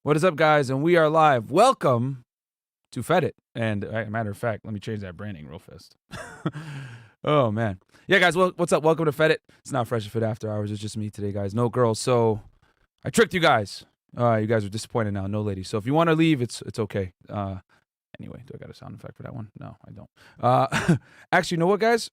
What is up, guys? And we are live. Welcome to Fed It. And matter of fact, let me change that branding real fast. Oh, man. Yeah, guys, what's up? Welcome to Fed It. It's not Fresh and Fit After Hours. It's just me today, guys. No girls. So I tricked you guys. You guys are disappointed now. No ladies. So if you want to leave, it's okay. Anyway, do I got a sound effect for that one? No, I don't. Actually, you know what, guys?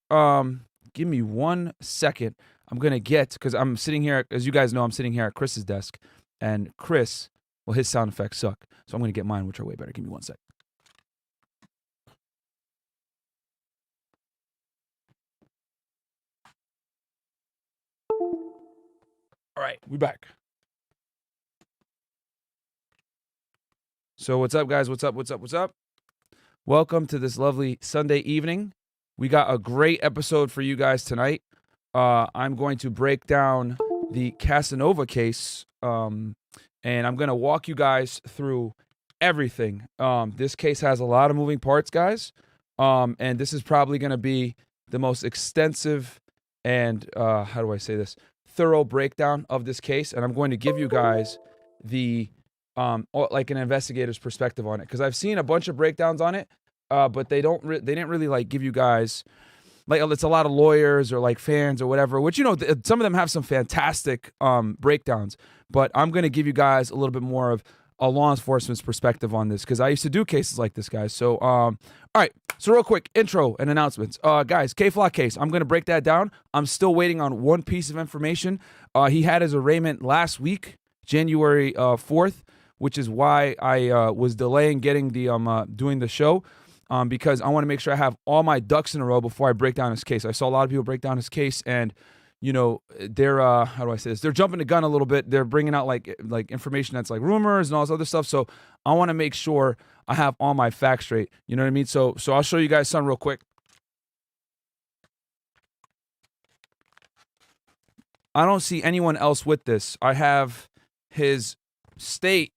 Give me 1 second. I'm going to get, because I'm sitting here, as you guys know, I'm sitting here at Chris's desk. And Chris, well, his sound effects suck. So I'm going to get mine, which are way better. Give me 1 sec. All right, we back. So what's up, guys? What's up? Welcome to this lovely Sunday evening. We got a great episode for you guys tonight. I'm going to break down the Casanova case, and I'm going to walk you guys through everything. This case has a lot of moving parts, guys, and this is probably going to be the most extensive and, how do I say this, thorough breakdown of this case, and I'm going to give you guys the like an investigator's perspective on it, because I've seen a bunch of breakdowns on it, but they didn't really like give you guys, like, it's a lot of lawyers or like fans or whatever, which, you know, some of them have some fantastic breakdowns, but I'm going to give you guys a little bit more of a law enforcement's perspective on this, because I used to do cases like this, guys. So all right, so real quick intro and announcements. Guys, K-Flock case, I'm going to break that down. I'm still waiting on one piece of information. He had his arraignment last week, January 4th, which is why I was delaying getting the doing the show, because I want to make sure I have all my ducks in a row before I break down his case. I saw a lot of people break down his case, and you know, they're how do I say this? They're jumping the gun a little bit. They're bringing out like information that's like rumors and all this other stuff. So I want to make sure I have all my facts straight. You know what I mean? So I'll show you guys something real quick. I don't see anyone else with this. I have his state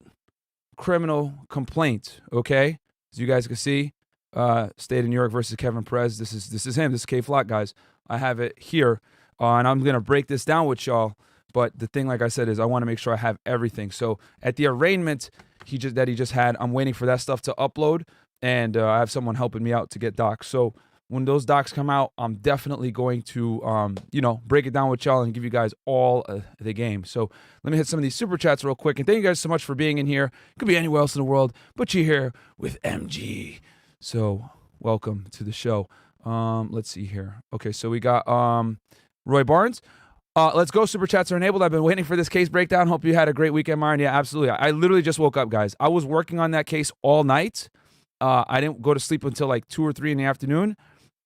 criminal complaint, okay? As you guys can see, state of New York versus Kevin Perez. This is him. This is K-Flock, guys. I have it here, and I'm gonna break this down with y'all. But the thing, like I said, is I want to make sure I have everything. So at the arraignment he just had, I'm waiting for that stuff to upload, and I have someone helping me out to get docs. So when those docs come out, I'm definitely going to, you know, break it down with y'all and give you guys all the game. So let me hit some of these super chats real quick. And thank you guys so much for being in here. Could be anywhere else in the world, but you're here with MG. So welcome to the show. Let's see here. Okay, so we got Roy Barnes. Let's go. Super chats are enabled. I've been waiting for this case breakdown. Hope you had a great weekend, Myron. Yeah, absolutely. I literally just woke up, guys. I was working on that case all night. I didn't go to sleep until like 2 or 3 in the afternoon.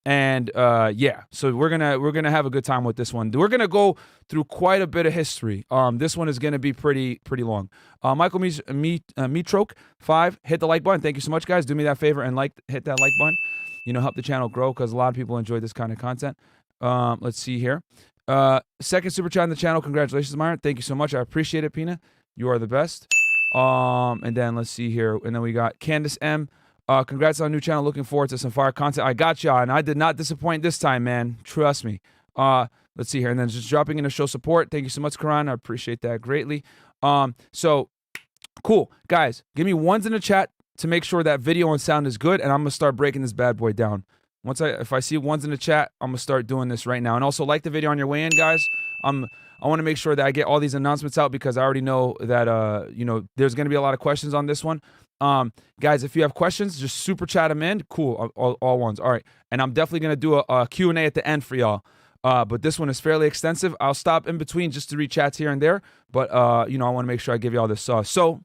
And yeah, so we're gonna have a good time with this one. We're gonna go through quite a bit of history. This one is gonna be pretty long. Michael Mitroke 5, hit the like button. Thank you so much, guys. Do me that favor and hit that like button. You know, help the channel grow, because a lot of people enjoy this kind of content. Let's see here. Second super chat on the channel. Congratulations, Myron. Thank you so much. I appreciate it, Pina. You are the best. And then let's see here. And then we got Candace M. Congrats on a new channel. Looking forward to some fire content. I got y'all, and I did not disappoint this time, man. Trust me. Let's see here. And then just dropping in to show support. Thank you so much, Karan. I appreciate that greatly. So cool. Guys, give me ones in the chat to make sure that video and sound is good, and I'm going to start breaking this bad boy down. If I see ones in the chat, I'm going to start doing this right now. And also like the video on your way in, guys. I want to make sure that I get all these announcements out, because I already know that, you know, there's going to be a lot of questions on this one. Guys, if you have questions, just super chat them in. Cool. All ones. All right. And I'm definitely going to do a Q&A at the end for y'all. But this one is fairly extensive. I'll stop in between just to read chats here and there. But, you know, I want to make sure I give y'all this sauce. So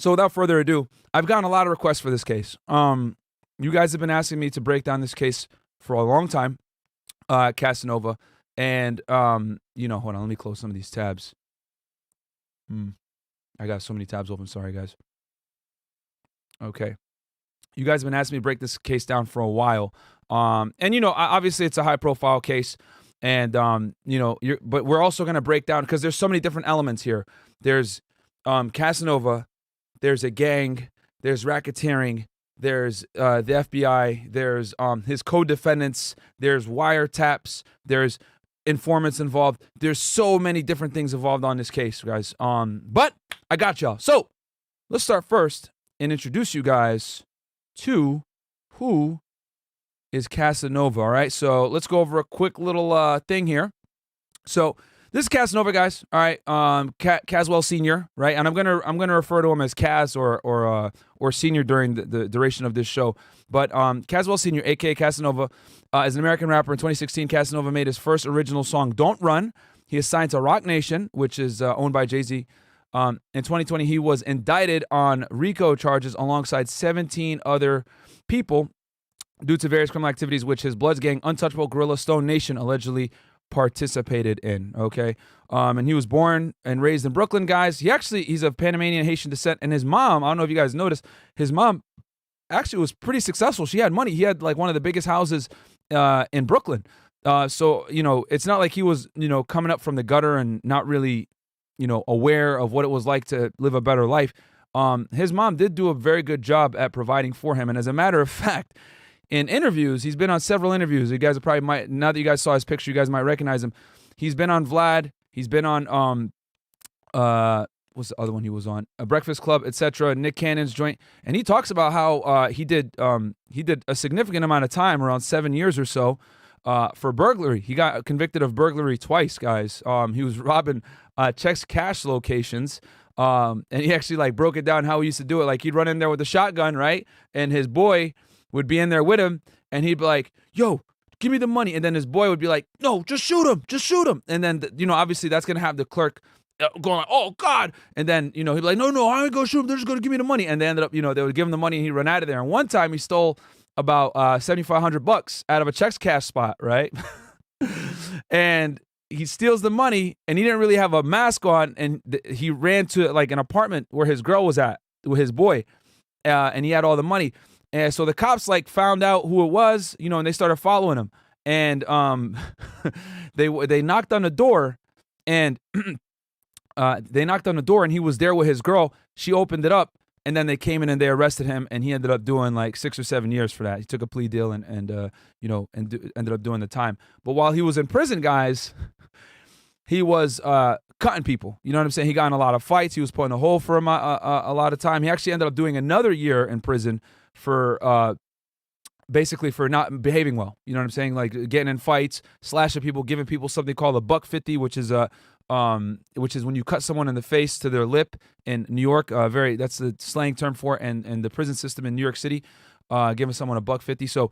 without further ado, I've gotten a lot of requests for this case. You guys have been asking me to break down this case for a long time, Casanova. And, you know, hold on. Let me close some of these tabs. I got so many tabs open. Sorry, guys. Okay. You guys have been asking me to break this case down for a while. And, you know, obviously it's a high-profile case. And, you know, but we're also going to break down, because there's so many different elements here. There's Casanova. There's a gang. There's racketeering. There's the FBI. There's his co-defendants. There's wiretaps. There's informants involved. There's so many different things involved on this case, guys. But I got y'all. So let's start first and introduce you guys to who is Casanova. All right. So let's go over a quick little thing here. So this is Casanova, guys. All right. Caswell Senior, right? And I'm gonna refer to him as Cas or Senior during the duration of this show. But Caswell Senior, aka Casanova, is an American rapper. In 2016, Casanova made his first original song, "Don't Run." He is signed to Roc Nation, which is owned by Jay-Z. In 2020, he was indicted on RICO charges alongside 17 other people due to various criminal activities which his Bloods gang, Untouchable Gorilla Stone Nation, allegedly participated in. Okay. And he was born and raised in Brooklyn, guys. He's of Panamanian Haitian descent, and his mom, I don't know if you guys noticed, his mom actually was pretty successful. She had money. He had like one of the biggest houses in Brooklyn. So, it's not like he was, coming up from the gutter and not really, aware of what it was like to live a better life. His mom did do a very good job at providing for him. And as a matter of fact, in interviews, he's been on several interviews. You guys probably now that you guys saw his picture, you guys might recognize him. He's been on Vlad. He's been on, what's the other one he was on? A Breakfast Club, etc. Nick Cannon's joint. And he talks about how he did a significant amount of time, around 7 years or so, for burglary. He got convicted of burglary twice, guys. He was robbing checks cash locations. And he actually broke it down how he used to do it. Like, he'd run in there with a shotgun, right? And his boy would be in there with him, and he'd be like, "Yo, give me the money." And then his boy would be like, "No, just shoot him. And then, obviously that's going to have the clerk going like, "Oh God." And then, he'd be like, no, I ain't going to shoot him. They're just going to give me the money. And they ended up, they would give him the money and he'd run out of there. And one time he stole about $7,500 out of a checks cash spot, right? And he steals the money, and he didn't really have a mask on, and he ran to an apartment where his girl was at with his boy, and he had all the money. And so the cops found out who it was, and they started following him. And they knocked on the door, and he was there with his girl. She opened it up, and then they came in and they arrested him, and he ended up doing 6 or 7 years for that. He took a plea deal and ended up doing the time. But while he was in prison, guys, he was cutting people. You know what I'm saying? He got in a lot of fights. He was put in a hole for a lot of time. He actually ended up doing another year in prison for basically for not behaving well. You know what I'm saying? Like getting in fights, slashing people, giving people something called a $150, which is when you cut someone in the face to their lip in New York. That's the slang term for it, and the prison system in New York City, giving someone a $150. So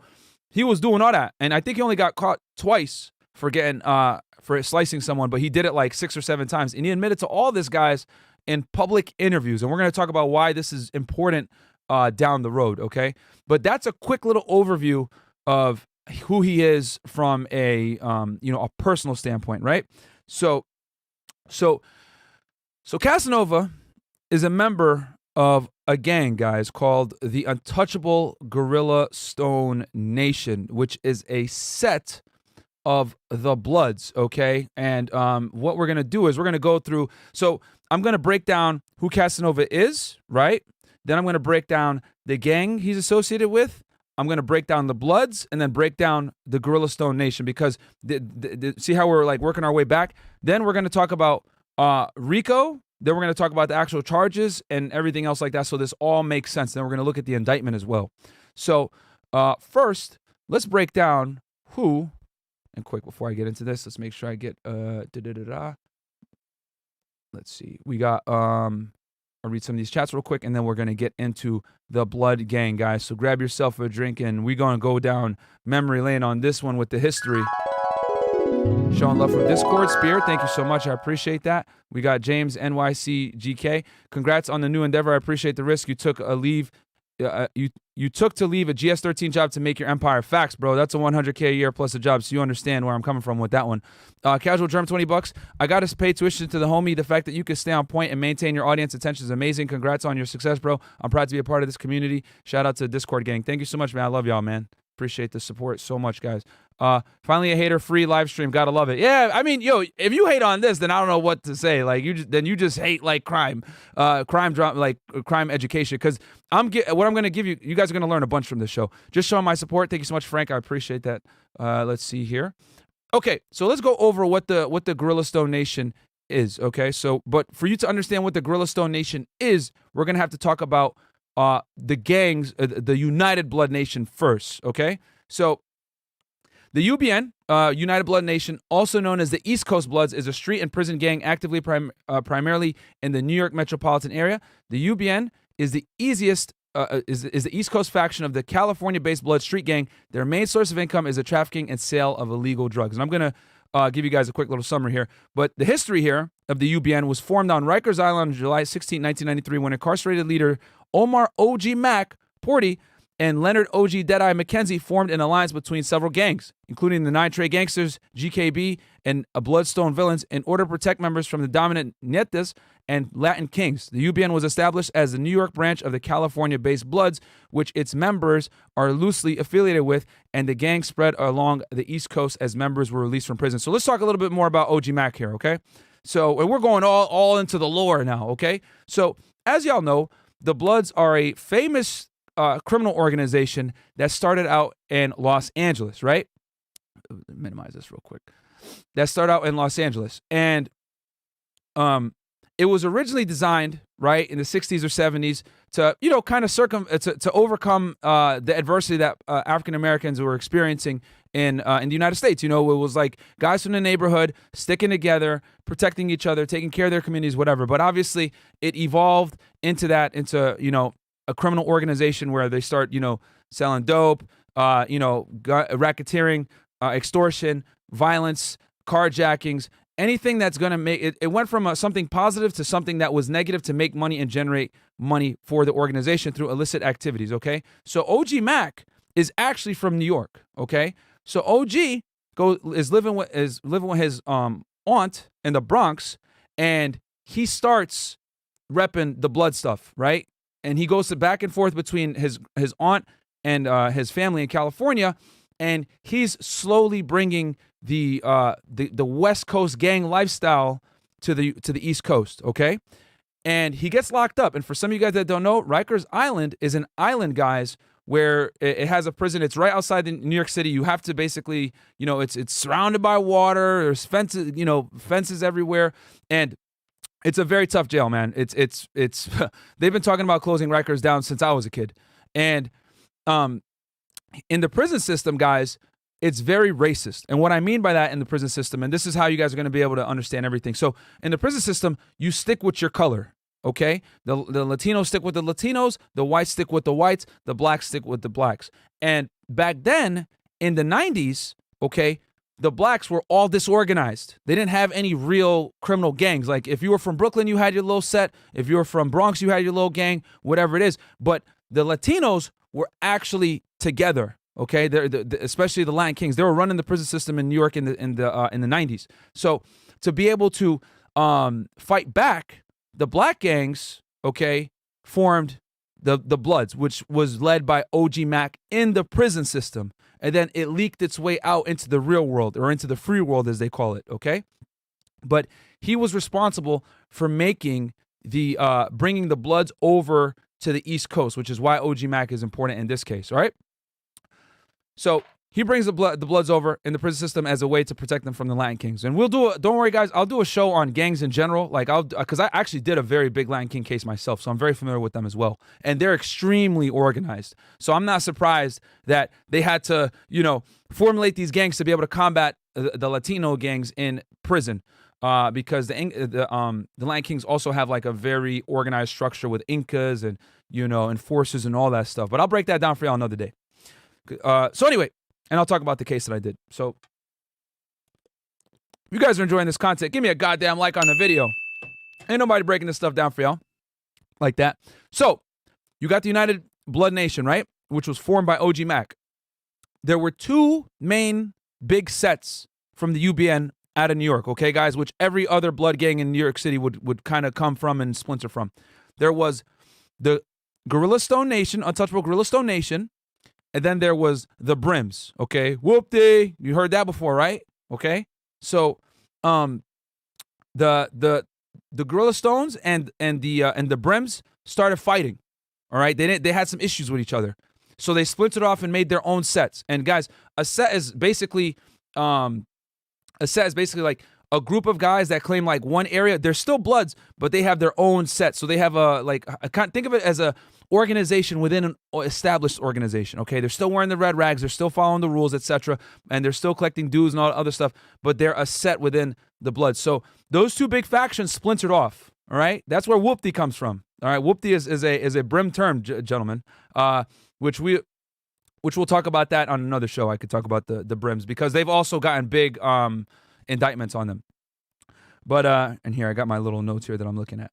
he was doing all that, and I think he only got caught twice for getting for slicing someone, but he did it 6 or 7 times, and he admitted to all this, guys, in public interviews. And we're going to talk about why this is important down the road, okay? But that's a quick little overview of who he is from a personal standpoint, right? So Casanova is a member of a gang, guys, called the Untouchable Gorilla Stone Nation, which is a set of the Bloods, okay? And what we're going to do is we're going to go through. So I'm going to break down who Casanova is, right? Then I'm going to break down the gang he's associated with. I'm going to break down the Bloods and then break down the Gorilla Stone Nation, because see how we're working our way back? Then we're going to talk about RICO. Then we're going to talk about the actual charges and everything else like that, so this all makes sense. Then we're going to look at the indictment as well. So first, let's break down who, and quick before I get into this, let's make sure I get, let's see. We got, I'll read some of these chats real quick, and then we're going to get into the Blood gang, guys. So grab yourself a drink, and we're going to go down memory lane on this one with the history. Showing love from Discord. Spear, thank you so much. I appreciate that. We got James NYC GK. Congrats on the new endeavor. I appreciate the risk. You took a leave. You took to leave a GS-13 job to make your empire. Facts, bro. That's a $100K a year plus a job, so you understand where I'm coming from with that one. Casual Germ, $20. I got to pay tuition to the homie. The fact that you can stay on point and maintain your audience attention is amazing. Congrats on your success, bro. I'm proud to be a part of this community. Shout out to the Discord gang. Thank you so much, man. I love y'all, man. Appreciate the support so much, guys. Finally a hater-free live stream. Gotta love it. Yeah, I mean, yo, if you hate on this, then I don't know what to say. You just hate crime education. Because what I'm gonna give you, you guys are gonna learn a bunch from this show. Just showing my support. Thank you so much, Frank. I appreciate that. Let's see here. Okay, so let's go over what the Gorilla Stone Nation is. Okay, so but for you to understand what the Gorilla Stone Nation is, we're gonna have to talk about the gangs, the United Blood Nation first. Okay, so the UBN, United Blood Nation, also known as the East Coast Bloods, is a street and prison gang actively primarily in the New York metropolitan area. The UBN is the easiest. Is the East Coast faction of the California-based Blood Street Gang. Their main source of income is the trafficking and sale of illegal drugs. And I'm going to give you guys a quick little summary here. But the history here of the UBN was formed on Rikers Island on July 16, 1993, when incarcerated leader Omar O.G. Mack Porty and Leonard O.G. Deadeye McKenzie formed an alliance between several gangs, including the Nine Trey Gangsters, GKB, and Bloodstone Villains, in order to protect members from the dominant Nietas and Latin Kings. The UBN was established as the New York branch of the California-based Bloods, which its members are loosely affiliated with, and the gang spread along the East Coast as members were released from prison. So let's talk a little bit more about OG Mack here, okay? So and we're going all into the lore now, okay? So as y'all know, the Bloods are a famous criminal organization that started out in Los Angeles, right? Minimize this real quick. That started out in Los Angeles, and it was originally designed, right, in the 60s or 70s to, you know, kind of to overcome the adversity that African Americans were experiencing in the United States. You know, it was like guys from the neighborhood sticking together, protecting each other, taking care of their communities, whatever. But obviously, it evolved into you know, a criminal organization where they start, you know, selling dope, you know, racketeering, extortion, violence, carjackings, anything that's going to make it. It went from something positive to something that was negative to make money and generate money for the organization through illicit activities. Okay, so OG Mack is actually from New York. Okay, so OG is living with his aunt in the Bronx, and he starts repping the blood stuff, right? And he goes back and forth between his aunt and his family in California, and he's slowly bringing the West Coast gang lifestyle to the East Coast. Okay, and he gets locked up. And for some of you guys that don't know, Rikers Island is an island, guys, where it has a prison. It's right outside New York City. You have to basically, you know, it's surrounded by water. There's fences, you know, fences everywhere, and it's a very tough jail, man. It's they've been talking about closing Rikers down since I was a kid. And in the prison system, guys, it's very racist. And what I mean by that in the prison system, and this is how you guys are going to be able to understand everything. So in the prison system, you stick with your color, okay? The Latinos stick with the Latinos, the whites stick with the whites, the blacks stick with the blacks. And back then, in the 90s, okay, the blacks were all disorganized. They didn't have any real criminal gangs. Like if you were from Brooklyn, you had your little set. If you were from Bronx, you had your little gang, whatever it is. But the Latinos were actually together. Okay, especially the Latin Kings. They were running the prison system in New York in the 90s. So to be able to fight back, the black gangs, okay, formed the Bloods, which was led by OG Mack in the prison system. And then it leaked its way out into the real world, or into the free world, as they call it, okay? But he was responsible for making bringing the Bloods over to the East Coast, which is why OG Mack is important in this case, all right? So he brings the Bloods over in the prison system as a way to protect them from the Latin Kings. And don't worry, guys, I'll do a show on gangs in general. Like because I actually did a very big Latin King case myself, so I'm very familiar with them as well. And they're extremely organized. So I'm not surprised that they had to, you know, formulate these gangs to be able to combat the Latino gangs in prison. Because the Latin Kings also have like a very organized structure with Incas and, you know, enforcers and all that stuff. But I'll break that down for y'all another day. So anyway, and I'll talk about the case that I did. So if you guys are enjoying this content, give me a goddamn like on the video. Ain't nobody breaking this stuff down for y'all like that. So you got the United Blood Nation, right? Which was formed by OG Mack. There were two main big sets from the UBN out of New York, okay, guys, which every other blood gang in New York City would kind of come from and splinter from. There was the Gorilla Stone Nation, Untouchable Gorilla Stone Nation, and then there was the Brims, okay? Whoop-dee. You heard that before, right? Okay? So the Gorilla Stones and the Brims started fighting. All right? They had some issues with each other. So they splintered off and made their own sets. And guys, a set is basically A set is basically like a group of guys that claim like one area. They're still Bloods, but they have their own set. So they have think of it as a organization within an established organization. Okay, they're still wearing the red rags, they're still following the rules, etc., and they're still collecting dues and all other stuff. But they're a set within the Bloods. So those two big factions splintered off. All right, that's where whoopty comes from. All right, whoopty is a brim term, gentlemen, which we'll talk about that on another show. I could talk about the brims because they've also gotten big indictments on them. But and here I got my little notes here that I'm looking at.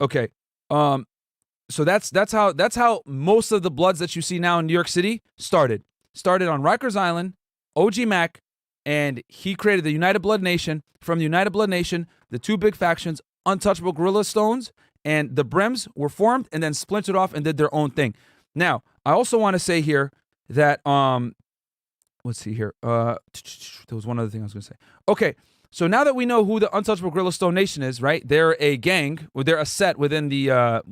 Okay, so that's how most of the Bloods that you see now in New York City started on Rikers Island. OG Mack, and he created the United Blood Nation. From the United Blood Nation, the two big factions, Untouchable Gorilla Stones and the Brims, were formed and then splintered off and did their own thing. Now, I also want to say here that let's see here. There was one other thing I was going to say. Okay, so now that we know who the Untouchable Gorilla Stone Nation is, right? They're a gang, or they're a set within the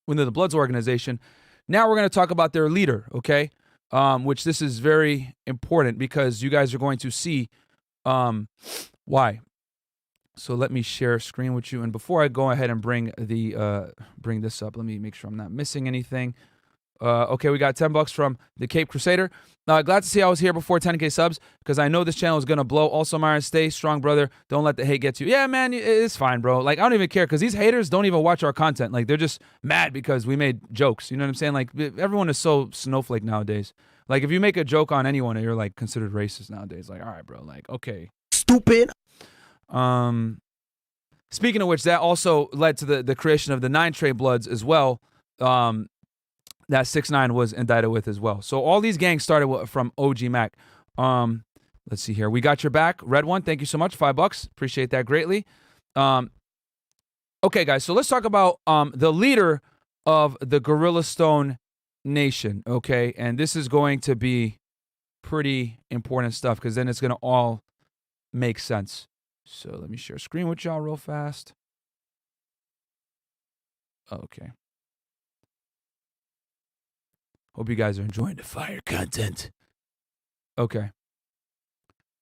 Bloods organization. Now we're going to talk about their leader, okay? Which this is very important because you guys are going to see why. So let me share a screen with you, and before I go ahead and bring this up, let me make sure I'm not missing anything. Okay, we got $10 from the Cape Crusader. Glad to see I was here before 10K subs because I know this channel is gonna blow. Also, Myron, stay strong, brother. Don't let the hate get to you. Yeah, man, it's fine, bro. Like, I don't even care because these haters don't even watch our content. Like, they're just mad because we made jokes. You know what I'm saying? Like, everyone is so snowflake nowadays. Like, if you make a joke on anyone, you're like considered racist nowadays. Like, all right, bro. Like, okay, stupid. Speaking of which, that also led to the creation of the 9 Trey Bloods as well. That 6ix9ine was indicted with as well. So all these gangs started from OG Mack. Let's see here. We got your back. Red one, thank you so much. $5. Appreciate that greatly. Okay, guys, so let's talk about the leader of the Gorilla Stone Nation, okay? And this is going to be pretty important stuff because then it's going to all make sense. So let me share a screen with y'all real fast. Okay. Hope you guys are enjoying the fire content. Okay.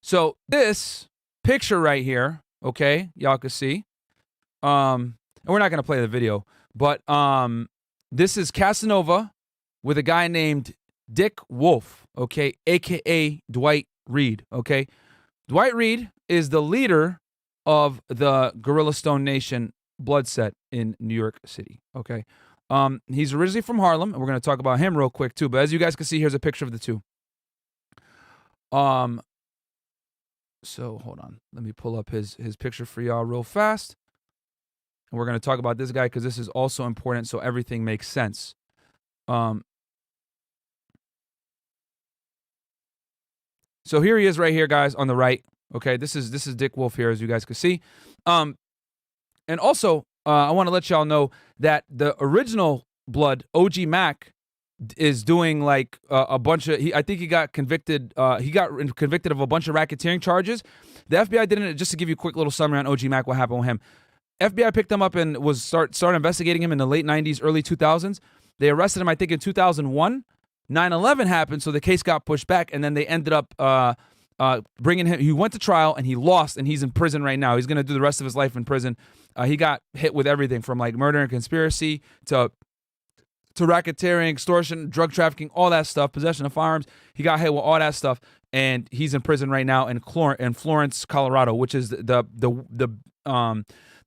So this picture right here, okay, y'all can see. And we're not going to play the video, but this is Casanova with a guy named Dick Wolf, okay, a.k.a. Dwight Reid, okay? Dwight Reid is the leader of the Gorilla Stone Nation blood set in New York City, okay? He's originally from Harlem, and we're going to talk about him real quick too, but as you guys can see, here's a picture of the two. So hold on. Let me pull up his picture for y'all real fast. And we're going to talk about this guy because this is also important so everything makes sense. So here he is right here, guys, on the right. Okay, this is Dick Wolf here, as you guys can see. And also, I want to let y'all know that the original Blood, OG Mack, is doing like a bunch of. I think he got convicted. He got convicted of a bunch of racketeering charges. The FBI didn't. Just to give you a quick little summary on OG Mack, what happened with him. FBI picked him up and was started investigating him in the late 90s, early 2000s. They arrested him, I think, in 2001. 9/11 happened, so the case got pushed back, and then they ended up bringing him. He went to trial and he lost, and he's in prison right now. He's gonna do the rest of his life in prison. He got hit with everything from like murder and conspiracy to racketeering, extortion, drug trafficking, all that stuff, possession of firearms. He got hit with all that stuff, and he's in prison right now in Florence, Colorado, which is the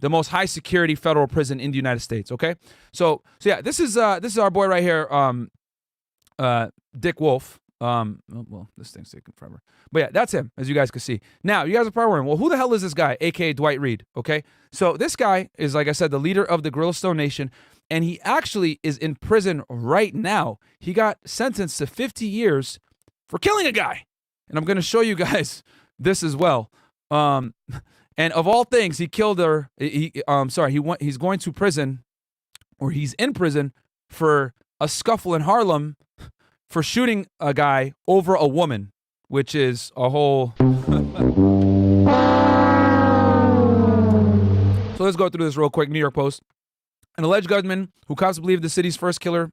most high security federal prison in the United States. Okay, so yeah, this is our boy right here, Dick Wolf. Well, this thing's taking forever. But yeah, that's him, as you guys can see. Now, you guys are probably wondering, well, who the hell is this guy, a.k.a. Dwight Reid? Okay, so this guy is, like I said, the leader of the Gorilla Stone Nation, and he actually is in prison right now. He got sentenced to 50 years for killing a guy. And I'm going to show you guys this as well. And of all things, he killed her. He's going to prison, or he's in prison for a scuffle in Harlem for shooting a guy over a woman, which is a whole... So let's go through this real quick. New York Post. An alleged gunman who cops believe the city's first killer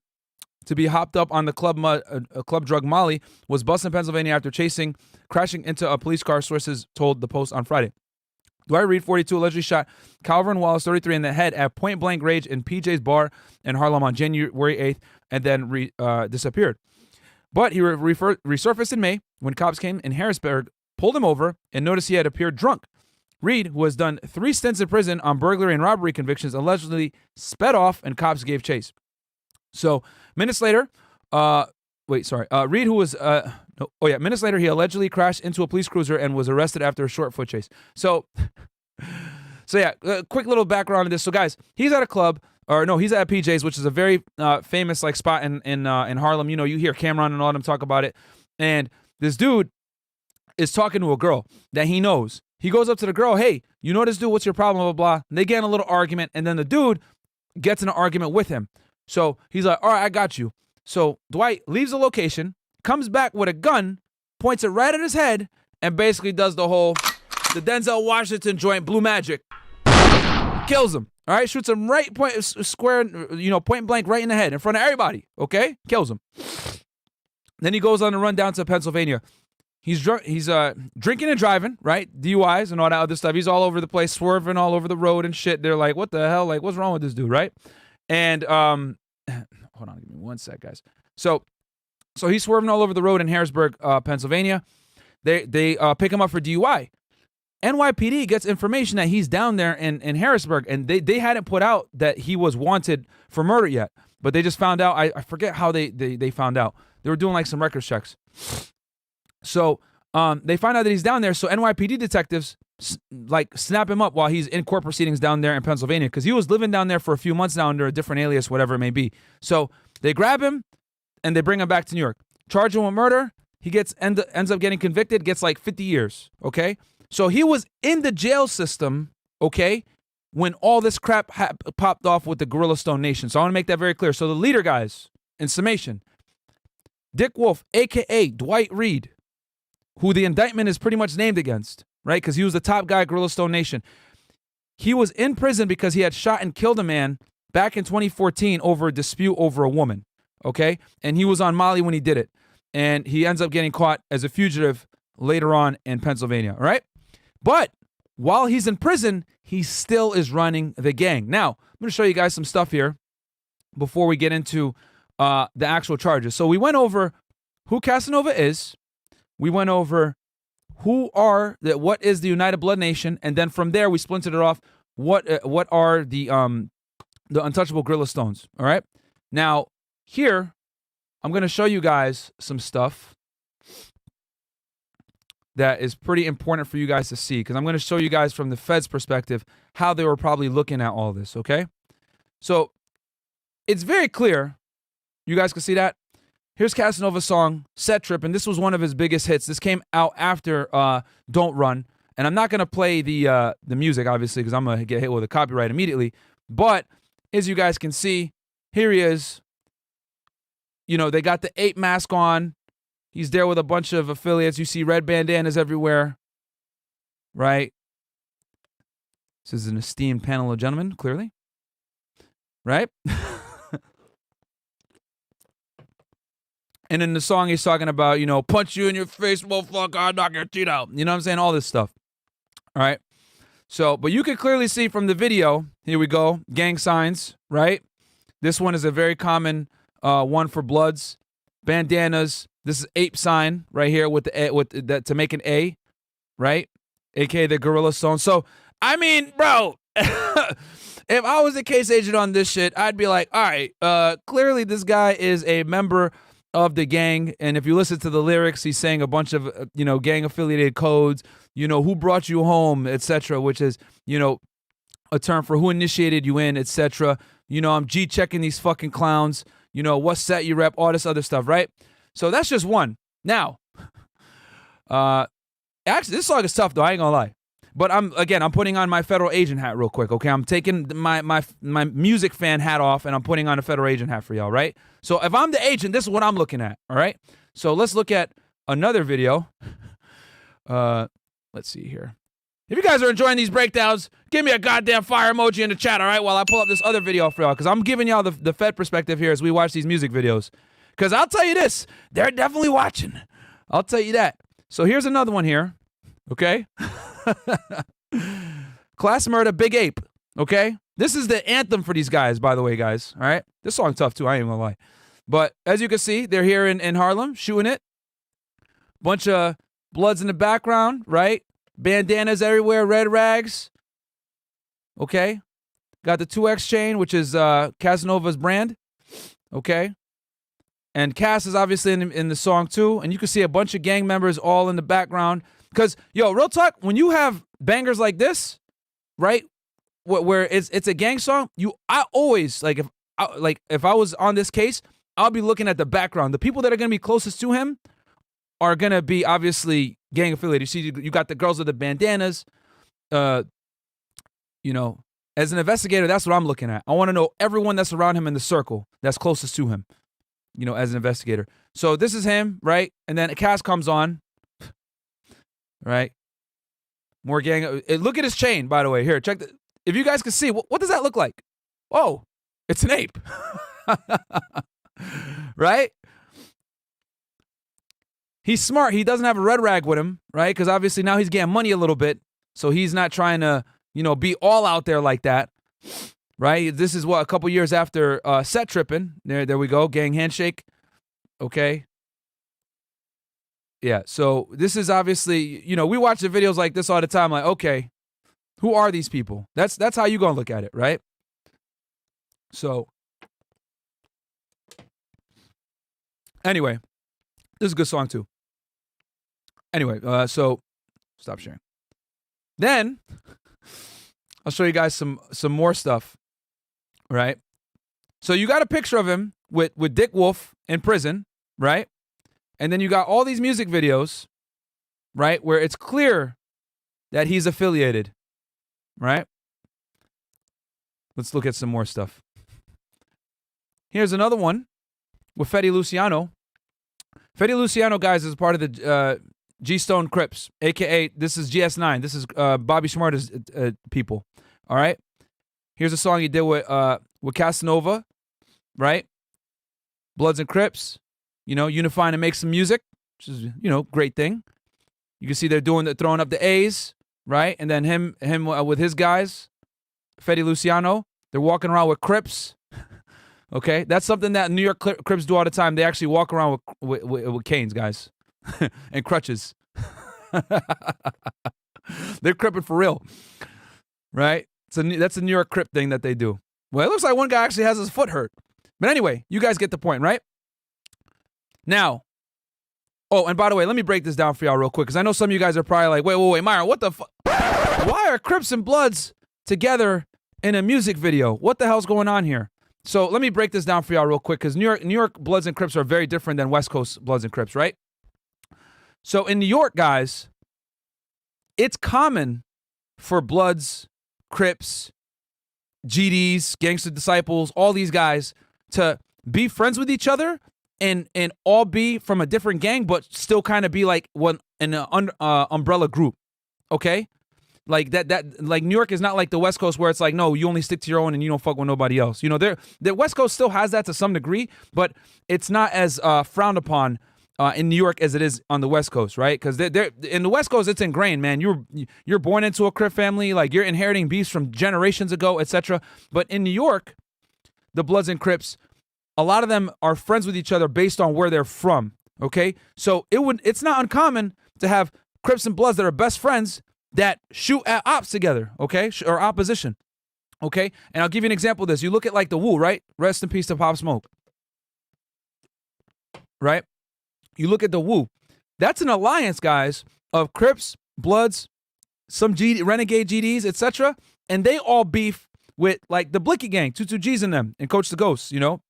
to be hopped up on the club drug Molly was busted in Pennsylvania after crashing into a police car, sources told the Post on Friday. Dwight Reid, 42, allegedly shot Calvin Wallace, 33, in the head at point-blank range in PJ's bar in Harlem on January 8th and then disappeared. But he resurfaced in May when cops came in Harrisburg, pulled him over, and noticed he had appeared drunk. Reid, who has done 3 stints in prison on burglary and robbery convictions, allegedly sped off and cops gave chase. So, minutes later, Reid, who was, minutes later, he allegedly crashed into a police cruiser and was arrested after a short foot chase. So yeah, quick little background on this. So, guys, he's at a club, he's at PJ's, which is a very famous like spot in Harlem. You know, you hear Cameron and all them talk about it. And this dude is talking to a girl that he knows. He goes up to the girl, hey, you know this dude, what's your problem, blah, blah, blah. And they get in a little argument, and then the dude gets in an argument with him. So he's like, all right, I got you. So Dwight leaves the location, comes back with a gun, points it right at his head, and basically does the Denzel Washington joint, Blue Magic. Kills him. All right, shoots him right point blank right in the head in front of everybody. Okay, kills him. Then he goes on a run down to Pennsylvania. He's drunk. He's drinking and driving, right? DUIs and all that other stuff. He's all over the place, swerving all over the road and shit. They're like, what the hell? Like, what's wrong with this dude, right? And hold on, give me one sec, guys. So he's swerving all over the road in Harrisburg, Pennsylvania. They pick him up for DUI. NYPD gets information that he's down there in Harrisburg, and they hadn't put out that he was wanted for murder yet, but they just found out. I forget how they found out. They were doing like some records checks. So they find out that he's down there. So NYPD detectives snap him up while he's in court proceedings down there in Pennsylvania, because he was living down there for a few months now under a different alias, whatever it may be. So they grab him and they bring him back to New York, charge him with murder. He ends up getting convicted, gets like 50 years. Okay, so he was in the jail system. Okay, when all this crap popped off with the Gorilla Stone Nation. So I want to make that very clear. So the leader, guys, in summation, Dick Wolf, aka Dwight Reid, who the indictment is pretty much named against, right? Because he was the top guy at Gorilla Stone Nation. He was in prison because he had shot and killed a man back in 2014 over a dispute over a woman, okay? And he was on Molly when he did it. And he ends up getting caught as a fugitive later on in Pennsylvania, all right? But while he's in prison, he still is running the gang. Now, I'm going to show you guys some stuff here before we get into the actual charges. So we went over who Casanova is. We went over what is the United Blood Nation, and then from there we splintered it off. What are the Untouchable Gorilla Stones? All right. Now here, I'm going to show you guys some stuff that is pretty important for you guys to see, because I'm going to show you guys from the Fed's perspective how they were probably looking at all this. Okay. So it's very clear. You guys can see that. Here's Casanova's song, Set Trip, and this was one of his biggest hits. This came out after Don't Run, and I'm not going to play the music, obviously, because I'm going to get hit with a copyright immediately. But as you guys can see, here he is. You know, they got the ape mask on. He's there with a bunch of affiliates. You see red bandanas everywhere, right? This is an esteemed panel of gentlemen, clearly, right? And in the song, he's talking about, you know, punch you in your face, motherfucker, I'll knock your teeth out. You know what I'm saying? All this stuff. All right. So, but you can clearly see from the video, here we go, gang signs, right? This one is a very common one for Bloods. Bandanas. This is ape sign right here with the to make an A, right? AKA the Gorilla Stone. So, I mean, bro, if I was a case agent on this shit, I'd be like, all right, clearly this guy is a member of the gang, and if you listen to the lyrics, he's saying a bunch of gang affiliated codes, who brought you home, etc., which is a term for who initiated you in, etc. I'm G checking these fucking clowns, what set you rep, all this other stuff, right? So that's just one. Now, actually, this song is tough though, I ain't gonna lie. But I'm putting on my federal agent hat real quick, okay? I'm taking my music fan hat off and I'm putting on a federal agent hat for y'all, right? So if I'm the agent, this is what I'm looking at, all right? So let's look at another video. Let's see here. If you guys are enjoying these breakdowns, give me a goddamn fire emoji in the chat, all right, while I pull up this other video for y'all, because I'm giving y'all the Fed perspective here as we watch these music videos. Because I'll tell you this, they're definitely watching. I'll tell you that. So here's another one here, okay? Class Murder, Big Ape, okay? This is the anthem for these guys, by the way, guys, all right? This song's tough, too, I ain't gonna lie. But as you can see, they're here in Harlem, shooting it. Bunch of Bloods in the background, right? Bandanas everywhere, red rags. Okay. Got the 2X chain, which is Casanova's brand. Okay. And Cass is obviously in the song too. And you can see a bunch of gang members all in the background. Because, yo, real talk, when you have bangers like this, right, where it's a gang song, I always, if I was on this case, I'll be looking at the background. The people that are going to be closest to him are going to be obviously gang affiliated. You see, you got the girls with the bandanas. You know, as an investigator, that's what I'm looking at. I want to know everyone that's around him in the circle that's closest to him, you know, as an investigator. So this is him, right? And then a Cass comes on, right? More gang. Look at his chain, by the way. Here, check. If you guys can see, what does that look like? Oh, it's an ape. Right? He's smart. He doesn't have a red rag with him, right? Because obviously now he's getting money a little bit. So he's not trying to, you know, be all out there like that, right? This is what, a couple years after set tripping. There we go. Gang handshake. Okay. Yeah. So this is obviously, you know, we watch the videos like this all the time. Like, okay, who are these people? That's how you gonna look at it, right? So anyway, this is a good song too. Anyway, so stop sharing. Then I'll show you guys some more stuff, right? So you got a picture of him with Dick Wolf in prison, right? And then you got all these music videos, right, where it's clear that he's affiliated, right? Let's look at some more stuff. Here's another one with Fetty Luciano. Fetty Luciano, guys, is part of the G-Stone Crips, a.k.a. this is GS9. This is Bobby Shmurda's people, all right? Here's a song he did with Casanova, right? Bloods and Crips, you know, unifying to make some music, which is, you know, great thing. You can see they're throwing up the A's, right? And then him with his guys, Fetty Luciano, they're walking around with Crips. Okay, that's something that New York Crips do all the time. They actually walk around with canes, guys, and crutches. They're cripping for real, right? That's a New York Crip thing that they do. Well, it looks like one guy actually has his foot hurt. But anyway, you guys get the point, right? Now, oh, and by the way, let me break this down for y'all real quick, because I know some of you guys are probably like, wait, Myron, what the fuck? Why are Crips and Bloods together in a music video? What the hell's going on here? So let me break this down for y'all real quick, because New York Bloods and Crips are very different than West Coast Bloods and Crips, right? So in New York, guys, it's common for Bloods, Crips, GDs, Gangster Disciples, all these guys to be friends with each other and all be from a different gang, but still kind of be like one in an umbrella group, okay? Like that like New York is not like the West Coast where it's like, no, you only stick to your own and you don't fuck with nobody else. You know, the West Coast still has that to some degree, but it's not as frowned upon in New York as it is on the West Coast, right? Because they're in the West Coast, it's ingrained, man. You're born into a Crip family, like you're inheriting beefs from generations ago, etc. But in New York, the Bloods and Crips, a lot of them are friends with each other based on where they're from. Okay, so it's not uncommon to have Crips and Bloods that are best friends that shoot at ops together, okay, or opposition, okay? And I'll give you an example of this. You look at like the Wu, right? Rest in peace to Pop Smoke, right? You look at the Wu. That's an alliance, guys, of Crips, Bloods, some renegade GDs, etc. And they all beef with like the Blicky Gang, 22Gs in them, and Coach the Ghost, you know,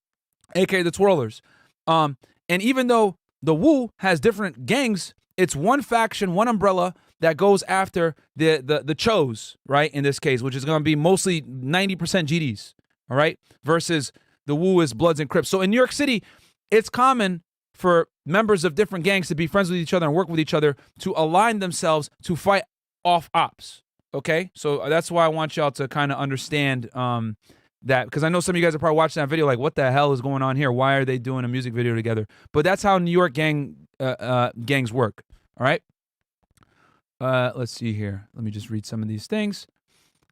aka the Twirlers. And even though the Wu has different gangs, it's one faction, one umbrella that goes after the Chos, right, in this case, which is going to be mostly 90% GDs, all right, versus the Wu is Bloods and Crips. So in New York City, it's common for members of different gangs to be friends with each other and work with each other to align themselves to fight off ops, Okay, so that's why I want y'all to kind of understand that, because I know some of you guys are probably watching that video like, what the hell is going on here? Why are they doing a music video together? But that's how New York gangs work. All right. Let's see here. Let me just read some of these things.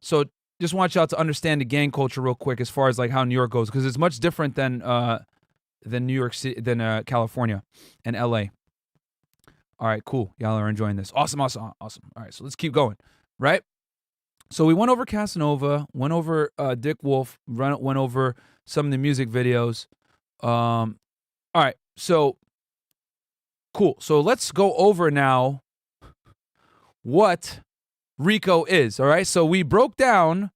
So just want y'all to understand the gang culture real quick as far as like how New York goes, because it's much different than New York City, than California and LA. All right, cool. Y'all are enjoying this. Awesome. All right, so let's keep going. Right. So we went over Casanova, went over Dick Wolf, went over some of the music videos. All right, so cool. So let's go over now what RICO is. All right, so we broke down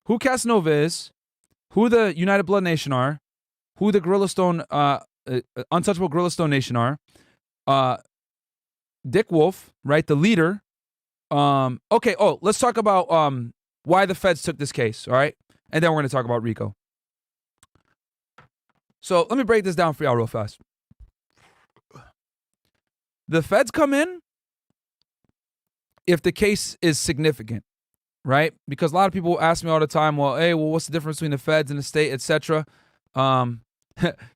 who Casanova is, who the United Blood Nation are, who the Untouchable Gorilla Stone Nation are, Dick Wolf, right, the leader. Okay, let's talk about why the feds took this case, all right? And then we're going to talk about RICO. So let me break this down for y'all real fast. The feds come in if the case is significant, right? Because a lot of people ask me all the time, what's the difference between the feds and the state, etc. Shout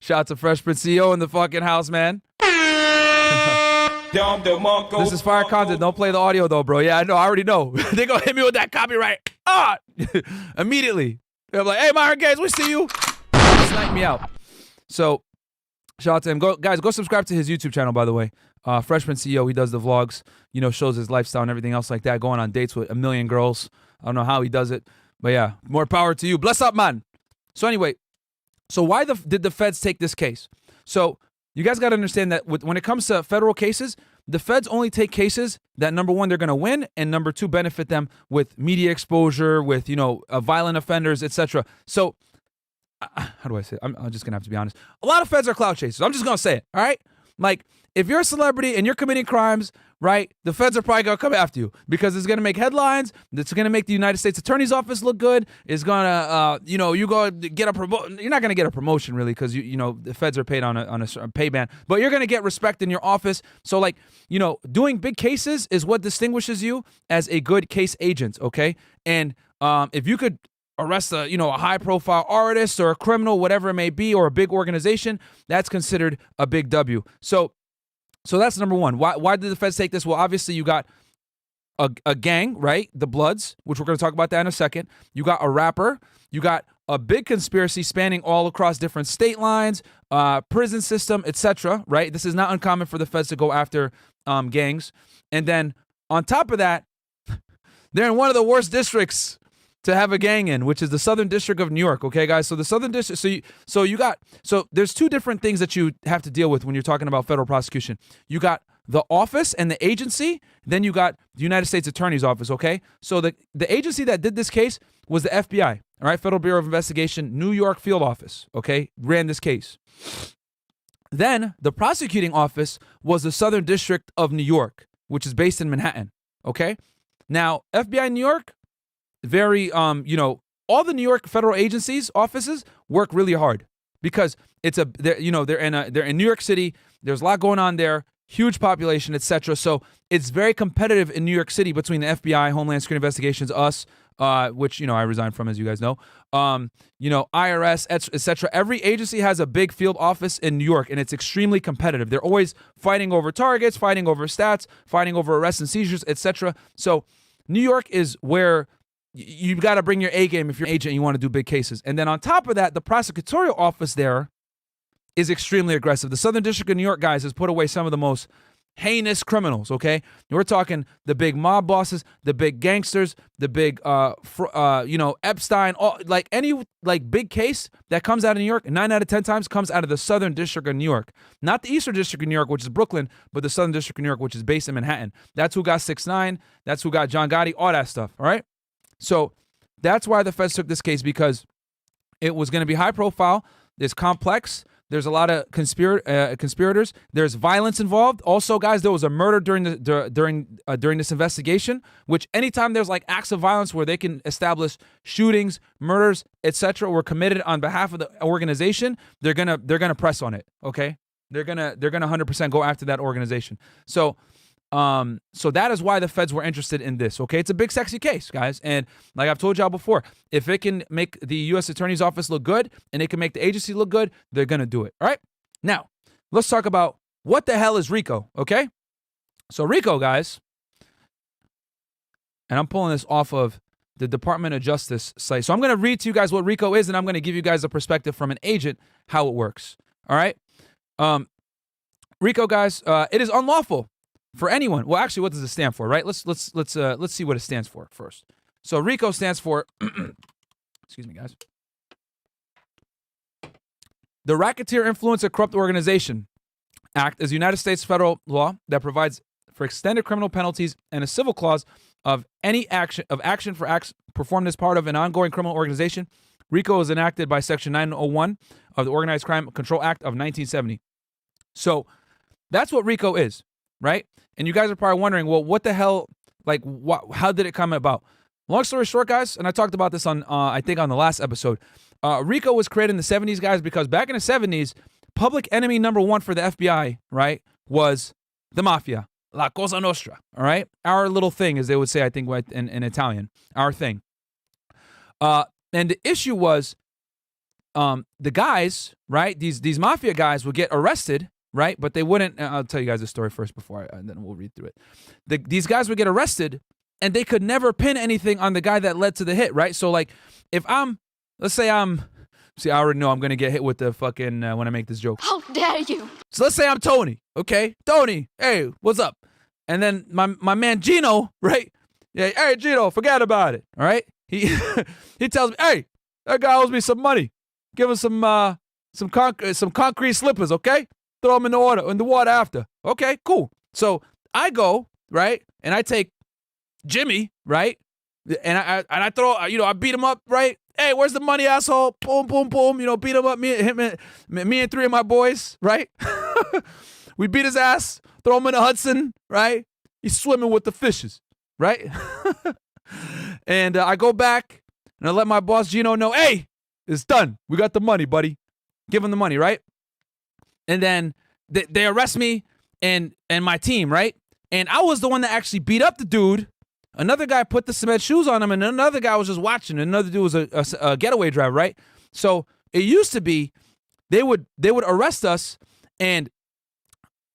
out to Fresh Prince CEO in the fucking house, man. This is fire content. Don't play the audio though, bro. Yeah, I know. I already know. They gonna hit me with that copyright. Immediately. They're like, "Hey, Myron Gaines, we see you." Snipe me out. So, shout out to him. Go subscribe to his YouTube channel, by the way. Freshman CEO. He does the vlogs. Shows his lifestyle and everything else like that. Going on dates with 1 million girls. I don't know how he does it, but yeah, more power to you. Bless up, man. So anyway, why did the feds take this case? So. You guys got to understand that when it comes to federal cases, the feds only take cases that, number one, they're going to win, and number two, benefit them with media exposure, with, violent offenders, etc. So, how do I say it? I'm just going to have to be honest. A lot of feds are clout chasers. I'm just going to say it, all right? Like, if you're a celebrity and you're committing crimes, right, the feds are probably going to come after you because it's going to make headlines. It's going to make the United States Attorney's Office look good. It's going to, you go get a promotion. You're not going to get a promotion, really, because, the feds are paid on a pay band. But you're going to get respect in your office. So, like, doing big cases is what distinguishes you as a good case agent, okay? And if you could arrest a high-profile artist or a criminal, whatever it may be, or a big organization, that's considered a big W. So that's number one. Why did the feds take this? Well, obviously you got a gang, right? The Bloods, which we're going to talk about that in a second. You got a rapper. You got a big conspiracy spanning all across different state lines, prison system, etc. Right? This is not uncommon for the feds to go after gangs. And then on top of that, they're in one of the worst districts to have a gang in, which is the Southern District of New York. Okay, guys. So the Southern District. So there's two different things that you have to deal with when you're talking about federal prosecution. You got the office and the agency. Then you got the United States Attorney's Office. Okay. So the agency that did this case was the FBI. All right, Federal Bureau of Investigation, New York Field Office. Okay, ran this case. Then the prosecuting office was the Southern District of New York, which is based in Manhattan. Okay. Now FBI New York. Very, all the New York federal agencies, offices work really hard because they're in New York City. There's a lot going on there, huge population, etc. So it's very competitive in New York City between the FBI, Homeland Security Investigations, us, which, I resigned from, as you guys know, IRS, etc. Every agency has a big field office in New York, and it's extremely competitive. They're always fighting over targets, fighting over stats, fighting over arrests and seizures, etc. So New York is where you've got to bring your A game if you're an agent and you want to do big cases. And then on top of that, the prosecutorial office there is extremely aggressive. The Southern District of New York, guys, has put away some of the most heinous criminals, okay? We're talking the big mob bosses, the big gangsters, the big, Epstein, any big case that comes out of New York, 9 out of 10 times comes out of the Southern District of New York. Not the Eastern District of New York, which is Brooklyn, but the Southern District of New York, which is based in Manhattan. That's who got 6ix9ine. That's who got John Gotti, all that stuff, all right? So that's why the feds took this case, because it was going to be high profile. It's complex. There's a lot of conspirators. There's violence involved. Also, guys, there was a murder during this investigation. Which anytime there's like acts of violence where they can establish shootings, murders, etc., were committed on behalf of the organization, they're gonna press on it. Okay, they're gonna 100% go after that organization. So So that is why the feds were interested in this. Okay, it's a big, sexy case, guys. And like I've told y'all before, if it can make the U.S. Attorney's Office look good and it can make the agency look good, they're gonna do it. All right. Now, let's talk about what the hell is RICO. Okay, so RICO, guys, and I'm pulling this off of the Department of Justice site. So I'm gonna read to you guys what RICO is, and I'm gonna give you guys a perspective from an agent how it works. All right. RICO, guys, it is unlawful for anyone. Well, actually, what does it stand for, right? Let's see what it stands for first. So RICO stands for, excuse me, guys. The Racketeer Influence a Corrupt Organization Act is a United States federal law that provides for extended criminal penalties and a civil clause of any action for acts performed as part of an ongoing criminal organization. RICO was enacted by Section 901 of the Organized Crime Control Act of 1970. So that's what RICO is. Right? And you guys are probably wondering, well, what the hell, like, how did it come about? Long story short, guys, and I talked about this on, I think on the last episode, RICO was created in the 70s, guys, because back in the 70s, public enemy number one for the FBI, right, was the Mafia, la Cosa Nostra, all right? Our little thing, as they would say, I think, in Italian, our thing. And the issue was the guys, right, these Mafia guys would get arrested, right? But they wouldn't. I'll tell you guys the story first and then we'll read through it. These guys would get arrested and they could never pin anything on the guy that led to the hit, right? So, like, if let's say I already know I'm going to get hit with the fucking, when I make this joke. How dare you? So let's say I'm Tony, okay? Tony, hey, what's up? And then my man Gino, right? Yeah, hey, Gino, forget about it, all right? He tells me, hey, that guy owes me some money. Give him some concrete slippers, okay? Throw them in the water after. Okay, cool. So I go, right, and I take Jimmy, right, and I throw, I beat him up, right. Hey, where's the money, asshole? Boom, boom, boom. Beat him up. Me and three of my boys, right. We beat his ass. Throw him in the Hudson, right. He's swimming with the fishes, right. And I go back and I let my boss Gino know, hey, it's done. We got the money, buddy. Give him the money, right. And then they arrest me and my team, right? And I was the one that actually beat up the dude. Another guy put the cement shoes on him, and another guy was just watching. Another dude was a getaway driver, right? So it used to be they would arrest us, and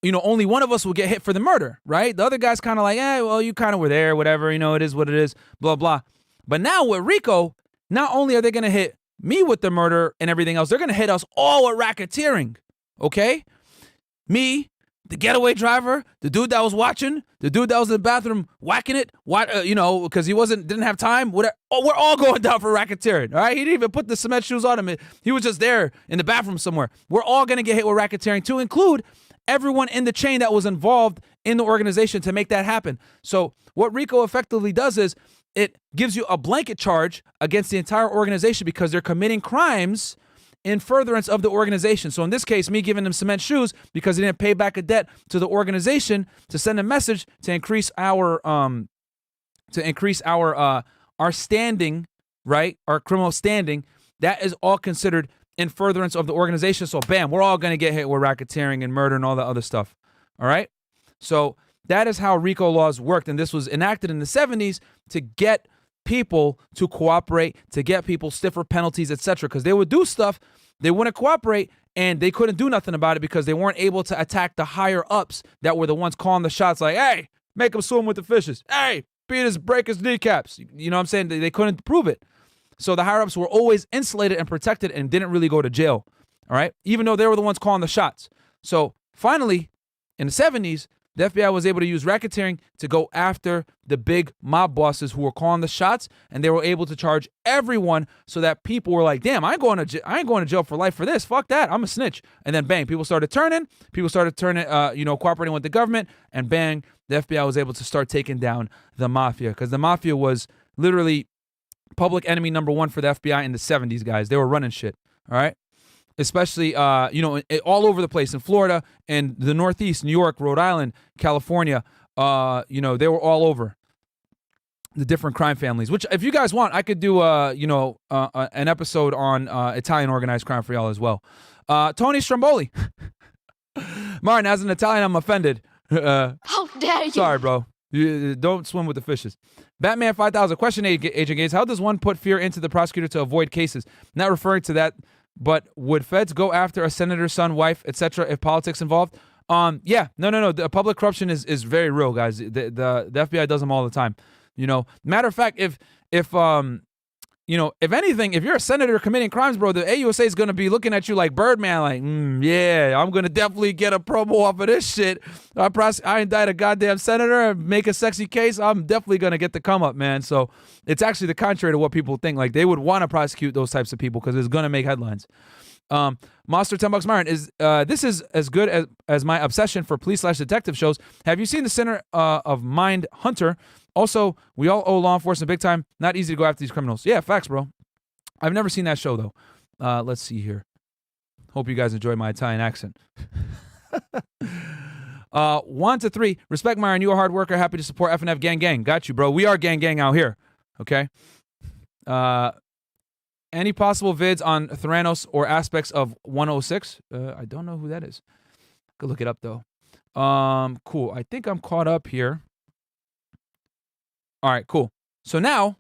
only one of us would get hit for the murder, right? The other guy's kind of like, well, you kind of were there, whatever. It is what it is, blah blah. But now with RICO, not only are they gonna hit me with the murder and everything else, they're gonna hit us all with racketeering. Okay? Me, the getaway driver, the dude that was watching, the dude that was in the bathroom whacking it, because he didn't have time. Whatever. Oh, we're all going down for racketeering. All right? He didn't even put the cement shoes on him. He was just there in the bathroom somewhere. We're all going to get hit with racketeering, to include everyone in the chain that was involved in the organization to make that happen. So what RICO effectively does is it gives you a blanket charge against the entire organization because they're committing crimes in furtherance of the organization. So in this case, me giving them cement shoes because they didn't pay back a debt to the organization to send a message to increase our standing, right? Our criminal standing. That is all considered in furtherance of the organization. So bam, we're all gonna get hit with racketeering and murder and all that other stuff. All right. So that is how RICO laws worked, and this was enacted in the 70s to get people to cooperate, to get people stiffer penalties, etc. Because they would do stuff, they wouldn't cooperate, and they couldn't do nothing about it because they weren't able to attack the higher ups that were the ones calling the shots. Like, hey, make him swim with the fishes. Hey, break his kneecaps. You know what I'm saying? They couldn't prove it. So the higher ups were always insulated and protected and didn't really go to jail. All right, even though they were the ones calling the shots. So finally, in the 70s, the FBI was able to use racketeering to go after the big mob bosses who were calling the shots, and they were able to charge everyone so that people were like, damn, I ain't going to jail for life for this. Fuck that. I'm a snitch. And then bang, people started turning, cooperating with the government, and bang, the FBI was able to start taking down the mafia, because the mafia was literally public enemy number one for the FBI in the 70s, guys. They were running shit. All right. Especially, all over the place in Florida and the Northeast, New York, Rhode Island, California. They were all over the different crime families. Which, if you guys want, I could do, an episode on Italian organized crime for y'all as well. Tony Stromboli. Myron, as an Italian, I'm offended. How dare you? Sorry, bro. You don't swim with the fishes. Batman 5000. Question, Agent Gates. How does one put fear into the prosecutor to avoid cases? Not referring to that, but would feds go after a senator's son, wife, etc. if politics involved? Yeah. No. The public corruption is very real, guys. The FBI does them all the time. You know, matter of fact, if anything, if you're a senator committing crimes, bro, the AUSA is going to be looking at you like Birdman, like, yeah, I'm going to definitely get a promo off of this shit. I indict a goddamn senator and make a sexy case. I'm definitely going to get the come up, man. So it's actually the contrary to what people think. Like, they would want to prosecute those types of people because it's going to make headlines. Monster $10 Myron is this is as good as my obsession for police/detective shows. Have you seen the Center of Mind Hunter? Also, we all owe law enforcement big time. Not easy to go after these criminals. Yeah, facts, bro. I've never seen that show, though. Let's see here. Hope you guys enjoy my Italian accent. 1 to 3. Respect, Myron. You a hard worker. Happy to support FNF gang. Got you, bro. We are gang out here. Okay. Any possible vids on Theranos or aspects of 106? I don't know who that is. Could look it up, though. Cool. I think I'm caught up here. All right, cool. So now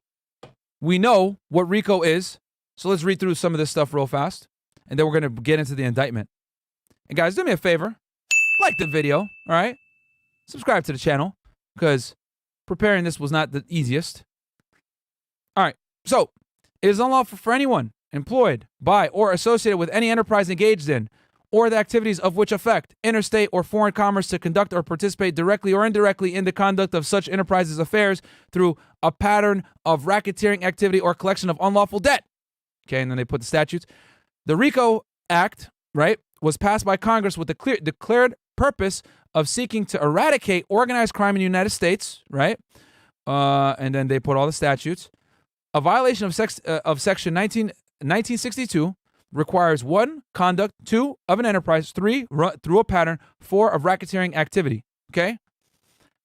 we know what RICO is. So let's read through some of this stuff real fast. And then we're going to get into the indictment. And guys, do me a favor. Like the video, all right? Subscribe to the channel because preparing this was not the easiest. All right, so it is unlawful for anyone employed by or associated with any enterprise engaged in or the activities of which affect interstate or foreign commerce to conduct or participate directly or indirectly in the conduct of such enterprises' affairs through a pattern of racketeering activity or collection of unlawful debt. Okay, and then they put the statutes. The RICO Act, right, was passed by Congress with the declared purpose of seeking to eradicate organized crime in the United States, right? And then they put all the statutes. A violation of Section 1962 requires 1, conduct, 2, of an enterprise, 3, through a pattern, 4, of racketeering activity, okay?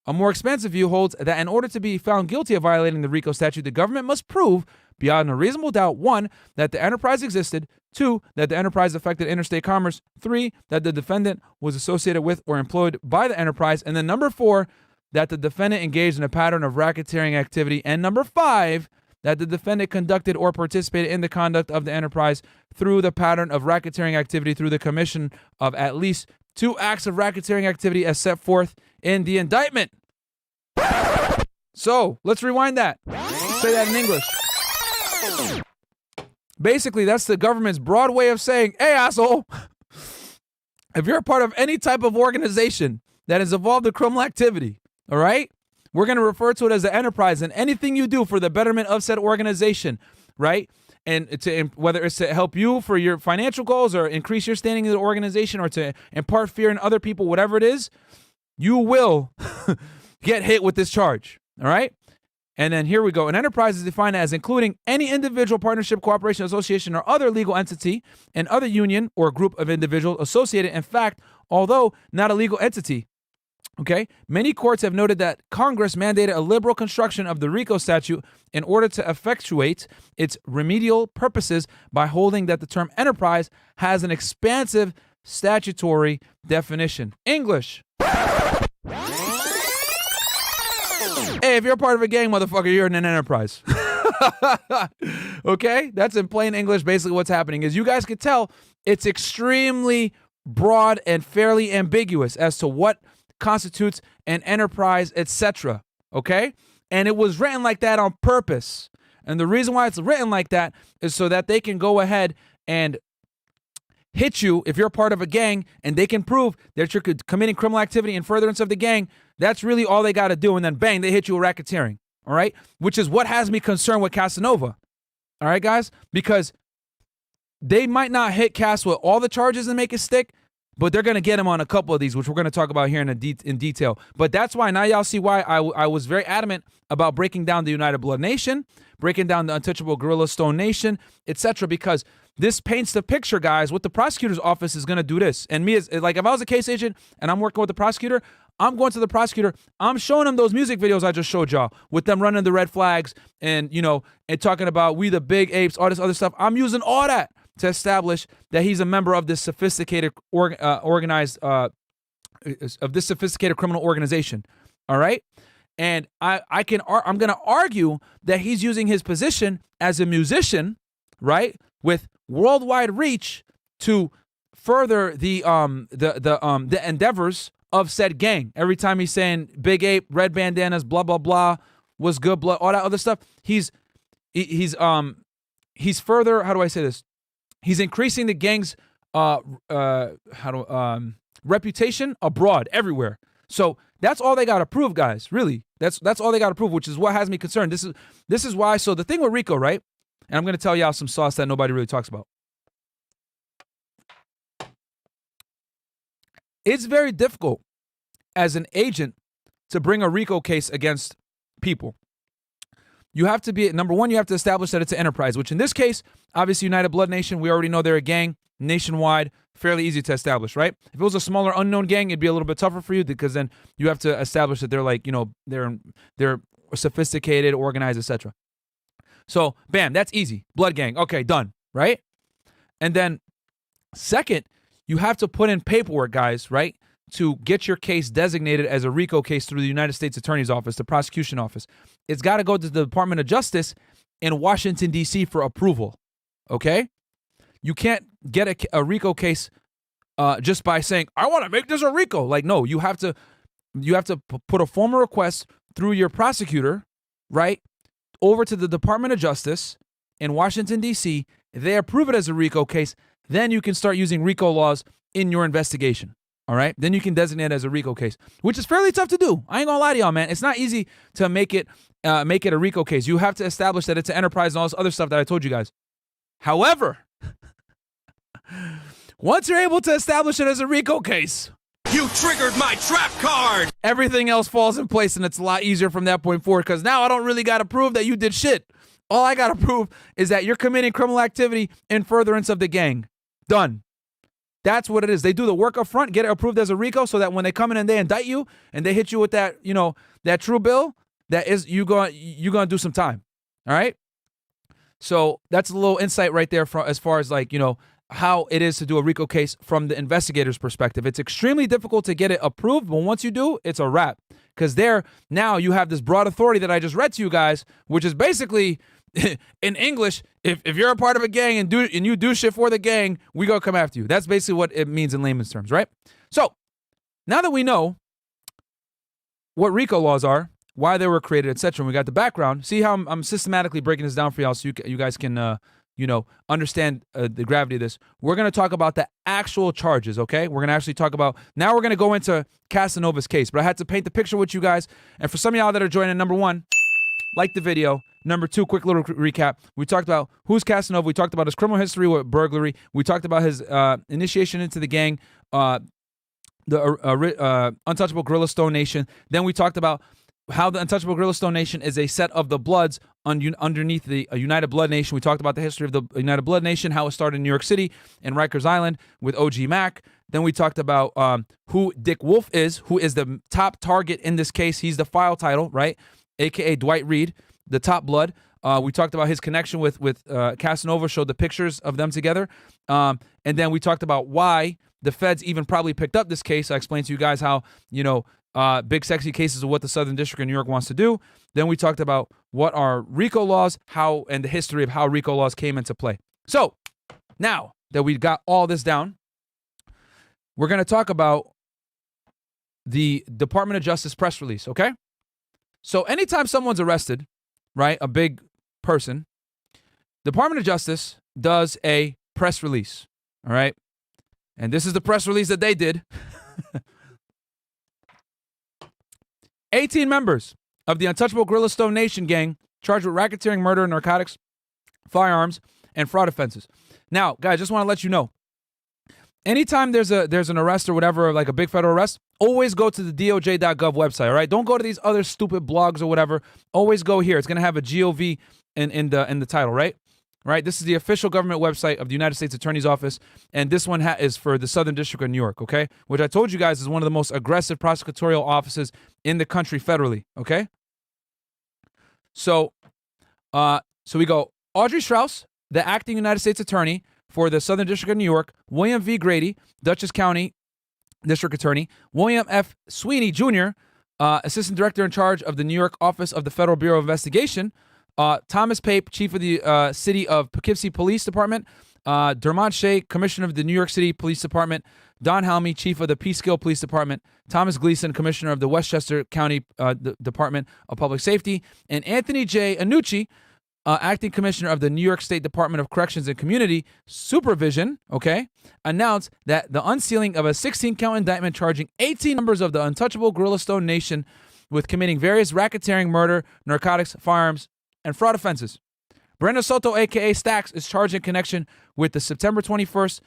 A more expansive view holds that in order to be found guilty of violating the RICO statute, the government must prove beyond a reasonable doubt, 1, that the enterprise existed, 2, that the enterprise affected interstate commerce, 3, that the defendant was associated with or employed by the enterprise, and then number 4, that the defendant engaged in a pattern of racketeering activity, and number 5, that the defendant conducted or participated in the conduct of the enterprise through the pattern of racketeering activity through the commission of at least 2 acts of racketeering activity as set forth in the indictment. So, let's rewind that. Say that in English. Basically, that's the government's broad way of saying, hey, asshole, if you're a part of any type of organization that is involved in criminal activity, all right, we're going to refer to it as the enterprise, and anything you do for the betterment of said organization, right? And whether it's to help you for your financial goals or increase your standing in the organization or to impart fear in other people, whatever it is, you will get hit with this charge, all right? And then here we go. An enterprise is defined as including any individual, partnership, cooperation, association, or other legal entity, and other union or group of individuals associated, in fact, although not a legal entity. Okay, many courts have noted that Congress mandated a liberal construction of the RICO statute in order to effectuate its remedial purposes by holding that the term enterprise has an expansive statutory definition. English. Hey, if you're part of a gang, motherfucker, you're in an enterprise. Okay, that's in plain English. Basically what's happening is you guys can tell it's extremely broad and fairly ambiguous as to what constitutes an enterprise, etc. Okay? And it was written like that on purpose. And the reason why it's written like that is so that they can go ahead and hit you if you're part of a gang and they can prove that you're committing criminal activity in furtherance of the gang. That's really all they got to do. And then bang, they hit you with racketeering. All right? Which is what has me concerned with Casanova. All right, guys? Because they might not hit Cass with all the charges and make it stick, but they're going to get him on a couple of these, which we're going to talk about here in detail. But that's why, now y'all see why I was very adamant about breaking down the United Blood Nation, breaking down the Untouchable Gorilla Stone Nation, etc. Because this paints the picture, guys, what the prosecutor's office is going to do this. And me, is like, if I was a case agent and I'm working with the prosecutor, I'm going to the prosecutor, I'm showing him those music videos I just showed y'all with them running the red flags and, you know, and talking about we the big apes, all this other stuff. I'm using all that to establish that he's a member of this sophisticated organized of this sophisticated criminal organization. All right. And I'm going to argue that he's using his position as a musician, right, with worldwide reach to further the endeavors of said gang. Every time he's saying Big Ape, red bandanas, blah blah blah, was good blood, all that other stuff. He's further. How do I say this? He's increasing the gang's reputation abroad, everywhere. So that's all they got to prove, guys. Really, that's all they got to prove, which is what has me concerned. This is why. So the thing with RICO, right? And I'm going to tell y'all some sauce that nobody really talks about. It's very difficult as an agent to bring a RICO case against people. You have to be, number one, you have to establish that it's an enterprise, which in this case, obviously United Blood Nation, we already know they're a gang, nationwide, fairly easy to establish, right? If it was a smaller unknown gang, it'd be a little bit tougher for you because then you have to establish that they're like, they're sophisticated, organized, etc. So, bam, that's easy. Blood gang. Okay, done, right? And then second, you have to put in paperwork, guys, right, to get your case designated as a RICO case through the United States Attorney's Office, the prosecution office. It's got to go to the Department of Justice in Washington, D.C. for approval, okay? You can't get a RICO case just by saying, I want to make this a RICO. Like, no, you have to put a formal request through your prosecutor, right, over to the Department of Justice in Washington, D.C. They approve it as a RICO case. Then you can start using RICO laws in your investigation. All right. Then you can designate it as a RICO case, which is fairly tough to do. I ain't gonna lie to y'all, man. It's not easy to make it a RICO case. You have to establish that it's an enterprise and all this other stuff that I told you guys. However, once you're able to establish it as a RICO case, you triggered my trap card. Everything else falls in place, and it's a lot easier from that point forward. Because now I don't really gotta prove that you did shit. All I gotta prove is that you're committing criminal activity in furtherance of the gang. Done. That's what it is. They do the work up front, get it approved as a RICO, so that when they come in and they indict you and they hit you with that, that true bill, that is you're gonna do some time. All right. So that's a little insight right there as far as how it is to do a RICO case from the investigator's perspective. It's extremely difficult to get it approved, but once you do, it's a wrap. Because now you have this broad authority that I just read to you guys, which is basically in English, if you're a part of a gang and you do shit for the gang, we gonna come after you. That's basically what it means in layman's terms, right? So now that we know what RICO laws are, why they were created, etc., and we got the background, see how I'm systematically breaking this down for y'all, so you guys can understand the gravity of this. We're gonna talk about the actual charges, okay? We're gonna actually talk about, now we're gonna go into Casanova's case, but I had to paint the picture with you guys, and for some of y'all that are joining, number one, like the video. Number two, quick little recap. We talked about who's Casanova. We talked about his criminal history with burglary. We talked about his initiation into the gang, the Untouchable Gorilla Stone Nation. Then we talked about how the Untouchable Gorilla Stone Nation is a set of the Bloods underneath the United Blood Nation. We talked about the history of the United Blood Nation, how it started in New York City and Rikers Island with OG Mack. Then we talked about who Dick Wolf is, who is the top target in this case. He's the file title, right? AKA Dwight Reid, the top blood. We talked about his connection with Casanova, showed the pictures of them together. And then we talked about why the feds even probably picked up this case. I explained to you guys how, big sexy cases of what the Southern District of New York wants to do. Then we talked about what are RICO laws, and the history of how RICO laws came into play. So now that we got all this down, we're going to talk about the Department of Justice press release, okay? So anytime someone's arrested, right, a big person, Department of Justice does a press release, all right? And this is the press release that they did. 18 members of the Untouchable Gorilla Stone Nation gang charged with racketeering, murder, narcotics, firearms, and fraud offenses. Now, guys, just want to let you know, anytime there's an arrest or whatever, like a big federal arrest, always go to the DOJ.gov website, all right? Don't go to these other stupid blogs or whatever. Always go here. It's going to have a GOV in the title, right? Right? This is the official government website of the United States Attorney's Office, and this one is for the Southern District of New York, okay? Which I told you guys is one of the most aggressive prosecutorial offices in the country federally, okay? So we go Audrey Strauss, the acting United States Attorney for the Southern District of New York, William V. Grady, Dutchess County District Attorney, William F. Sweeney Jr., Assistant Director in charge of the New York Office of the Federal Bureau of Investigation, Thomas Pape, Chief of the City of Poughkeepsie Police Department, Dermot Shea, Commissioner of the New York City Police Department, Don Helmy, Chief of the Peekskill Police Department, Thomas Gleason, Commissioner of the Westchester County Department of Public Safety, and Anthony J. Annucci, Acting Commissioner of the New York State Department of Corrections and Community Supervision, announced that the unsealing of a 16-count indictment charging 18 members of the Untouchable Gorilla Stone Nation with committing various racketeering, murder, narcotics, firearms, and fraud offenses. Brenda Soto, a.k.a. Stacks, is charged in connection with the September 21st,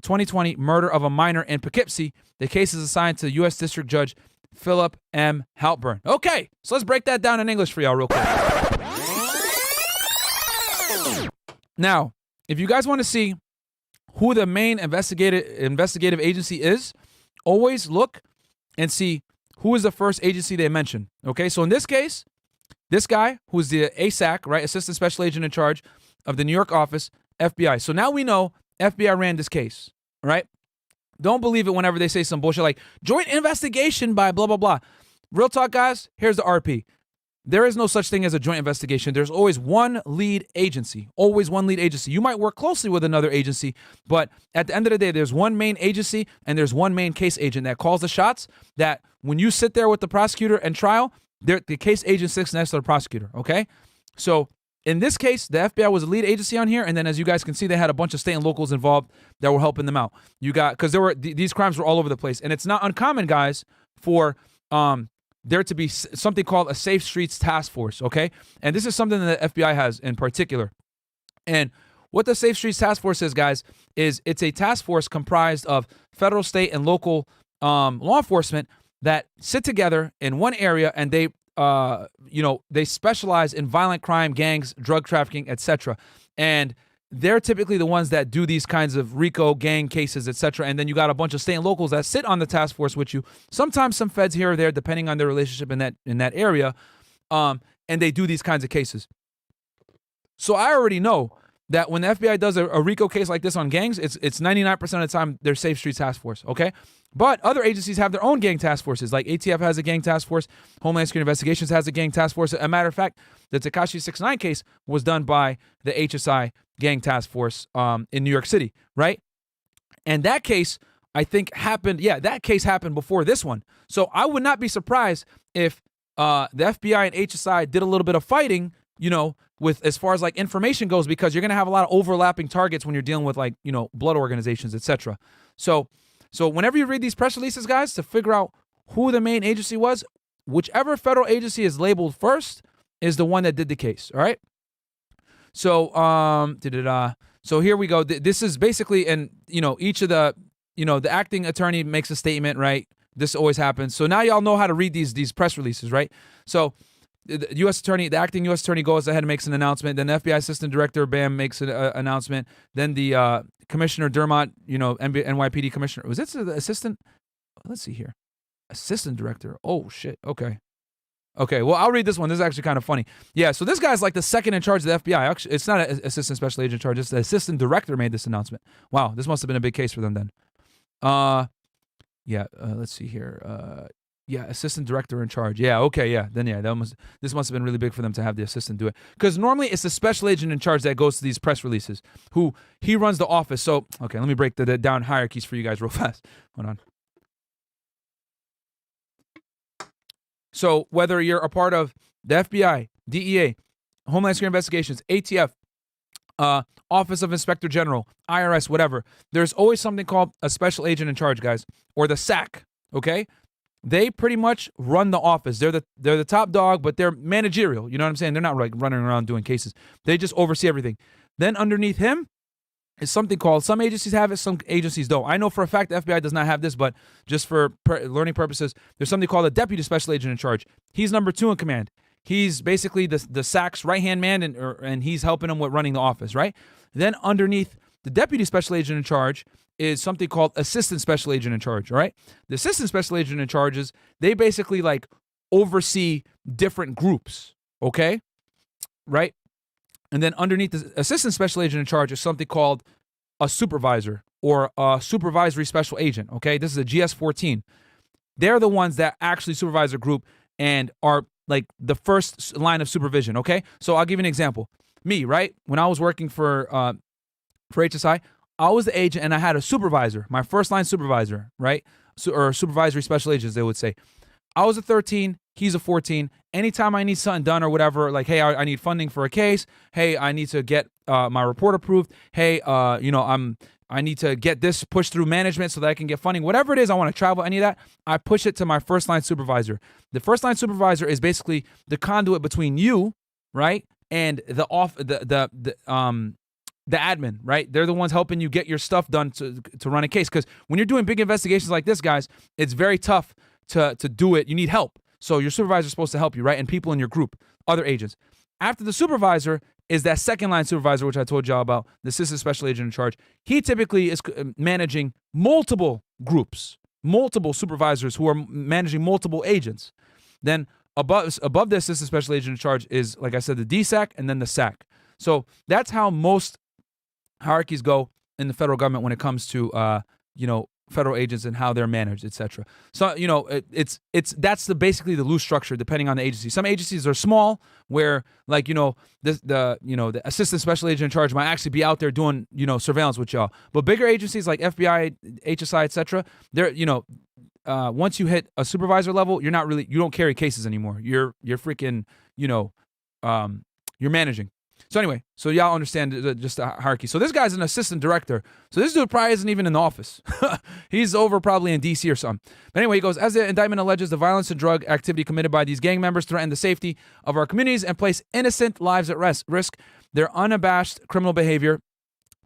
2020 murder of a minor in Poughkeepsie. The case is assigned to U.S. District Judge Philip M. Halpern. Okay, so let's break that down in English for y'all real quick. Now, if you guys want to see who the main investigative agency is, always look and see who is the first agency they mention. Okay, so in this case, this guy, who's the ASAC, right, Assistant Special Agent in charge of the New York office, FBI. So now we know FBI ran this case, right? Don't believe it whenever they say some bullshit like joint investigation by blah, blah, blah. Real talk, guys, here's the RP. There is no such thing as a joint investigation. There's always one lead agency. Always one lead agency. You might work closely with another agency, but at the end of the day, there's one main agency and there's one main case agent that calls the shots, that when you sit there with the prosecutor and trial, the case agent sits next to the prosecutor, okay? So in this case, the FBI was a lead agency on here, and then as you guys can see, they had a bunch of state and locals involved that were helping them out. Because these crimes were all over the place, and it's not uncommon, guys, for there to be something called a Safe Streets Task Force, okay? And this is something that the FBI has in particular. And what the Safe Streets Task Force is, guys, is it's a task force comprised of federal, state, and local law enforcement that sit together in one area, and they specialize in violent crime, gangs, drug trafficking, etc. And they're typically the ones that do these kinds of RICO gang cases, etc. And then you got a bunch of state and locals that sit on the task force with you. Sometimes some feds here or there, depending on their relationship in that area, and they do these kinds of cases. So I already know that when the FBI does a RICO case like this on gangs, it's 99% of the time they're Safe Streets Task Force, okay? But other agencies have their own gang task forces, like ATF has a gang task force, Homeland Security Investigations has a gang task force. As a matter of fact, the Tekashi 6ix9ine case was done by the HSI gang task force in New York City, right? And that case, I think, happened before this one. So I would not be surprised if the FBI and HSI did a little bit of fighting, with as far as like information goes, because you're going to have a lot of overlapping targets when you're dealing with like, blood organizations, etc. So whenever you read these press releases, guys, to figure out who the main agency was, whichever federal agency is labeled first is the one that did the case, all right? So, so here we go. This is basically, and, each of the acting attorney makes a statement, right? This always happens. So now y'all know how to read these press releases, right? So the acting U.S. attorney goes ahead and makes an announcement. Then the FBI assistant director, bam, makes an announcement. Then the Commissioner Dermot, NYPD commissioner. Was this the assistant? Let's see here. Assistant director. Oh, shit. Okay. Well, I'll read this one. This is actually kind of funny. Yeah, so this guy's like the second in charge of the FBI. Actually, it's not an assistant special agent in charge. It's the assistant director made this announcement. Wow, this must have been a big case for them then. Let's see here. Assistant director in charge. Yeah, okay, yeah. Then this must have been really big for them to have the assistant do it. Because normally it's the special agent in charge that goes to these press releases, who he runs the office. So, okay, let me break the down hierarchies for you guys real fast. Hold on. So whether you're a part of the FBI, DEA, Homeland Security Investigations, ATF, Office of Inspector General, IRS, whatever, there's always something called a special agent in charge, guys, or the SAC, okay? They pretty much run the office. They're the top dog, but they're managerial. You know what I'm saying? They're not like running around doing cases. They just oversee everything. Then underneath him is something called, some agencies have it, some agencies don't. I know for a fact the FBI does not have this, but just for learning purposes, there's something called a deputy special agent in charge. He's number 2 in command. He's basically the SAC's right-hand man, and he's helping him with running the office, right? Then underneath the deputy special agent in charge is something called assistant special agent in charge, all right? The assistant special agent in charges, they basically like oversee different groups, okay? Right? And then underneath the assistant special agent in charge is something called a supervisor or a supervisory special agent, okay? This is a GS-14. They're the ones that actually supervise a group and are like the first line of supervision, okay? So I'll give you an example. Me, right? When I was working for HSI, I was the agent and I had a supervisor, my first line supervisor, right? Or supervisory special agents, they would say. I was a 13, he's a 14. Anytime I need something done or whatever, like, hey, I need funding for a case. Hey, I need to get my report approved. Hey, I need to get this pushed through management so that I can get funding. Whatever it is, I want to travel, any of that, I push it to my first line supervisor. The first line supervisor is basically the conduit between you, right, and the admin, right? They're the ones helping you get your stuff done to run a case. Because when you're doing big investigations like this, guys, it's very tough to do it. You need help. So your supervisor is supposed to help you, right? And people in your group, other agents. After the supervisor is that second line supervisor, which I told y'all about, the assistant special agent in charge. He typically is managing multiple groups, multiple supervisors who are managing multiple agents. Then above the assistant special agent in charge is, like I said, the DSAC and then the SAC. So that's how most hierarchies go in the federal government when it comes to federal agents and how they're managed, etc. So that's basically the loose structure depending on the agency. Some agencies are small, where like the assistant special agent in charge might actually be out there doing surveillance with y'all. But bigger agencies like FBI, HSI, etc. They're once you hit a supervisor level, you don't carry cases anymore. You're freaking you're managing. So anyway, so y'all understand just the hierarchy. So this guy's an assistant director. So this dude probably isn't even in the office. He's over probably in D.C. or something. But anyway, he goes, as the indictment alleges, the violence and drug activity committed by these gang members threaten the safety of our communities and place innocent lives at risk. Their unabashed criminal behavior,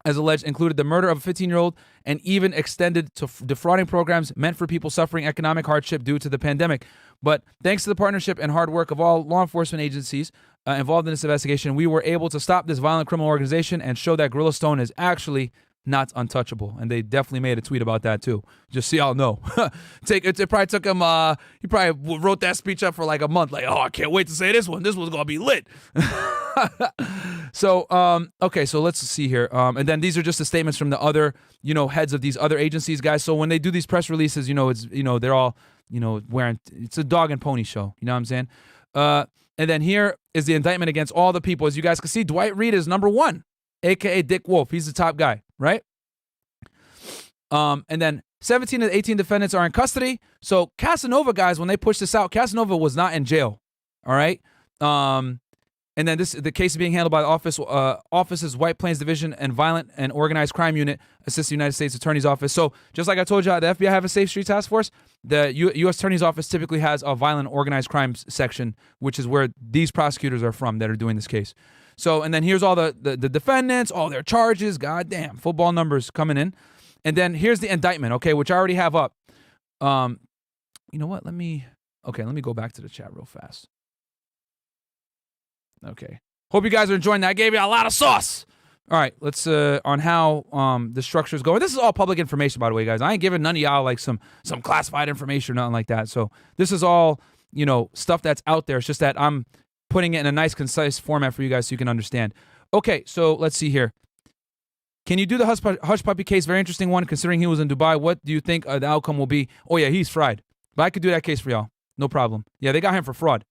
as alleged, included the murder of a 15-year-old and even extended to defrauding programs meant for people suffering economic hardship due to the pandemic. But thanks to the partnership and hard work of all law enforcement agencies involved in this investigation, we were able to stop this violent criminal organization and show that Gorilla Stone is actually not untouchable. And they definitely made a tweet about that too. Just so y'all know. It probably took him, he probably wrote that speech up for like a month. Like, oh, I can't wait to say this one. This one's going to be lit. So, okay, so let's see here. And then these are just the statements from the other, heads of these other agencies, guys. So when they do these press releases, they're all, wearing, it's a dog and pony show. You know what I'm saying? And then here is the indictment against all the people. As you guys can see, Dwight Reid is number one, a.k.a. Dick Wolf. He's the top guy, right? And then 17 of the 18 defendants are in custody. So Casanova, guys, when they pushed this out, Casanova was not in jail, all right? And then the case is being handled by the office's White Plains Division and Violent and Organized Crime Unit, assist the United States Attorney's Office. So just like I told you, the FBI have a Safe Street Task Force. The U.S. Attorney's Office typically has a Violent Organized Crime section, which is where these prosecutors are from that are doing this case. So, and then here's all the defendants, all their charges. God damn, football numbers coming in. And then here's the indictment, okay, which I already have up. You know what? Let me go back to the chat real fast. Okay. Hope you guys are enjoying that. I gave you a lot of sauce. All right, let's on how the structure is going. This is all public information, by the way, guys. I ain't giving none of y'all like some classified information or nothing like that. So this is all stuff that's out there. It's just that I'm putting it in a nice, concise format for you guys so you can understand. Okay, so let's see here. Can you do the Hush Puppy case? Very interesting one, considering he was in Dubai. What do you think the outcome will be? Oh yeah, he's fried. But I could do that case for y'all. No problem. Yeah, they got him for fraud.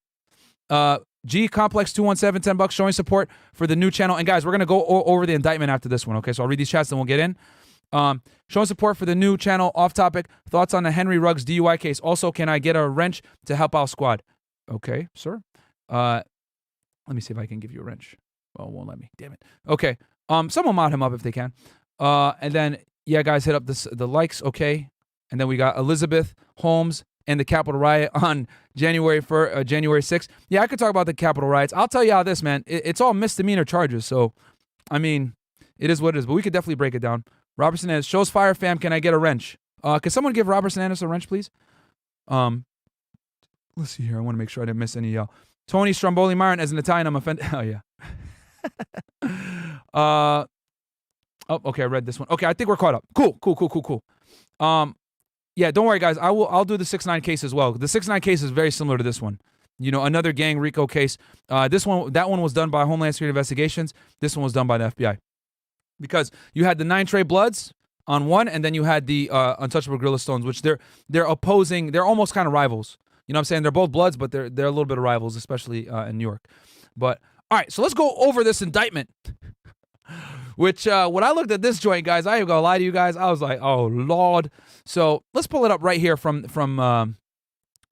G Complex 217, $10 showing support for the new channel. And guys, we're gonna go over the indictment after this one. Okay, so I'll read these chats, then we'll get in. Showing support for the new channel. Off topic. Thoughts on the Henry Ruggs DUI case. Also, can I get a wrench to help out squad? Okay, sir. Let me see if I can give you a wrench. Well, it won't let me. Damn it. Okay. Someone mod him up if they can. And then yeah, guys, hit up the likes. Okay. And then we got Elizabeth Holmes and the Capitol riot on January 6th. Yeah, I could talk about the Capitol riots. I'll tell you how this, man. It's all misdemeanor charges. So, I mean, it is what it is. But we could definitely break it down. Robertson Ennis, shows fire fam. Can I get a wrench? Can someone give Robertson Ennis a wrench, please? Let's see here. I want to make sure I didn't miss any of y'all. Tony Stromboli Myron, as an Italian, I'm offended. Oh, yeah. Oh, okay, I read this one. Okay, I think we're caught up. Cool. Yeah, don't worry, guys. I'll do the 6-9 case as well. The 6-9 case is very similar to this one. Another gang RICO case. That one was done by Homeland Security Investigations. This one was done by the FBI. Because you had the 9 Trey Bloods, on one, and then you had the Untouchable Gorilla Stones, which they're opposing. They're almost kind of rivals. You know what I'm saying? They're both Bloods, but they're a little bit of rivals, especially in New York. But all right, so let's go over this indictment. Which when I looked at this joint, guys, I ain't gonna lie to you guys, I was like, oh Lord. So let's pull it up right here from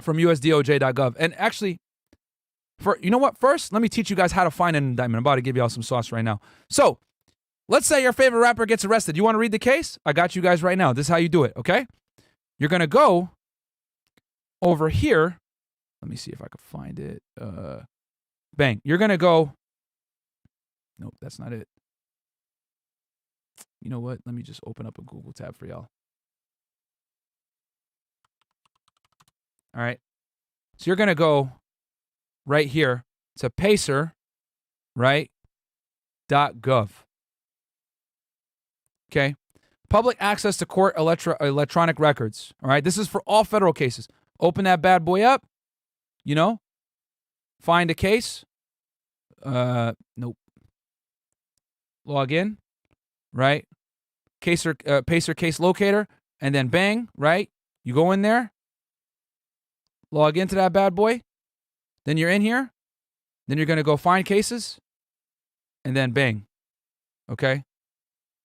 USDOJ.gov. And actually, you know what? First, let me teach you guys how to find an indictment. I'm about to give y'all some sauce right now. So let's say your favorite rapper gets arrested. You want to read the case? I got you guys right now. This is how you do it, okay? You're going to go over here. Let me see if I can find it. Bang. You're going to go. Nope, that's not it. You know what? Let me just open up a Google tab for y'all. All right. So you're going to go right here to Pacer, right? .gov. Okay. Public access to court electronic records. All right. This is for all federal cases. Open that bad boy up. You know. Find a case. Nope. Log in. Right. Pacer case locator. And then bang. Right. You go in there. Log into that bad boy. Then you're in here. Then you're going to go find cases. And then bang. Okay.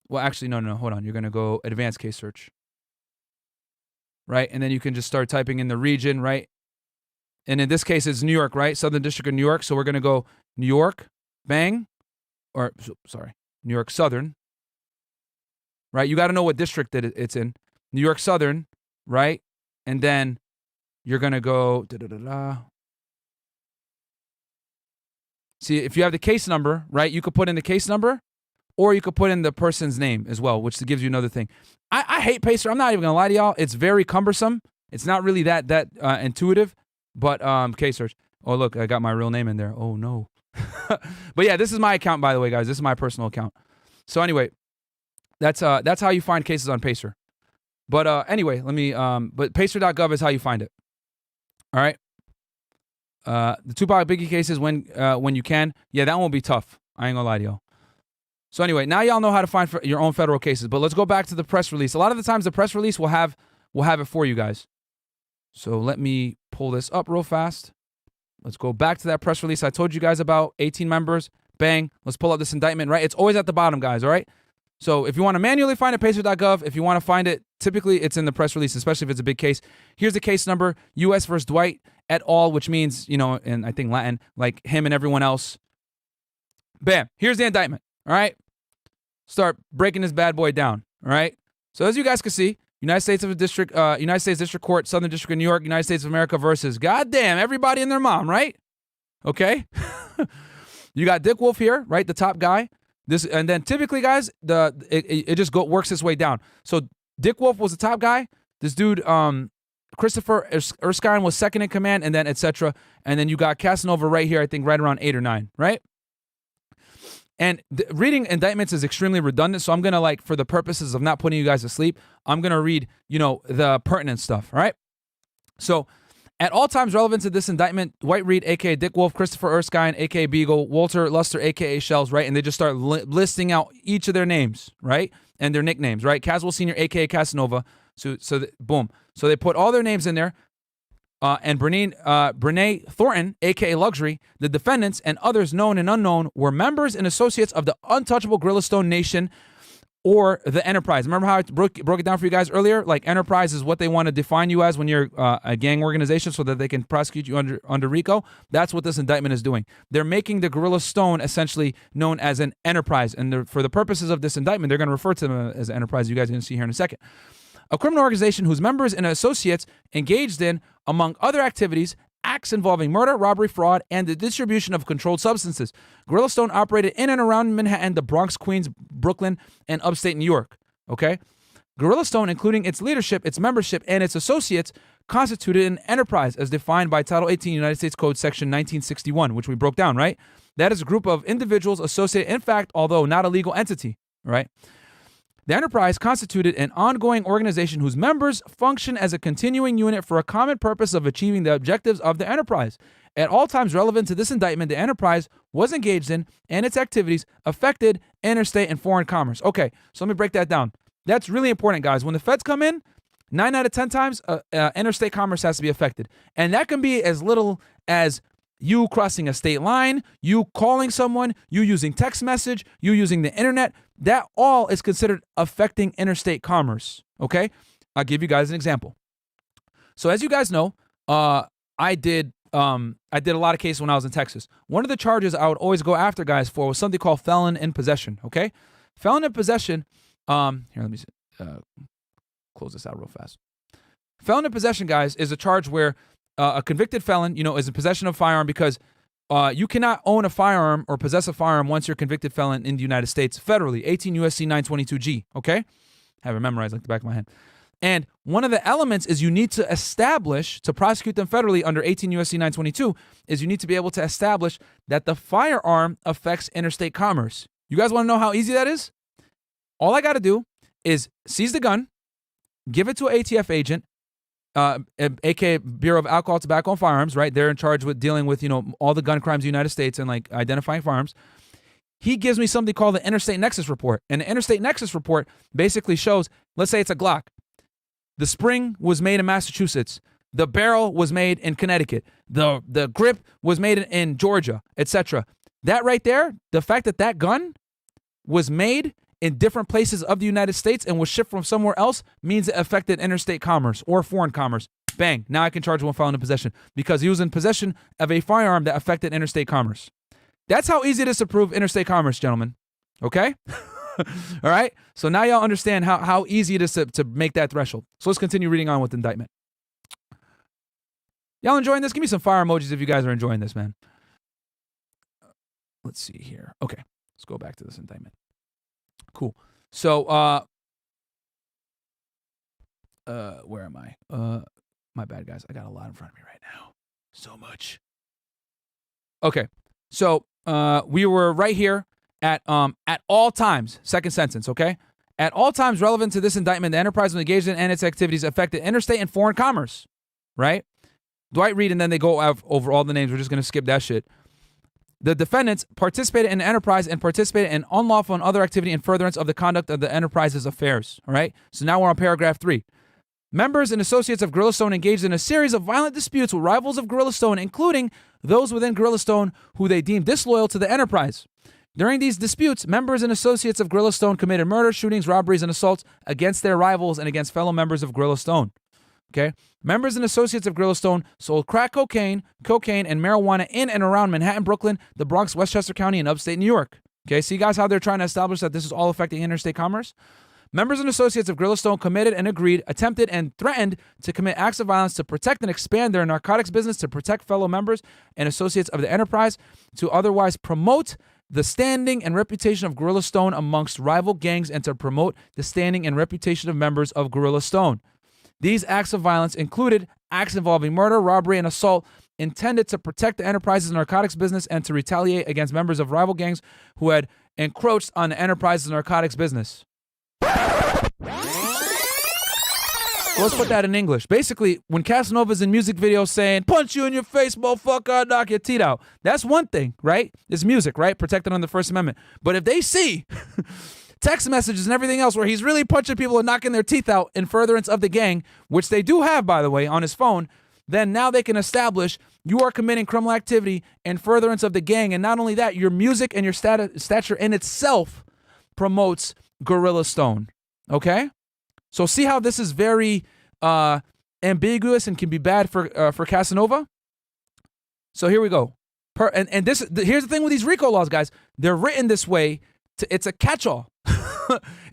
Well, actually, no. Hold on. You're going to go advanced case search. Right. And then you can just start typing in the region. Right. And in this case, it's New York, right? Southern District of New York. So we're going to go New York. Bang. Or, sorry. New York Southern. Right. You got to know what district that it's in. New York Southern. Right. And then you're going to go. See, if you have the case number, right, you could put in the case number, or you could put in the person's name as well, which gives you another thing. I hate Pacer. I'm not even going to lie to y'all. It's very cumbersome. It's not really that intuitive, but case search. Oh, look, I got my real name in there. Oh, no. But yeah, this is my account, by the way, guys. This is my personal account. So anyway, that's how you find cases on Pacer. But anyway, but pacer.gov is how you find it. All right. The Tupac Biggie cases when you can. Yeah, that won't be tough. I ain't gonna lie to y'all. So anyway, now y'all know how to find your own federal cases. But let's go back to the press release. A lot of the times the press release will have it for you guys. So let me pull this up real fast. Let's go back to that press release I told you guys about. 18 members. Bang. Let's pull up this indictment, right? It's always at the bottom, guys, all right? So if you want to manually find it, pacer.gov. If you want to find it, typically it's in the press release, especially if it's a big case. Here's the case number, U.S. versus Dwight et al., which means, in I think Latin, like him and everyone else. Bam. Here's the indictment, all right? Start breaking this bad boy down, all right? So as you guys can see, United States District Court, Southern District of New York, United States of America versus, goddamn, everybody and their mom, right? Okay? You got Dick Wolf here, right, the top guy. This, and then typically, guys, it just works its way down. So Dick Wolf was the top guy. This dude, Christopher Erskine, was second in command, and then etc. And then you got Casanova right here, I think right around 8 or 9, right? And reading indictments is extremely redundant, so I'm going to, for the purposes of not putting you guys to sleep, I'm going to read, the pertinent stuff, all right? So at all times relevant to this indictment, Dwight Reid, a.k.a. Dick Wolf, Christopher Erskine, a.k.a. Beagle, Walter Luster, a.k.a. Shells, right? And they just start listing out each of their names, right? And their nicknames, right? Caswell Senior, a.k.a. Casanova. Boom. So they put all their names in there. And Brene Thornton, a.k.a. Luxury, the defendants, and others known and unknown were members and associates of the Untouchable Gorilla Stone Nation or the Enterprise. Remember how I broke it down for you guys earlier? Like, Enterprise is what they want to define you as when you're a gang organization so that they can prosecute you under RICO. That's what this indictment is doing. They're making the Gorilla Stone essentially known as an enterprise. And for the purposes of this indictment, they're going to refer to them as an enterprise. You guys are going to see here in a second. A criminal organization whose members and associates engaged in, among other activities, acts involving murder, robbery, fraud, and the distribution of controlled substances. Gorilla Stone operated in and around Manhattan, the Bronx, Queens, Brooklyn, and upstate New York. Okay? Gorilla Stone, including its leadership, its membership, and its associates, constituted an enterprise as defined by Title 18 United States Code Section 1961, which we broke down, right? That is a group of individuals associated, in fact, although not a legal entity, right? The enterprise constituted an ongoing organization whose members function as a continuing unit for a common purpose of achieving the objectives of the enterprise. At all times relevant to this indictment, the enterprise was engaged in and its activities affected interstate and foreign commerce. Okay, so let me break that down. That's really important, guys. When the feds come in, 9 out of 10 times, interstate commerce has to be affected. And that can be as little as you crossing a state line, you calling someone, you using text message, you using the internet. That all is considered affecting interstate commerce, okay? I'll give you guys an example. So as you guys know, I did a lot of cases when I was in Texas. One of the charges I would always go after guys for was something called felon in possession, okay? Felon in possession, here, let me close this out real fast. Felon in possession, guys, is a charge where a convicted felon, is in possession of a firearm because you cannot own a firearm or possess a firearm once you're a convicted felon in the United States federally, 18 U.S.C. 922G, okay? I have it memorized like the back of my head. And one of the elements is you need to establish, to prosecute them federally under 18 U.S.C. 922, is you need to be able to establish that the firearm affects interstate commerce. You guys want to know how easy that is? All I got to do is seize the gun, give it to an ATF agent, aka Bureau of Alcohol, Tobacco, and Firearms, right? They're in charge with dealing with, all the gun crimes in the United States and like identifying firearms. He gives me something called the Interstate Nexus Report. And the Interstate Nexus Report basically shows, let's say it's a Glock. The spring was made in Massachusetts. The barrel was made in Connecticut. The grip was made in Georgia, etc. That right there, the fact that that gun was made in different places of the United States and was shipped from somewhere else means it affected interstate commerce or foreign commerce. Bang, now I can charge one felon in possession because he was in possession of a firearm that affected interstate commerce. That's how easy it is to prove interstate commerce, gentlemen. Okay? All right? So now y'all understand how easy it is to make that threshold. So let's continue reading on with the indictment. Y'all enjoying this? Give me some fire emojis if you guys are enjoying this, man. Let's see here. Okay, let's go back to this indictment. Cool. So, where am I? My bad, guys. I got a lot in front of me right now. So much. Okay. So, we were right here at all times, second sentence, okay? At all times relevant to this indictment, the enterprise was engaged in and its activities affected interstate and foreign commerce, right? Dwight, Reid, and then they go over all the names. We're just going to skip that shit. The defendants participated in the enterprise and participated in unlawful and other activity in furtherance of the conduct of the enterprise's affairs, all right? So now we're on paragraph 3. Members and associates of Gorilla Stone engaged in a series of violent disputes with rivals of Gorilla Stone, including those within Gorilla Stone who they deemed disloyal to the enterprise. During these disputes, members and associates of Gorilla Stone committed murder, shootings, robberies, and assaults against their rivals and against fellow members of Gorilla Stone. Okay? Members and associates of Gorilla Stone sold crack cocaine, and marijuana in and around Manhattan, Brooklyn, the Bronx, Westchester County, and upstate New York. Okay? See, guys, how they're trying to establish that this is all affecting interstate commerce? Members and associates of Gorilla Stone committed and agreed, attempted, and threatened to commit acts of violence to protect and expand their narcotics business, to protect fellow members and associates of the enterprise, to otherwise promote the standing and reputation of Gorilla Stone amongst rival gangs, and to promote the standing and reputation of members of Gorilla Stone. These acts of violence included acts involving murder, robbery, and assault intended to protect the enterprise's narcotics business and to retaliate against members of rival gangs who had encroached on the enterprise's narcotics business. So let's put that in English. Basically, when Casanova's in music videos saying, punch you in your face, motherfucker, I'll knock your teeth out. That's one thing, right? It's music, right? Protected under the First Amendment. But if they see text messages and everything else where he's really punching people and knocking their teeth out in furtherance of the gang, which they do have, by the way, on his phone, then now they can establish you are committing criminal activity in furtherance of the gang. And not only that, your music and your stature in itself promotes Gorilla Stone. Okay? So see how this is very ambiguous and can be bad for Casanova? So here we go. Here's the thing with these RICO laws, guys. They're written this way. It's a catch-all.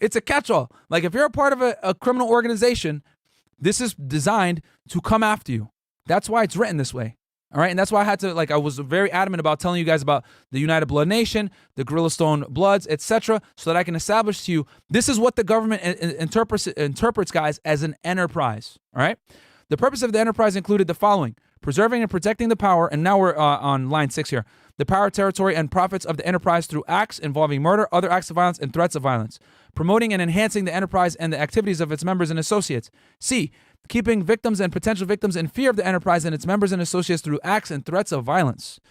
It's a catch-all. Like if you're a part of a criminal organization, this is designed to come after you. That's why it's written this way. All right, and that's why I was very adamant about telling you guys about the United Blood Nation, the Gorilla Stone Bloods, etc., so that I can establish to you this is what the government interprets, guys, as an enterprise. All right, the purpose of the enterprise included the following: preserving and protecting the power, and now we're on line 6 here, the power, territory, and profits of the enterprise through acts involving murder, other acts of violence, and threats of violence, promoting and enhancing the enterprise and the activities of its members and associates. C, keeping victims and potential victims in fear of the enterprise and its members and associates through acts and threats of violence.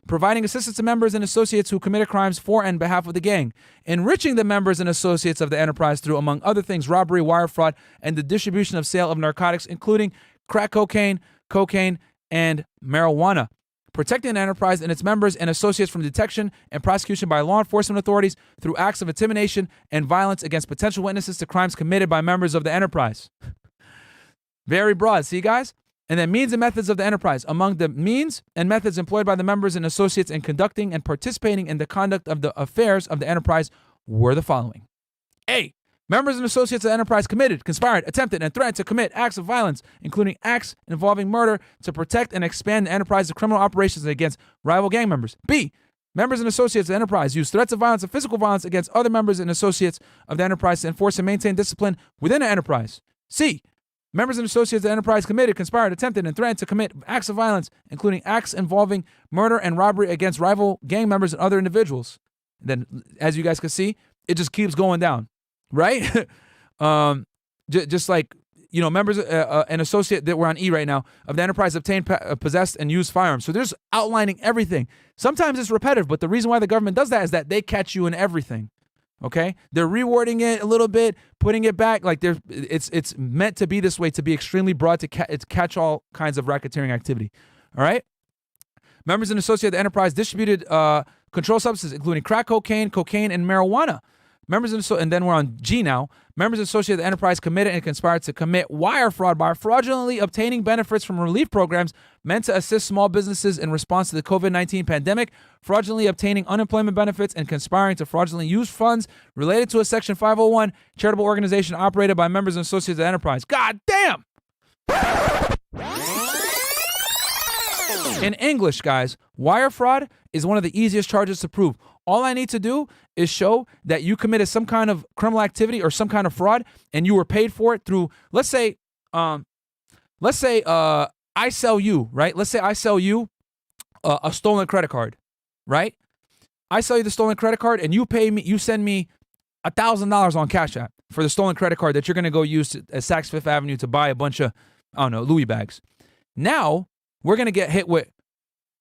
providing assistance to members and associates who committed crimes for and behalf of the gang, enriching the members and associates of the enterprise through, among other things, robbery, wire fraud, and the distribution of sale of narcotics, including crack cocaine, and marijuana, protecting the enterprise and its members and associates from detection and prosecution by law enforcement authorities through acts of intimidation and violence against potential witnesses to crimes committed by members of the enterprise. Very broad, see guys? And then means and methods of the enterprise. Among the means and methods employed by the members and associates in conducting and participating in the conduct of the affairs of the enterprise were the following. A. Members and associates of the enterprise committed, conspired, attempted, and threatened to commit acts of violence, including acts involving murder, to protect and expand the enterprise's criminal operations against rival gang members. B. Members and associates of the enterprise used threats of violence and physical violence against other members and associates of the enterprise to enforce and maintain discipline within the enterprise. C. Members and associates of the enterprise committed, conspired, attempted, and threatened to commit acts of violence, including acts involving murder and robbery against rival gang members and other individuals. And then, as you guys can see, it just keeps going down, right? Just like, you know, members and associate that we're on E right now of the enterprise obtained, possessed, and used firearms. So they're just outlining everything. Sometimes it's repetitive, but the reason why the government does that is that they catch you in everything. Okay, they're rewording it a little bit, putting it back. Like it's meant to be this way, to be extremely broad, to catch all kinds of racketeering activity. All right. Members and associates of the enterprise distributed controlled substances, including crack cocaine, and marijuana. Members and then we're on G now. Members and associates of the enterprise committed and conspired to commit wire fraud by fraudulently obtaining benefits from relief programs meant to assist small businesses in response to the COVID-19 pandemic, fraudulently obtaining unemployment benefits, and conspiring to fraudulently use funds related to a Section 501 charitable organization operated by members and associates of the enterprise. God damn! In English, guys, wire fraud is one of the easiest charges to prove. All I need to do is show that you committed some kind of criminal activity or some kind of fraud, and you were paid for it through, let's say I sell you, right? Let's say I sell you a stolen credit card, right? I sell you the stolen credit card, and you pay me, you send me $1,000 on Cash App for the stolen credit card that you're gonna go use at Saks Fifth Avenue to buy a bunch of, I don't know, Louis bags. Now we're gonna get hit with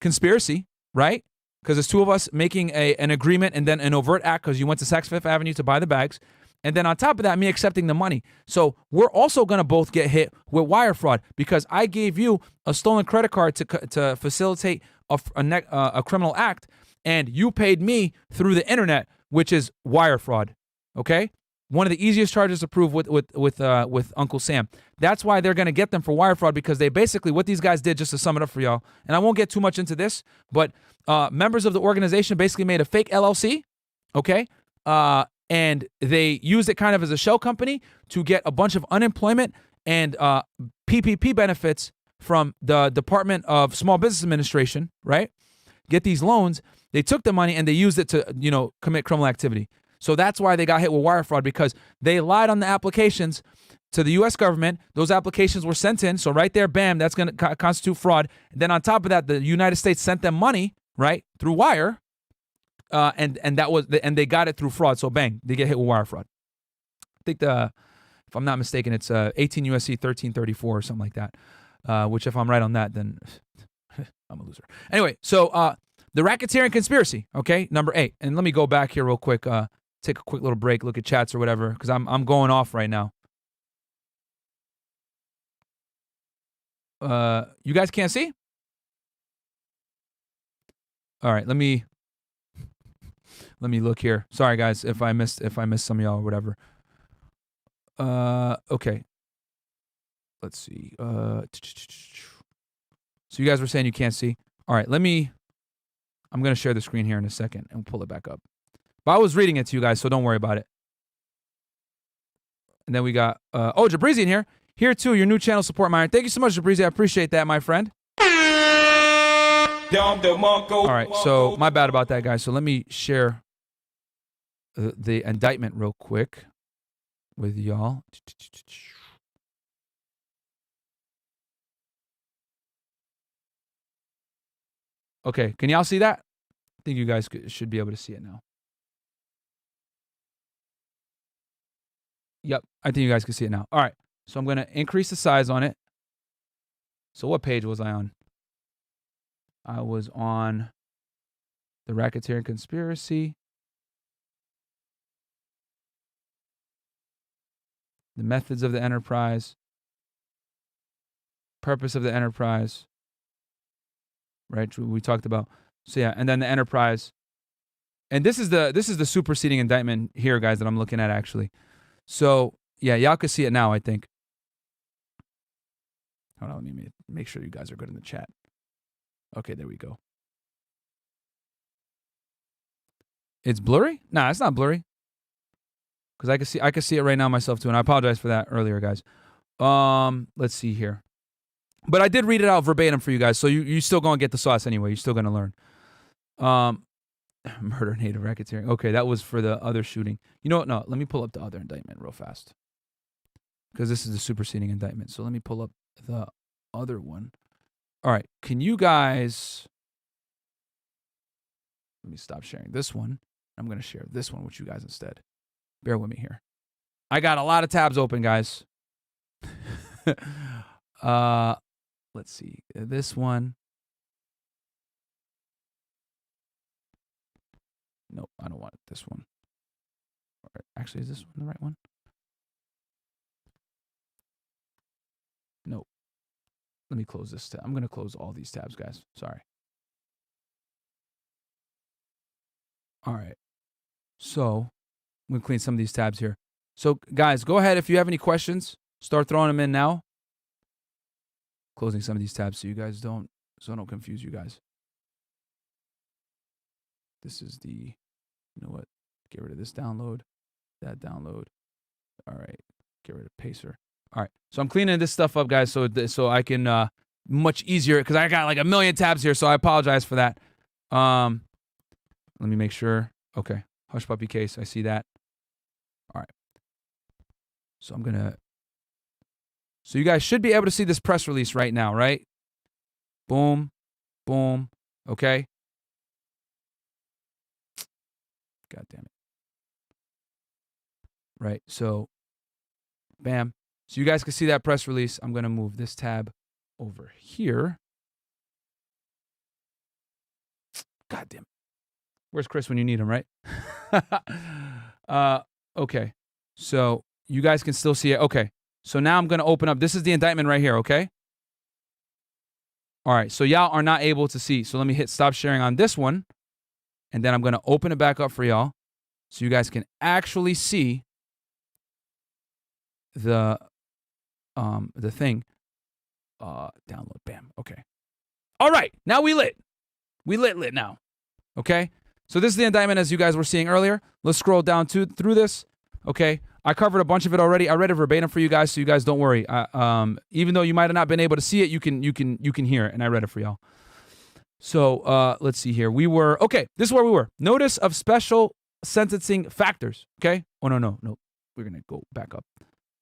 conspiracy, right? Because it's two of us making an agreement and then an overt act because you went to Saks Fifth Avenue to buy the bags. And then on top of that, me accepting the money. So we're also going to both get hit with wire fraud because I gave you a stolen credit card to facilitate a criminal act, and you paid me through the internet, which is wire fraud. Okay? One of the easiest charges to prove with Uncle Sam. That's why they're going to get them for wire fraud, because they basically, what these guys did, just to sum it up for y'all, and I won't get too much into this, but members of the organization basically made a fake LLC, okay? And they used it kind of as a shell company to get a bunch of unemployment and PPP benefits from the Department of Small Business Administration, right? Get these loans. They took the money and they used it to, you know, commit criminal activity. So that's why they got hit with wire fraud, because they lied on the applications to the U.S. government. Those applications were sent in. So right there, bam, that's going to constitute fraud. And then on top of that, the United States sent them money, right, through wire, and they got it through fraud. So bang, they get hit with wire fraud. I think if I'm not mistaken, it's 18 U.S.C. 1334 or something like that. Which, if I'm right on that, then I'm a loser. Anyway, so the racketeering conspiracy, okay, number 8. And let me go back here real quick. Take a quick little break, look at chats or whatever, because I'm going off right now. You guys can't see? All right, let me look here. Sorry guys if I missed some of y'all or whatever. Okay. Let's see. So you guys were saying you can't see. All right, I'm going to share the screen here in a second and pull it back up. But I was reading it to you guys, so don't worry about it. And then we got, Jabrizi in here. Here too, your new channel support, Myron. Thank you so much, Jabrizi. I appreciate that, my friend. All right, so my bad about that, guys. So let me share the indictment real quick with y'all. Okay, can y'all see that? I think you guys should be able to see it now. Yep, I think you guys can see it now. All right, so I'm going to increase the size on it. So what page was I on? I was on the racketeering conspiracy, the methods of the enterprise, purpose of the enterprise, right? We talked about. So yeah, and then the enterprise. And this is the superseding indictment here, guys, that I'm looking at actually. So yeah, y'all can see it now, I think. Hold on, let me make sure you guys are good in the chat. Okay, there we go. It's blurry? Nah, it's not blurry. Because I can see it right now myself too, and I apologize for that earlier, guys. Let's see here. But I did read it out verbatim for you guys, so you still gonna get the sauce anyway. You're still gonna learn. Murder, native, racketeering. Okay, that was for the other shooting. You know what? No, let me pull up the other indictment real fast. Because this is the superseding indictment. So let me pull up the other one. All right, can you guys... Let me stop sharing this one. I'm going to share this one with you guys instead. Bear with me here. I got a lot of tabs open, guys. Let's see. This one. Nope, I don't want this one. All right, actually, is this one the right one? Nope. Let me close this tab. I'm going to close all these tabs, guys. Sorry. All right. So I'm going to clean some of these tabs here. So, guys, go ahead. If you have any questions, start throwing them in now. Closing some of these tabs so you guys don't confuse you guys. This is the, you know what? Get rid of this download, that download. All right. Get rid of Pacer. All right. So I'm cleaning this stuff up, guys, so I can much easier, because I got like a million tabs here, so I apologize for that. Let me make sure. Okay. Hush puppy case. I see that. All right. So I'm going to... So you guys should be able to see this press release right now, right? Boom. Boom. Okay. God damn it. Right. So, bam. So you guys can see that press release. I'm going to move this tab over here. God damn it. Where's Chris when you need him, right? Okay. So you guys can still see it. Okay. So now I'm going to open up. This is the indictment right here, okay? All right. So y'all are not able to see. So let me hit stop sharing on this one. And then I'm going to open it back up for y'all so you guys can actually see the thing. Download. Bam. Okay. All right. Now we lit. We lit now. Okay? So this is the indictment as you guys were seeing earlier. Let's scroll down through this. Okay? I covered a bunch of it already. I read it verbatim for you guys, so you guys don't worry. Even though you might have not been able to see it, you can hear it, and I read it for y'all. So let's see here. Okay, this is where we were. Notice of special sentencing factors. Okay? Oh, no. We're going to go back up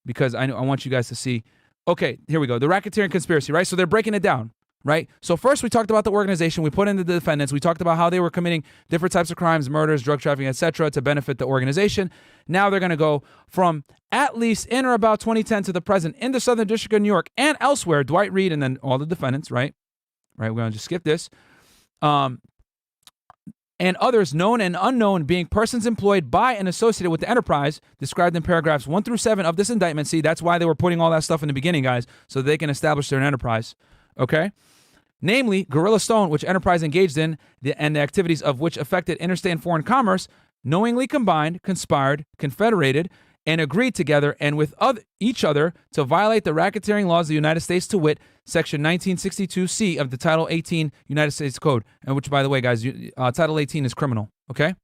because I want you guys to see. Okay, here we go. The racketeering conspiracy, right? So they're breaking it down, right? So first we talked about the organization. We put in the defendants. We talked about how they were committing different types of crimes, murders, drug trafficking, etc., to benefit the organization. Now they're going to go from at least in or about 2010 to the present in the Southern District of New York and elsewhere, Dwight, Reid, and then all the defendants, right? Right, we're going to just skip this. And others known and unknown being persons employed by and associated with the enterprise described in paragraphs 1 through 7 of this indictment. See, that's why they were putting all that stuff in the beginning, guys, so they can establish their enterprise. Okay? Namely, Gorilla Stone, which enterprise engaged in, and the activities of which affected interstate and foreign commerce, knowingly combined, conspired, confederated, and agreed together and with each other to violate the racketeering laws of the United States, to wit, Section 1962C of the Title 18 United States Code, and which, by the way, guys, Title 18 is criminal, okay?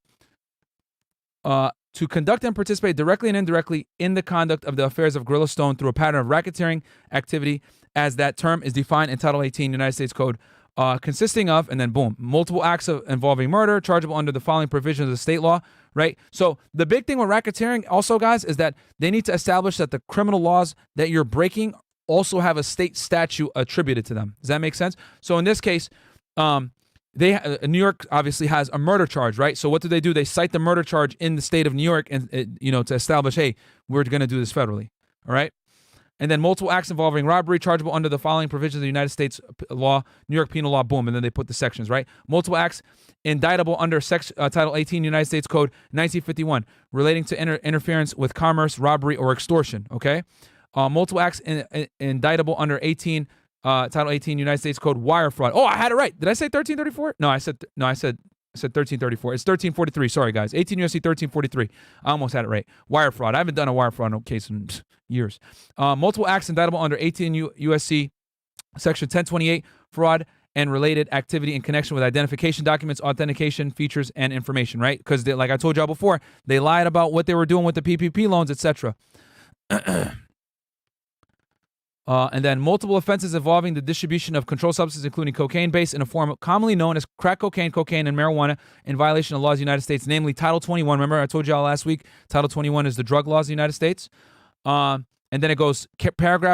To conduct and participate directly and indirectly in the conduct of the affairs of Gorilla Stone through a pattern of racketeering activity, as that term is defined in Title 18 United States Code, consisting of, and then boom, multiple acts involving murder, chargeable under the following provisions of state law, right? So the big thing with racketeering also, guys, is that they need to establish that the criminal laws that you're breaking also have a state statute attributed to them. Does that make sense? So in this case, New York obviously has a murder charge, right? So what do? They cite the murder charge in the state of New York and, to establish, hey, we're going to do this federally, all right? And then multiple acts involving robbery chargeable under the following provisions of the United States law, New York penal law, boom. And then they put the sections, right? Multiple acts indictable under Title 18 United States Code 1951 relating to interference with commerce, robbery, or extortion, okay? Multiple acts indictable under Title 18 United States Code wire fraud. Oh, I had it right. Did I say 1334? No, I said 1334. It's 1343. Sorry, guys. 18 U.S.C. 1343. I almost had it right. Wire fraud. I haven't done a wire fraud case in years. Multiple acts indictable under 18 U.S.C. Section 1028, fraud and related activity in connection with identification documents, authentication features, and information, right? Because like I told y'all before, they lied about what they were doing with the PPP loans, etc. And then multiple offenses involving the distribution of controlled substances, including cocaine based in a form commonly known as crack cocaine, cocaine, and marijuana in violation of laws of the United States, namely Title 21. Remember, I told y'all last week, Title 21 is the drug laws of the United States. And then it goes,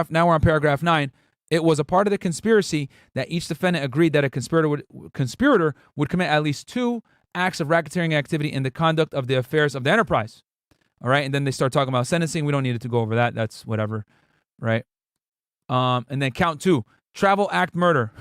now we're on paragraph 9. It was a part of the conspiracy that each defendant agreed that a conspirator would commit at least 2 acts of racketeering activity in the conduct of the affairs of the enterprise. All right, and then they start talking about sentencing. We don't need to go over that. That's whatever, right? And then count 2, travel act murder.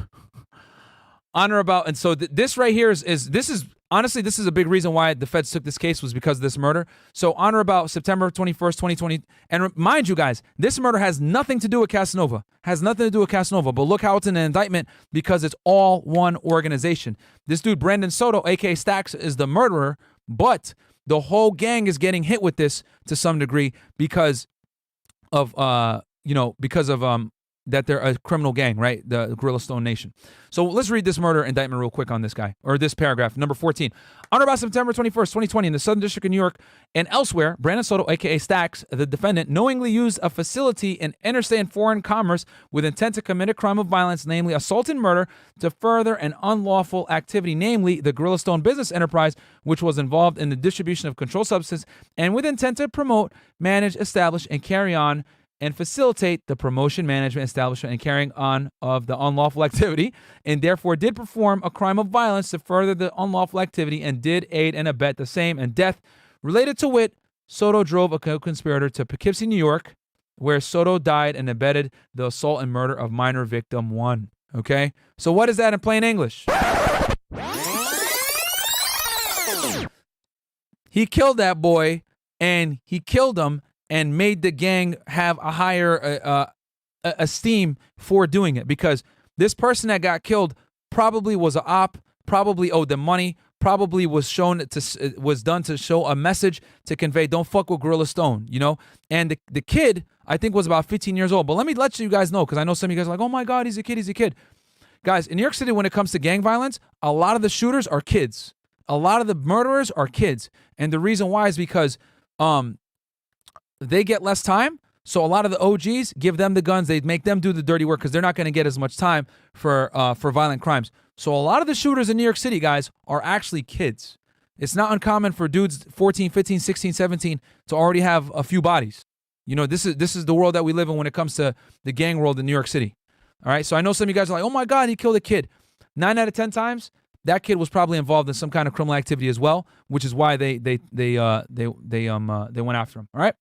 Honor about, and so this right here is honestly, this is a big reason why the feds took this case, was because of this murder. So honor about September 21st, 2020. And mind you guys, this murder has nothing to do with Casanova. But look how it's in an indictment, because it's all one organization. This dude, Brandon Soto, aka Stacks, is the murderer, but the whole gang is getting hit with this to some degree because of that they're a criminal gang, right? The Gorilla Stone Nation. So let's read this murder indictment real quick on this guy, or this paragraph, number 14. On or about September 21st, 2020, in the Southern District of New York and elsewhere, Brandon Soto, aka Stacks, the defendant, knowingly used a facility in interstate and foreign commerce with intent to commit a crime of violence, namely assault and murder, to further an unlawful activity, namely the Gorilla Stone business enterprise, which was involved in the distribution of controlled substances, and with intent to promote, manage, establish, and carry on and facilitate the promotion, management, establishment, and carrying on of the unlawful activity, and therefore did perform a crime of violence to further the unlawful activity, and did aid and abet the same, and death related to wit. Soto drove a co-conspirator to Poughkeepsie, New York, where Soto died and abetted the assault and murder of minor victim 1. Okay? So what is that in plain English? He killed that boy, and he killed him and made the gang have a higher esteem for doing it, because this person that got killed probably was an op, probably owed them money, probably was done to show a message to convey, don't fuck with Gorilla Stone, you know? And the kid, I think, was about 15 years old. But let me let you guys know, because I know some of you guys are like, oh my God, he's a kid. Guys, in New York City, when it comes to gang violence, a lot of the shooters are kids. A lot of the murderers are kids. And the reason why is because they get less time, so a lot of the OGs give them the guns. They make them do the dirty work because they're not going to get as much time for violent crimes. So a lot of the shooters in New York City, guys, are actually kids. It's not uncommon for dudes 14, 15, 16, 17 to already have a few bodies. You know, this is the world that we live in when it comes to the gang world in New York City. All right, so I know some of you guys are like, oh my God, he killed a kid. 9 out of 10 times, that kid was probably involved in some kind of criminal activity as well, which is why they went after him. All right.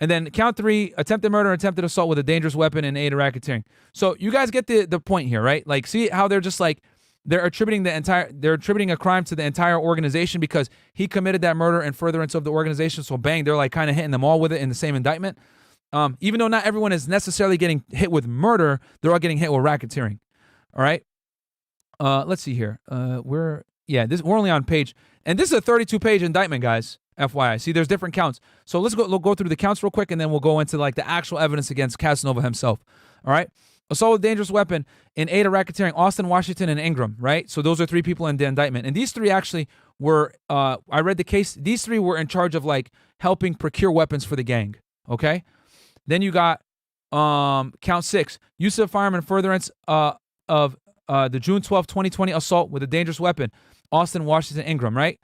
And then count 3, attempted murder, attempted assault with a dangerous weapon, and aid of racketeering. So you guys get the point here, right? Like, see how they're just like, they're attributing a crime to the entire organization because he committed that murder in furtherance of the organization. So bang, they're like kind of hitting them all with it in the same indictment. Even though not everyone is necessarily getting hit with murder, they're all getting hit with racketeering. All right. Let's see here. We're only on page, and this is a 32-page indictment, guys. FYI. See, there's different counts. So let's go through the counts real quick, and then we'll go into like the actual evidence against Casanova himself. All right. Assault with dangerous weapon in aid of racketeering, Austin, Washington, and Ingram. Right. So those are 3 people in the indictment, and these 3 actually were. I read the case. These 3 were in charge of like helping procure weapons for the gang. Okay. Then you got count 6, use of firearm in furtherance of the June 12, 2020 assault with a dangerous weapon, Austin, Washington, Ingram. Right.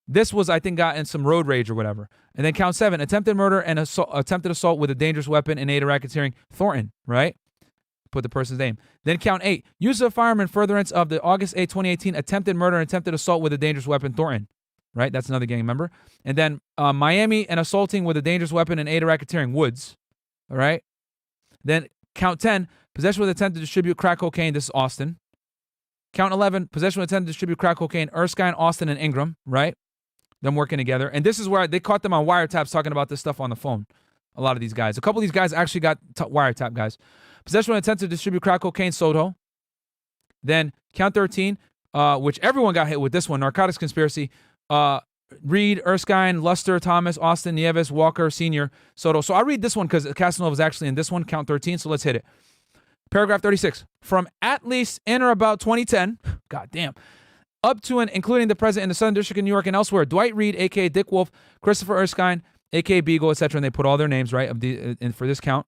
This was, I think, got in some road rage or whatever. And then count 7, attempted murder and attempted assault with a dangerous weapon in aid of racketeering, Thornton, right? Put the person's name. Then count 8, use of firearm in furtherance of the August 8, 2018 attempted murder and attempted assault with a dangerous weapon, Thornton, right? That's another gang member. And then Miami and assaulting with a dangerous weapon in aid of racketeering, Woods, all right? Then count 10, possession with intent to distribute crack cocaine. This is Austin. Count 11, possession with intent to distribute crack cocaine. Erskine, Austin, and Ingram, right? Them working together. And this is where they caught them on wiretaps talking about this stuff on the phone. A lot of these guys. A couple of these guys actually got wiretap guys. Possession with intent to distribute crack cocaine, Soto. Then count 13, which everyone got hit with this one, narcotics conspiracy. Reid, Erskine, Luster, Thomas, Austin, Nieves, Walker, Senior, Soto. So I'll read this one because Casanova is actually in this one, count 13, so let's hit it. Paragraph 36. From at least in or about 2010, god damn, up to and including the present in the Southern District of New York and elsewhere, Dwight Reid, a.k.a. Dick Wolf, Christopher Erskine, a.k.a. Beagle, etc., and they put all their names, right, for this count,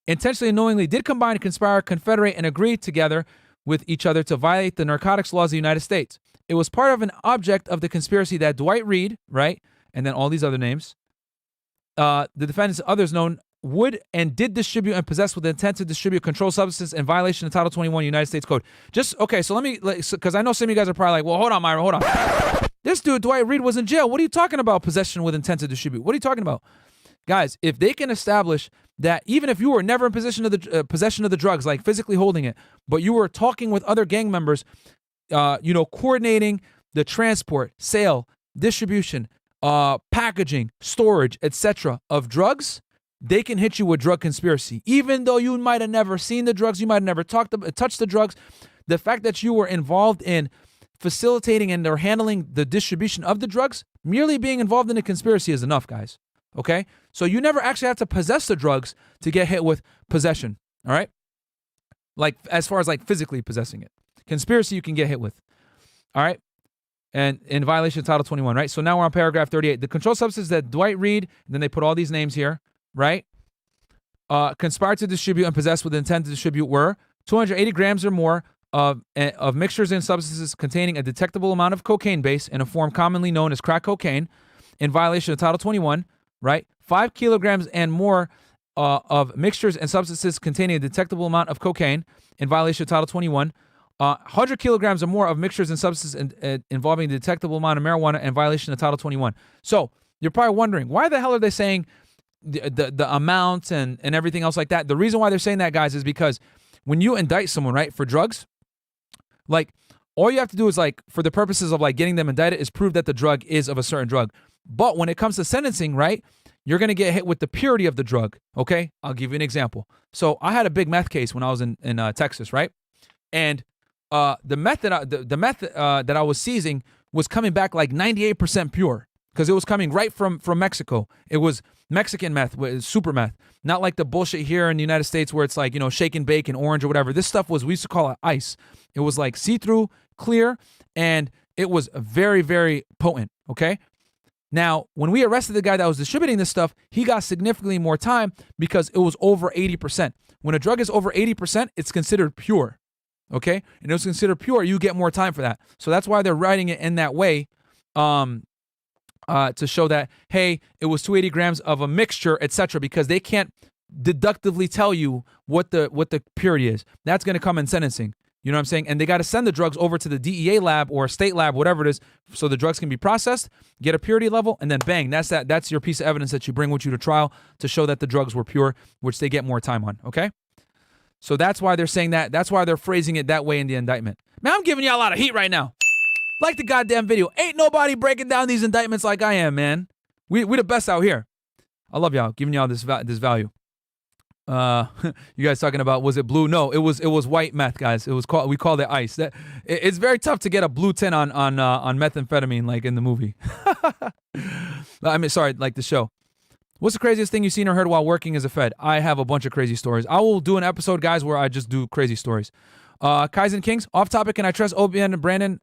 intentionally and knowingly did combine, conspire, confederate, and agree together with each other to violate the narcotics laws of the United States. It was part of an object of the conspiracy that Dwight Reid, right, and then all these other names, the defendants and others known would and did distribute and possess with the intent to distribute controlled substances in violation of Title 21 United States Code. Okay, so let me, because I know some of you guys are probably like, well, hold on, Myron, hold on. This dude, Dwight Reid, was in jail. What are you talking about, possession with intent to distribute? What are you talking about? Guys, if they can establish that even if you were never in possession of the drugs, like physically holding it, but you were talking with other gang members, coordinating the transport, sale, distribution, packaging, storage, etc. of drugs, they can hit you with drug conspiracy. Even though you might have never seen the drugs, you might have never touched the drugs, the fact that you were involved in facilitating and or handling the distribution of the drugs, merely being involved in a conspiracy is enough, guys. Okay? So you never actually have to possess the drugs to get hit with possession. All right? Like, as far as like physically possessing it. Conspiracy you can get hit with. All right? And in violation of Title 21, right? So now we're on paragraph 38. The controlled substance that Dwight Reid, and then they put all these names here, right? Conspired to distribute and possess with intent to distribute were 280 grams or more of mixtures and substances containing a detectable amount of cocaine base in a form commonly known as crack cocaine in violation of Title 21, right? 5 kilograms and more of mixtures and substances containing a detectable amount of cocaine in violation of Title 21. 100 kilograms or more of mixtures and substances involving a detectable amount of marijuana in violation of Title 21. So you're probably wondering, why the hell are they saying the amounts and everything else like that? The reason why they're saying that, guys, is because when you indict someone, right, for drugs, like, all you have to do is, like, for the purposes of like getting them indicted, is prove that the drug is of a certain drug. But when it comes to sentencing, right, you're going to get hit with the purity of the drug. Okay, I'll give you an example. So I had a big meth case when I was in Texas, right? And the meth that I was seizing was coming back like 98% pure, because it was coming right from Mexico. It was Mexican meth, super meth, not like the bullshit here in the United States where it's like, shake and bake and orange or whatever. This stuff we used to call it ice. It was like see-through, clear, and it was very, very potent, okay? Now, when we arrested the guy that was distributing this stuff, he got significantly more time because it was over 80%. When a drug is over 80%, it's considered pure, okay? And it was considered pure, you get more time for that. So that's why they're writing it in that way, to show that, hey, it was 280 grams of a mixture, etc., because they can't deductively tell you what the purity is. That's going to come in sentencing. You know what I'm saying? And they got to send the drugs over to the DEA lab or state lab, whatever it is, so the drugs can be processed, get a purity level, and then bang, that's your piece of evidence that you bring with you to trial to show that the drugs were pure, which they get more time on, okay? So that's why they're saying that. That's why they're phrasing it that way in the indictment. Man, I'm giving y'all a lot of heat right now. Like the goddamn video. Ain't nobody breaking down these indictments like I am, man. We the best out here. I love y'all, giving y'all this value. You guys talking about, was it blue? No, it was white meth, guys. We called it ice. It's very tough to get a blue tint on methamphetamine like in the movie. I mean, sorry, like the show. What's the craziest thing you've seen or heard while working as a Fed? I have a bunch of crazy stories. I will do an episode, guys, where I just do crazy stories. Kaizen Kings, off topic, can I trust OBN and Brandon?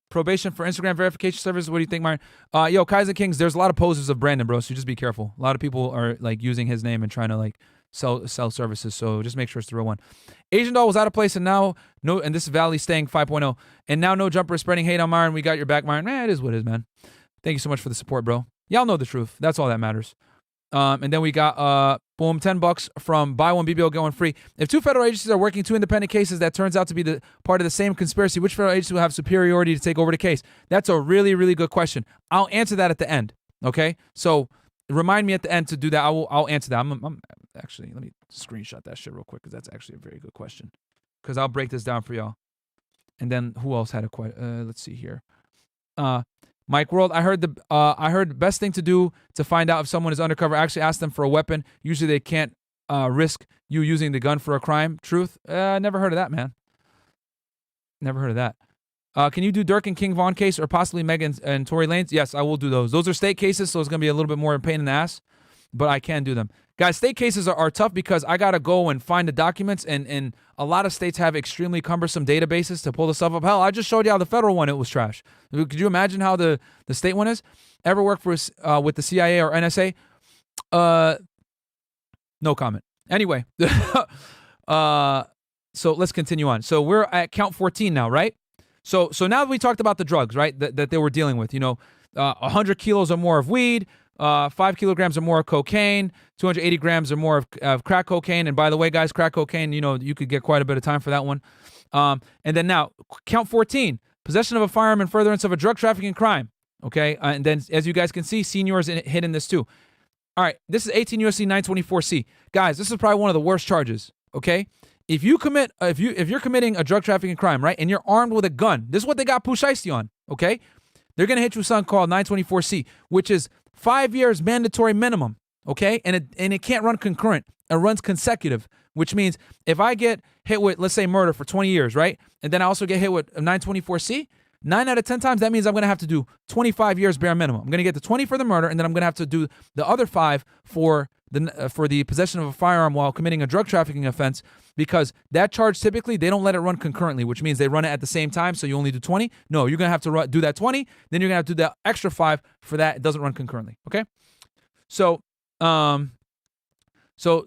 Probation for Instagram verification services. What do you think, Myron? Yo, Kaizen Kings, there's a lot of posters of Brandon, bro, so just be careful. A lot of people are like using his name and trying to like sell services, so just make sure it's the real one. Asian Doll was out of place, and now and this is Valley Staying 5.0, and now no jumper is spreading hate on Myron. We got your back, Myron. Man, it is what it is, man. Thank you so much for the support, bro. Y'all know the truth. That's all that matters. And then we got boom, $10 from buy one BBO going free. If two federal agencies are working two independent cases that turns out to be the part of the same conspiracy, which federal agency will have superiority to take over the case? That's a really, really good question. I'll answer that at the end. Okay, so remind me at the end to do that. I'll answer that. actually, let me screenshot that shit real quick because that's actually a very good question. Because I'll break this down for y'all. And then who else had a question? Let's see here. Mike World, I heard the best thing to do to find out if someone is undercover, actually ask them for a weapon. Usually they can't risk you using the gun for a crime. Truth? Never heard of that, man. Never heard of that. Can you do Dirk and King Von case or possibly Megan and Tory Lanez? Yes, I will do those. Those are state cases, so it's going to be a little bit more pain in the ass, but I can do them. Guys, state cases are tough because I got to go and find the documents, and a lot of states have extremely cumbersome databases to pull the stuff up. Hell, I just showed you how the federal one, it was trash. Could you imagine how the state one is? Ever work for with the CIA or NSA? No comment. Anyway, so let's continue on. So we're at count 14 now, right? So now that we talked about the drugs, right, that they were dealing with, 100 kilos or more of weed, 5 kilograms or more of cocaine, 280 grams or more of crack cocaine. And by the way, guys, crack cocaine, you could get quite a bit of time for that one. And then now, count 14, possession of a firearm and furtherance of a drug trafficking crime. Okay, and then as you guys can see, Senior is hit in this too. All right, this is 18 U.S.C. 924C. Guys, this is probably one of the worst charges, okay? If you're committing a drug trafficking crime, right, and you're armed with a gun, this is what they got Pooh Shiesty on, okay? They're going to hit you with something called 924C, which is 5 years mandatory minimum, okay? And it can't run concurrent. It runs consecutive, which means if I get hit with, let's say, murder for 20 years, right, and then I also get hit with a 924C, 9 out of 10 times, that means I'm going to have to do 25 years bare minimum. I'm going to get the 20 for the murder, and then I'm going to have to do the other 5 for the possession of a firearm while committing a drug trafficking offense, because that charge typically, they don't let it run concurrently, which means they run it at the same time, so you only do 20. No, you're going to have to do that 20, then you're going to have to do that extra 5 for that. It doesn't run concurrently, okay? So now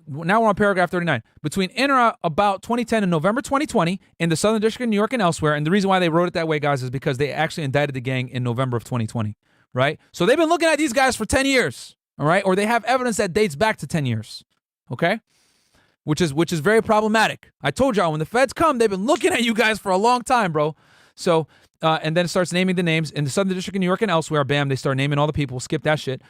we're on paragraph 39. Between in or about 2010 and November 2020 in the Southern District of New York and elsewhere, and the reason why they wrote it that way, guys, is because they actually indicted the gang in November of 2020, right? So they've been looking at these guys for 10 years, all right? Or they have evidence that dates back to 10 years, okay? Which is very problematic. I told y'all, when the feds come, they've been looking at you guys for a long time, bro. So, and then it starts naming the names. In the Southern District of New York and elsewhere, bam, they start naming all the people. Skip that shit.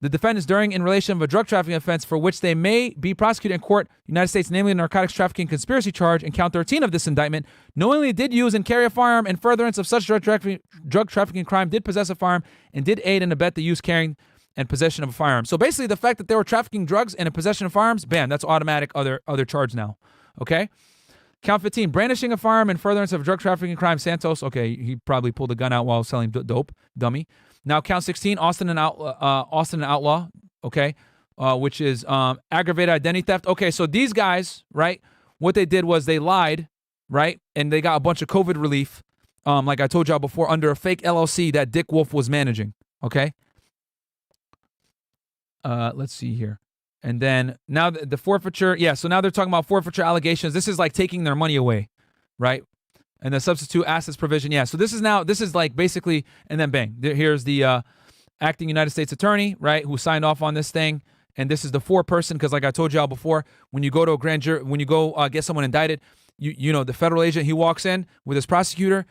The defendants during in relation of a drug trafficking offense for which they may be prosecuted in court, United States, namely the narcotics trafficking conspiracy charge in count 13 of this indictment, knowingly did use and carry a firearm in furtherance of such drug trafficking crime, did possess a firearm, and did aid and abet the use, carrying, and possession of a firearm. So basically, the fact that they were trafficking drugs and a possession of firearms, bam, that's automatic other charge now. Okay? Count 15, brandishing a firearm in furtherance of a drug trafficking crime, Santos. Okay, he probably pulled a gun out while selling dope, dummy. Now, count 16, Austin and Outlaw, okay, which is aggravated identity theft. Okay, so these guys, right, what they did was they lied, right, and they got a bunch of COVID relief, like I told y'all before, under a fake LLC that Dick Wolf was managing, okay? Let's see here. And then now the forfeiture, yeah, so now they're talking about forfeiture allegations. This is like taking their money away, right? And the substitute assets provision, yeah. So this is like basically, and then bang, here's the acting United States attorney, right, who signed off on this thing. And this is the foreperson, because like I told y'all before, when you go to a grand jury, when you go get someone indicted, you know, the federal agent, he walks in with his prosecutor.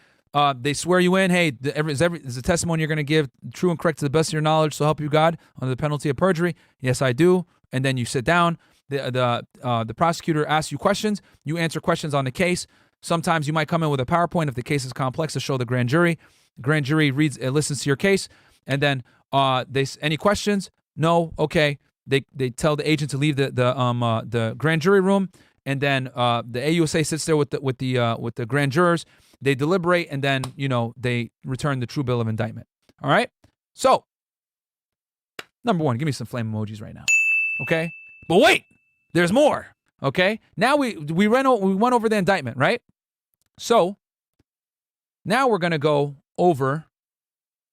They swear you in, hey, is the testimony you're going to give true and correct to the best of your knowledge, so help you God, under the penalty of perjury? Yes, I do. And then you sit down. The prosecutor asks you questions. You answer questions on the case. Sometimes you might come in with a PowerPoint if the case is complex to show the grand jury. Grand jury listens to your case, and then any questions? No, okay. They tell the agent to leave the grand jury room, and then the AUSA sits there with the grand jurors. They deliberate, and then they return the true bill of indictment. All right. So, number one, give me some flame emojis right now. Okay. But wait, there's more. Okay. Now we went over the indictment, right? So now we're gonna go over.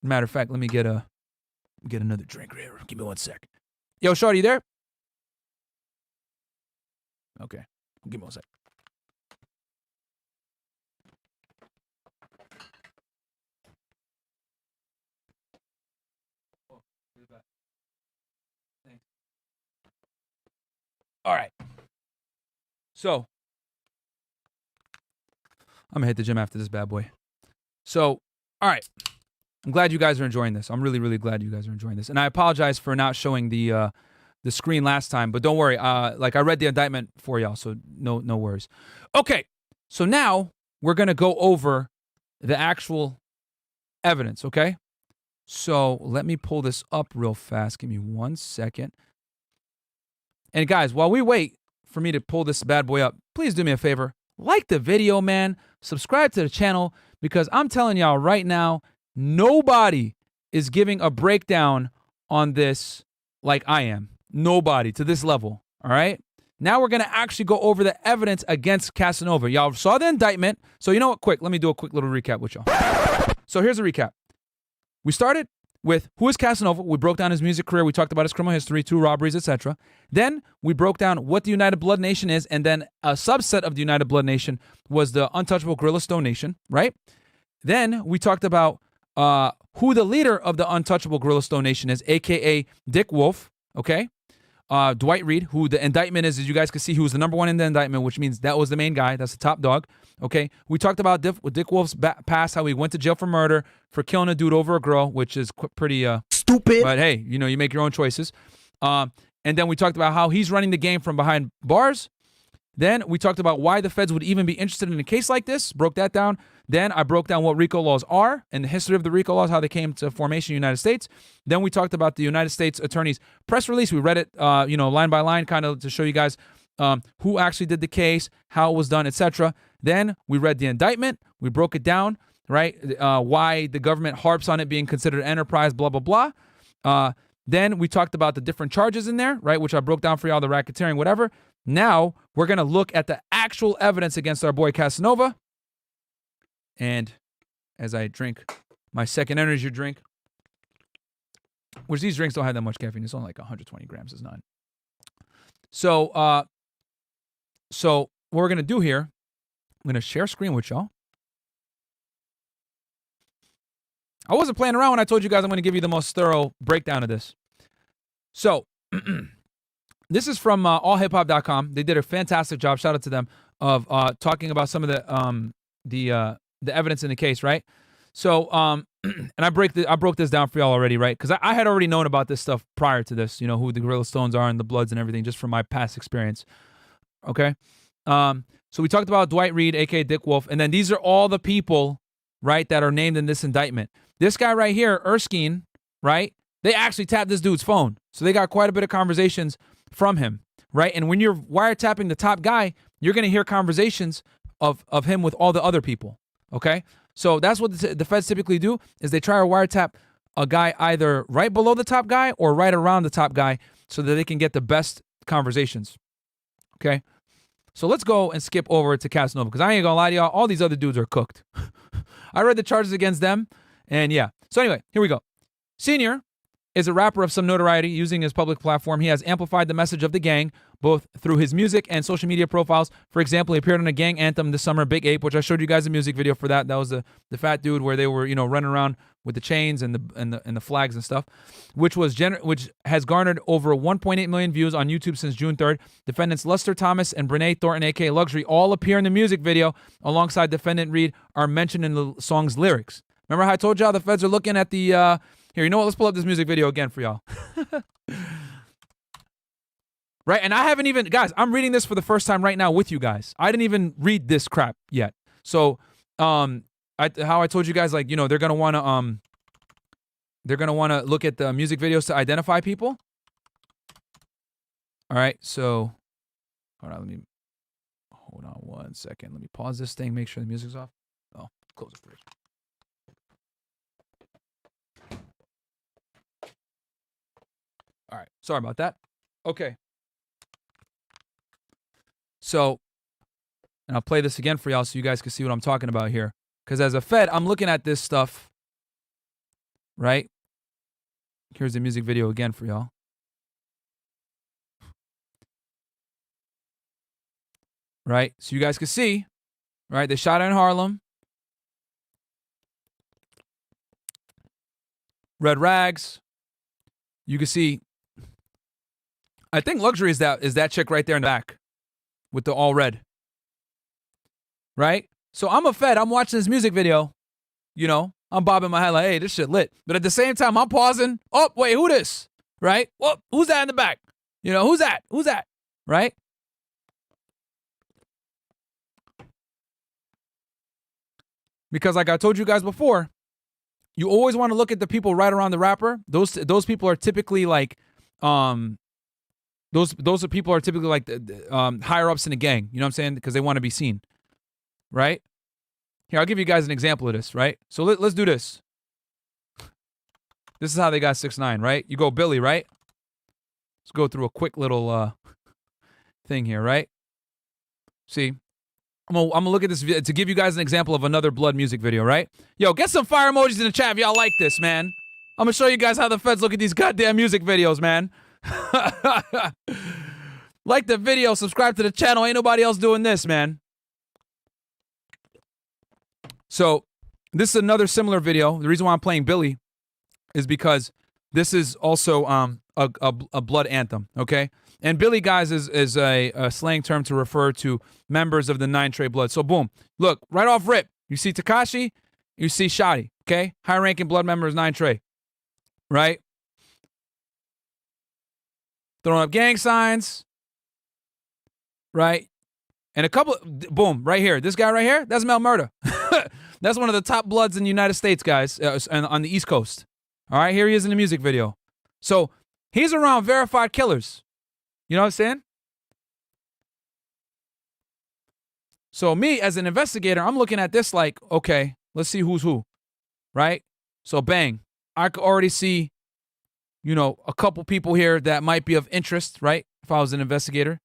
Matter of fact, let me get another drink here. Give me 1 sec. Yo, Shorty, you there? Okay, give me 1 sec. All right. So I'm gonna hit the gym after this bad boy. So, all right. I'm glad you guys are enjoying this. I'm really, really glad you guys are enjoying this. And I apologize for not showing the the screen last time, but don't worry. Like I read the indictment for y'all, so no worries. Okay, so now we're gonna go over the actual evidence. Okay, so let me pull this up real fast. Give me 1 second. And guys, while we wait for me to pull this bad boy up, please do me a favor. Like the video, man. Subscribe to the channel, because I'm telling y'all right now, nobody is giving a breakdown on this like I am. Nobody to this level. All right. Now we're going to actually go over the evidence against Casanova. Y'all saw the indictment. So you know what? Quick, let me do a quick little recap with y'all. So here's a recap. We started with who is Casanova. We broke down his music career. We talked about his criminal history, 2 robberies, etc. Then we broke down what the United Blood Nation is, and then a subset of the United Blood Nation was the Untouchable Gorilla Stone Nation, right? Then we talked about who the leader of the Untouchable Gorilla Stone Nation is, a.k.a. Dick Wolf, okay? Dwight Reid, who the indictment is, as you guys can see, he was the number 1 in the indictment, which means that was the main guy. That's the top dog, okay? We talked about Dick Wolf's past, how he went to jail for murder, for killing a dude over a girl, which is pretty stupid. But hey, you know, you make your own choices. And then we talked about how he's running the game from behind bars. Then we talked about why the feds would even be interested in a case like this, broke that down. Then I broke down what RICO laws are and the history of the RICO laws, how they came to formation in the United States. Then we talked about the United States Attorney's press release. We read it, line by line, kind of to show you guys who actually did the case, how it was done, etc. Then we read the indictment. We broke it down, right? Why the government harps on it being considered enterprise, blah, blah, blah. Then we talked about the different charges in there, right, which I broke down for y'all, the racketeering, whatever. Now we're going to look at the actual evidence against our boy Casanova. And as I drink my second energy drink, which these drinks don't have that much caffeine. It's only like 120 grams. It's none. So what we're going to do here, I'm going to share screen with y'all. I wasn't playing around when I told you guys I'm going to give you the most thorough breakdown of this. So this is from allhiphop.com. They did a fantastic job. Shout out to them of talking about some of the evidence in the case, right? So and I broke this down for y'all already, right? Because I had already known about this stuff prior to this, you know, who the Gorilla Stones are and the Bloods and everything, just from my past experience. Okay. So we talked about Dwight Reid, aka Dick Wolf, and then these are all the people, right, that are named in this indictment. This guy right here, Erskine, right? They actually tapped this dude's phone. So they got quite a bit of conversations from him, right? And when you're wiretapping the top guy, you're going to hear conversations of him with all the other people, okay? So that's what the feds typically do, is they try to wiretap a guy either right below the top guy or right around the top guy so that they can get the best conversations, okay? So let's go and skip over to Casanova, because I ain't going to lie to y'all, all these other dudes are cooked. I read the charges against them, and yeah. So anyway, here we go. Senior is a rapper of some notoriety. Using his public platform, he has amplified the message of the gang, both through his music and social media profiles. For example, he appeared on a gang anthem this summer, Big Ape, which I showed you guys a music video for that. That was the fat dude where they were, you know, running around with the chains and the flags and stuff, which has garnered over 1.8 million views on YouTube since June 3rd. Defendants Lester Thomas and Brene Thornton, aka Luxury, all appear in the music video alongside defendant Reid, are mentioned in the song's lyrics. Remember how I told y'all the feds are looking at the here, you know what? Let's pull up this music video again for y'all. Right? And I haven't even, guys, I'm reading this for the first time right now with you guys. I didn't even read this crap yet. So, how I told you guys, like, you know, they're going to want to look at the music videos to identify people. All right. So, hold on 1 second. Let me pause this thing, make sure the music's off. Oh, close it first. All right, sorry about that. Okay. So, and I'll play this again for y'all so you guys can see what I'm talking about here. Because as a Fed, I'm looking at this stuff, right? Here's the music video again for y'all. Right? So you guys can see, right? They shot in Harlem. Red rags. You can see, I think Luxury is that chick right there in the back with the all red. Right? So I'm a Fed. I'm watching this music video. You know, I'm bobbing my head like, hey, this shit lit. But at the same time, I'm pausing. Oh, wait, who this? Right? Well, who's that in the back? You know, who's that? Who's that? Right? Because like I told you guys before, you always want to look at the people right around the rapper. Those people are typically like, those are people are typically like the higher ups in the gang. You know what I'm saying? Because they want to be seen, right? Here, I'll give you guys an example of this, right? So let's do this. This is how they got 6ix9ine, right? You go Billy, right? Let's go through a quick little thing here, right? See, I'm gonna look at this to give you guys an example of another Blood music video, right? Yo, get some fire emojis in the chat if y'all like this, man. I'm gonna show you guys how the feds look at these goddamn music videos, man. Like the video, subscribe to the channel. Ain't nobody else doing this, man. So, this is another similar video. The reason why I'm playing Billy is because this is also a blood anthem, okay? And Billy, guys, is a slang term to refer to members of the 9 Trey Blood. So, boom. Look, right off rip, you see Tekashi, you see Shotty, okay? High-ranking blood members, 9 Trey, right? Throwing up gang signs, right? And a couple, boom, right here. This guy right here, that's Mel Murda. That's one of the top bloods in the United States, guys, on the East Coast. All right, here he is in the music video. So he's around verified killers. You know what I'm saying? So me, as an investigator, I'm looking at this like, okay, let's see who's who, right? So bang, I could already see, you know, a couple people here that might be of interest, right? If I was an investigator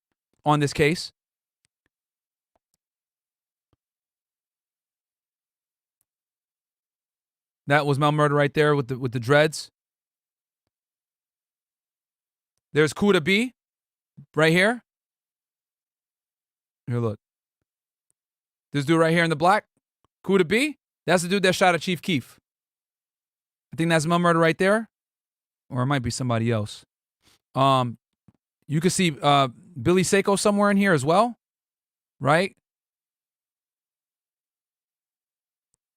on this case. That was Mel Murda right there with the dreads. There's Kuda B right here. Here, look. This dude right here in the black, Kuda B, that's the dude that shot at Chief Keef. I think that's Mel Murda right there. Or it might be somebody else. You can see Billy Seiko somewhere in here as well. Right?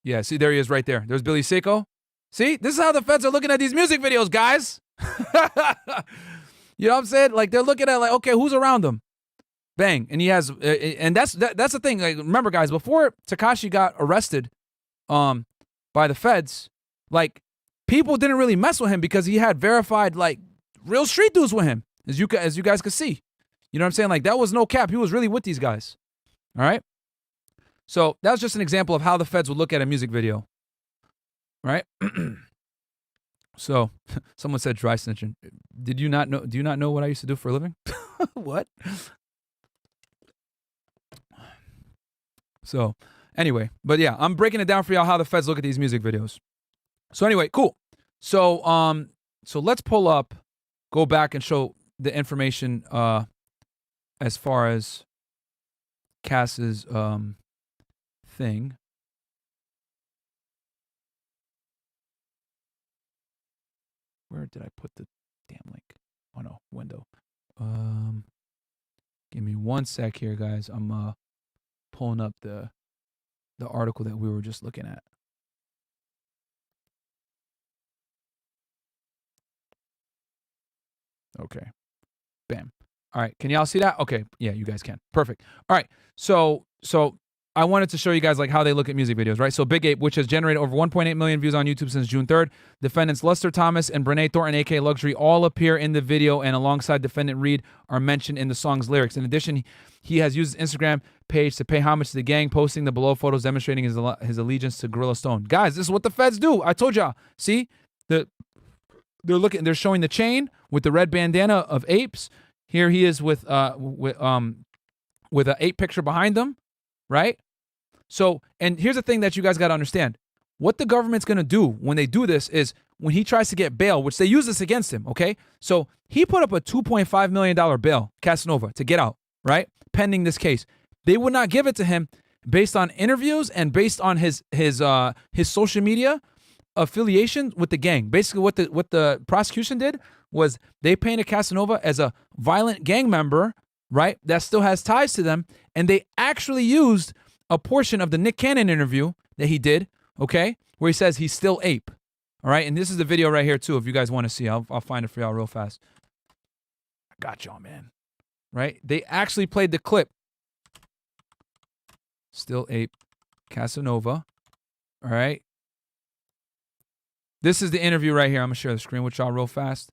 Yeah, see, there he is right there. There's Billy Seiko. See, this is how the feds are looking at these music videos, guys. You know what I'm saying? Like, they're looking at, like, okay, who's around them? Bang. And he has, and that's the thing. Like, remember, guys, before Tekashi got arrested by the feds, like, people didn't really mess with him because he had verified, like, real street dudes with him, as you guys could see. You know what I'm saying? Like, that was no cap. He was really with these guys. All right? So that was just an example of how the feds would look at a music video. Right? So someone said dry snitching. Do you not know what I used to do for a living? What? So anyway, but yeah, I'm breaking it down for y'all how the feds look at these music videos. So anyway, cool. So so let's pull up, go back and show the information as far as Cass's thing. Where did I put the damn link? Oh no, window. Give me one sec here, guys. I'm pulling up the article that we were just looking at. Okay. Bam. All right. Can y'all see that? Okay. Yeah, you guys can. Perfect. All right. So I wanted to show you guys like how they look at music videos, right? So Big Ape, which has generated over 1.8 million views on YouTube since June 3rd. Defendants Lester Thomas and Brene Thornton, aka Luxury, all appear in the video, and alongside defendant Reid are mentioned in the song's lyrics. In addition, he has used his Instagram page to pay homage to the gang, posting the below photos demonstrating his allegiance to Gorilla Stone. Guys, this is what the feds do. I told y'all. See, they're showing the chain with the red bandana of apes. Here he is with an ape picture behind them, right? So, and here's the thing that you guys got to understand. What the government's going to do when they do this is when he tries to get bail, which they use this against him, okay? So he put up a $2.5 million bail, Casanova, to get out, right? Pending this case. They would not give it to him based on interviews and based on his social media affiliation with the gang. Basically, what the prosecution did was they painted Casanova as a violent gang member, right? That still has ties to them, and they actually used a portion of the Nick Cannon interview that he did, okay, where he says he's still ape, all right? And this is the video right here, too, if you guys want to see. I'll find it for y'all real fast. got y'all, man. Right? They actually played the clip. Still ape Casanova. All right. This is the interview right here. I'm going to share the screen with y'all real fast.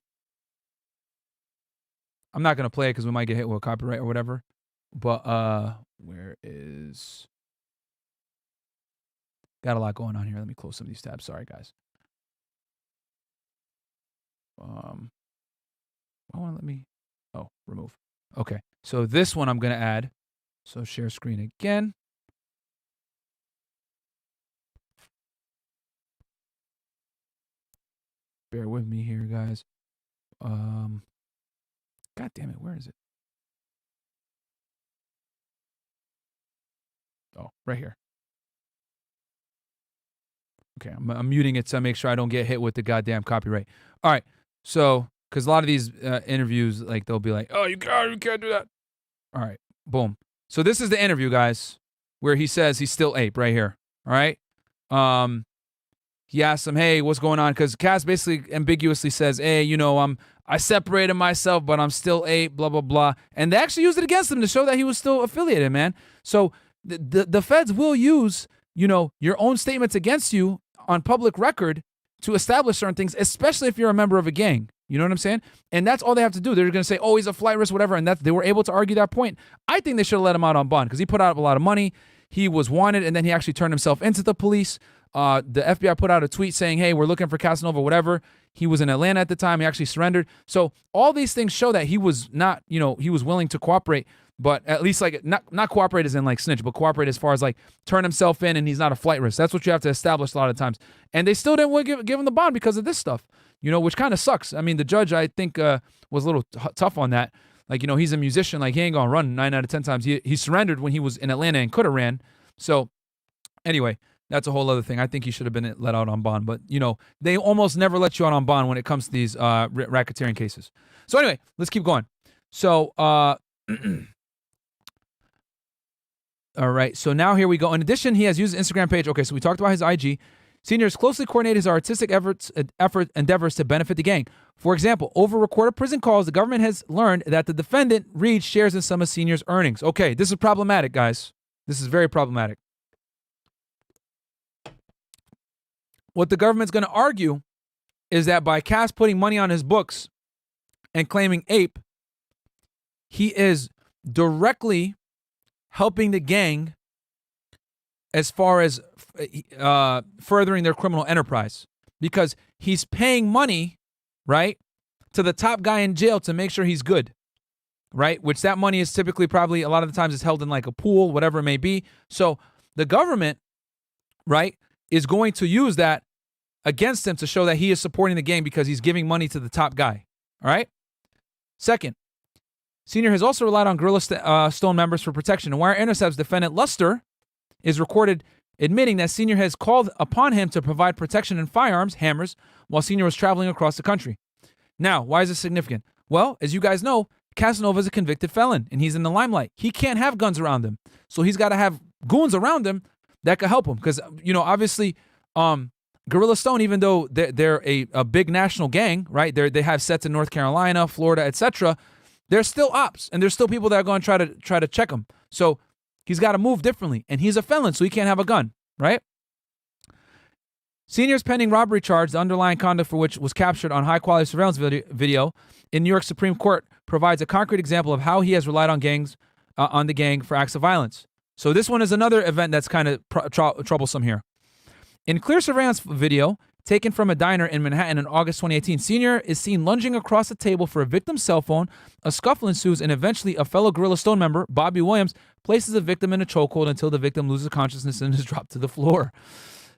I'm not going to play it because we might get hit with copyright or whatever. But where is... Got a lot going on here. Let me close some of these tabs. Sorry, guys. Why won't it let me... Oh, remove. Okay. So this one I'm going to add. So share screen again. Bear with me here, guys. God damn it, where is it? Oh, right here. Okay, I'm muting it to make sure I don't get hit with the goddamn copyright. All right, so, because a lot of these interviews, like, they'll be like, oh, you can't do that. All right, boom. So this is the interview, guys, where he says he's still ape right here. All right? He asks him, hey, what's going on? Because Cass basically ambiguously says, hey, you know, I separated myself, but I'm still ape, blah, blah, blah. And they actually used it against him to show that he was still affiliated, man. So the feds will use, you know, your own statements against you on public record to establish certain things, especially if you're a member of a gang. You know what I'm saying? And that's all they have to do. They're going to say, oh, he's a flight risk, whatever. And they were able to argue that point. I think they should have let him out on bond because he put out a lot of money. He was wanted, and then he actually turned himself into the police. The FBI put out a tweet saying, hey, we're looking for Casanova, whatever. He was in Atlanta at the time. He actually surrendered. So all these things show that he was not, you know, he was willing to cooperate, but at least like not cooperate as in like snitch, but cooperate as far as like turn himself in and he's not a flight risk. That's what you have to establish a lot of times. And they still didn't want to give him the bond because of this stuff, you know, which kind of sucks. I mean, the judge, I think, was a little tough on that. Like, you know, he's a musician. Like, he ain't going to run 9 out of 10 times. He surrendered when he was in Atlanta and could have ran. So anyway, that's a whole other thing. I think he should have been let out on bond. But, you know, they almost never let you out on bond when it comes to these racketeering cases. So anyway, let's keep going. So, all right. So now here we go. In addition, he has used his Instagram page. Okay, so we talked about his IG. Senior has closely coordinated his artistic endeavors to benefit the gang. For example, over recorded prison calls, the government has learned that the defendant, Reid, shares in some of Senior's earnings. Okay, this is problematic, guys. This is very problematic. What the government's going to argue is that by Cass putting money on his books and claiming ape, he is directly helping the gang as far as furthering their criminal enterprise, because he's paying money, right, to the top guy in jail to make sure he's good, right? Which that money is typically probably a lot of the times it's held in like a pool, whatever it may be. So the government, right, is going to use that against him to show that he is supporting the gang because he's giving money to the top guy. All right. Second, Senior has also relied on Gorilla Stone members for protection. And Wire Intercepts defendant Luster is recorded admitting that Senior has called upon him to provide protection and firearms, hammers, while Senior was traveling across the country. Now, why is this significant? Well, as you guys know, Casanova is a convicted felon and he's in the limelight. He can't have guns around him. So he's got to have goons around him that could help him. Because, you know, obviously, Gorilla Stone, even though they're a big national gang, right? They have sets in North Carolina, Florida, etc. They're still ops, and there's still people that are going to try to check him. So he's got to move differently, and he's a felon, so he can't have a gun, right? Senior's pending robbery charge, the underlying conduct for which was captured on high-quality surveillance video in New York Supreme Court, provides a concrete example of how he has relied on the gang for acts of violence. So this one is another event that's kind of troublesome here. In clear surveillance video taken from a diner in Manhattan in August 2018, Senior is seen lunging across the table for a victim's cell phone. A scuffle ensues, and eventually a fellow Gorilla Stone member, Bobby Williams, places the victim in a chokehold until the victim loses consciousness and is dropped to the floor.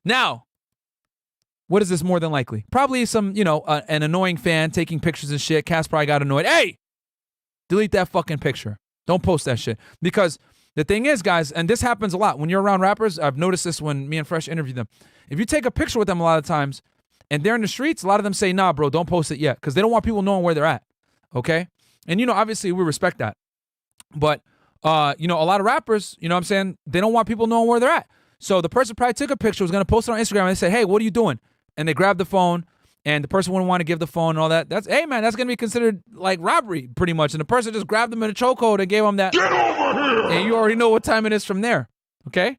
Now, what is this more than likely? Probably some, you know, an annoying fan taking pictures and shit. Cass probably got annoyed. Hey, delete that fucking picture. Don't post that shit. Because the thing is, guys, and this happens a lot when you're around rappers. I've noticed this when me and Fresh interview them. If you take a picture with them a lot of times and they're in the streets, a lot of them say, nah, bro, don't post it yet, because they don't want people knowing where they're at. Okay? And, you know, obviously we respect that. But, you know, a lot of rappers, you know what I'm saying, they don't want people knowing where they're at. So the person probably took a picture, was going to post it on Instagram, and they said, hey, what are you doing? And they grabbed the phone and the person wouldn't want to give the phone and all that, that's going to be considered like robbery pretty much. And the person just grabbed them in a chokehold and gave them that. Get over here! And you already know what time it is from there. Okay?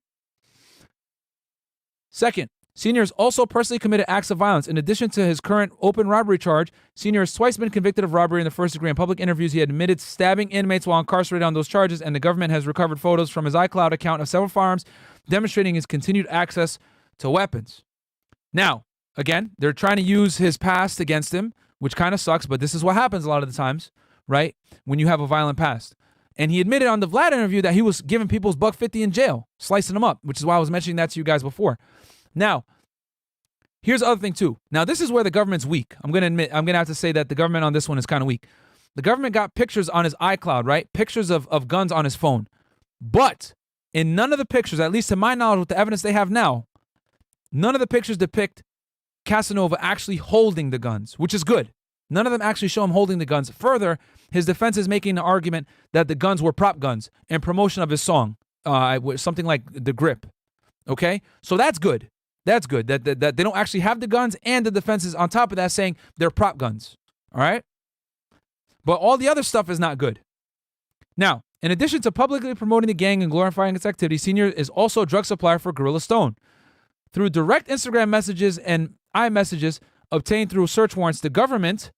Second, Senior has also personally committed acts of violence. In addition to his current open robbery charge, Senior has twice been convicted of robbery in the first degree. In public interviews, he admitted stabbing inmates while incarcerated on those charges, and the government has recovered photos from his iCloud account of several firearms, demonstrating his continued access to weapons. Now, again, they're trying to use his past against him, which kind of sucks, but this is what happens a lot of the times, right? When you have a violent past. And he admitted on the Vlad interview that he was giving people's $150 in jail, slicing them up, which is why I was mentioning that to you guys before. Now, here's the other thing too. Now, this is where the government's weak. I'm going to have to say that the government on this one is kind of weak. The government got pictures on his iCloud, right? Pictures of guns on his phone. But in none of the pictures, at least to my knowledge with the evidence they have now, none of the pictures depict Casanova actually holding the guns, which is good. None of them actually show him holding the guns. Further, his defense is making the argument that the guns were prop guns in promotion of his song, something like The Grip. Okay? So that's good. That's good that they don't actually have the guns, and the defense is on top of that saying they're prop guns. All right? But all the other stuff is not good. Now, in addition to publicly promoting the gang and glorifying its activity, Senior is also a drug supplier for Gorilla Stone. Through direct Instagram messages and iMessages obtained through search warrants, the government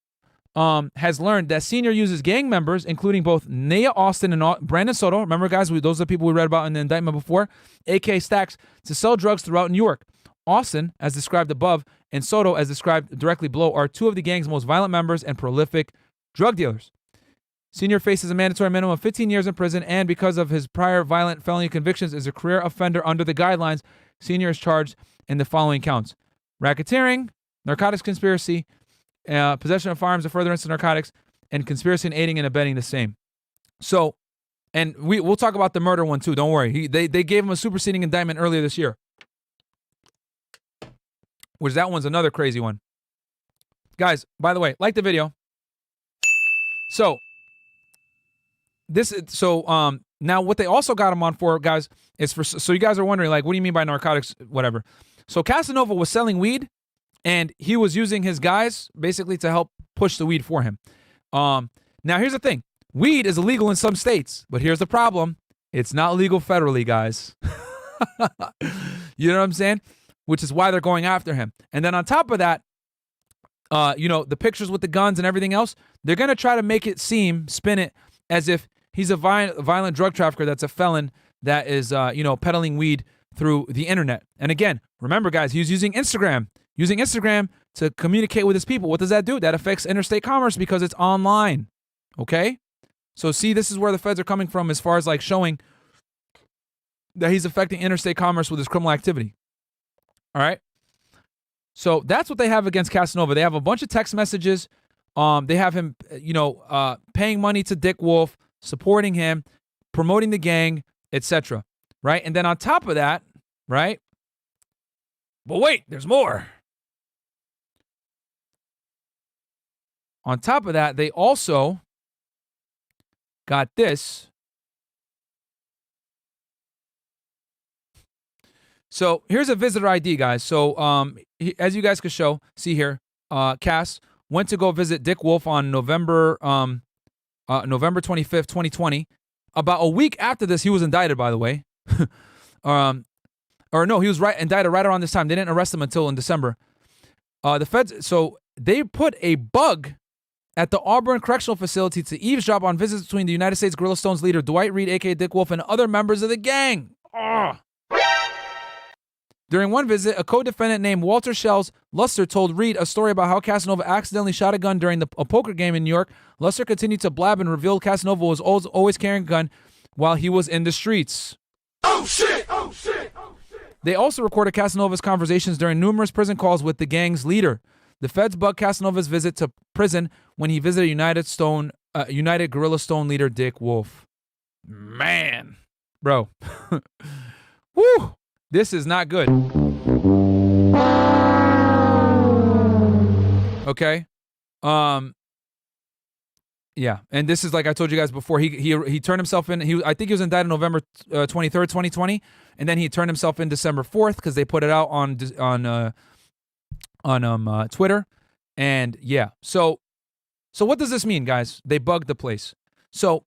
has learned that Senior uses gang members, including both Naya Austin and Brandon Soto. Remember, guys, those are the people we read about in the indictment before, a.k.a. Stacks, to sell drugs throughout New York. Austin, as described above, and Soto, as described directly below, are two of the gang's most violent members and prolific drug dealers. Senior faces a mandatory minimum of 15 years in prison, and because of his prior violent felony convictions, is a career offender under the guidelines. Senior is charged in the following counts: racketeering, narcotics conspiracy, possession of firearms or furtherance of narcotics, and conspiracy and aiding and abetting the same. So, and we'll talk about the murder one too. Don't worry. They gave him a superseding indictment earlier this year, which that one's another crazy one. Guys, by the way, like the video. So now what they also got him on for, guys, is for, so you guys are wondering, like, what do you mean by narcotics, whatever. So Casanova was selling weed, and he was using his guys basically to help push the weed for him. Now here's the thing. Weed is illegal in some states, but here's the problem. It's not legal federally, guys. You know what I'm saying? Which is why they're going after him. And then on top of that, the pictures with the guns and everything else, they're going to try to spin it as if he's a violent drug trafficker that's a felon that is, peddling weed through the internet. And again, remember, guys, he was using Instagram to communicate with his people. What does that do? That affects interstate commerce because it's online. Okay? So see, this is where the feds are coming from as far as like showing that he's affecting interstate commerce with his criminal activity. All right? So that's what they have against Casanova. They have a bunch of text messages. They have him, paying money to Dick Wolf, supporting him, promoting the gang, etc. Right? And then on top of that, right? But wait, there's more. On top of that, they also got this. So here's a visitor ID, guys. So as you guys can see here, Cass went to go visit Dick Wolf on November 25th, 2020. About a week after this, he was indicted, by the way. He was indicted right around this time. They didn't arrest him until in December. The feds, so they put a bug at the Auburn Correctional Facility to eavesdrop on visits between the United States Gorilla Stone's leader, Dwight Reid, a.k.a. Dick Wolf, and other members of the gang. During one visit, a co-defendant named Walter Shells Luster told Reid a story about how Casanova accidentally shot a gun during a poker game in New York. Luster continued to blab and revealed Casanova was always carrying a gun while he was in the streets. Oh shit! Oh shit! Oh shit! They also recorded Casanova's conversations during numerous prison calls with the gang's leader. The feds bugged Casanova's visit to prison when he visited United Gorilla Stone leader Dick Wolf. Man, bro. Woo! This is not good. Okay. Yeah, and this is like I told you guys before. He turned himself in. I think he was indicted November 23rd, 2020, and then he turned himself in December 4th because they put it out on Twitter. And yeah, so what does this mean, guys? They bugged the place. So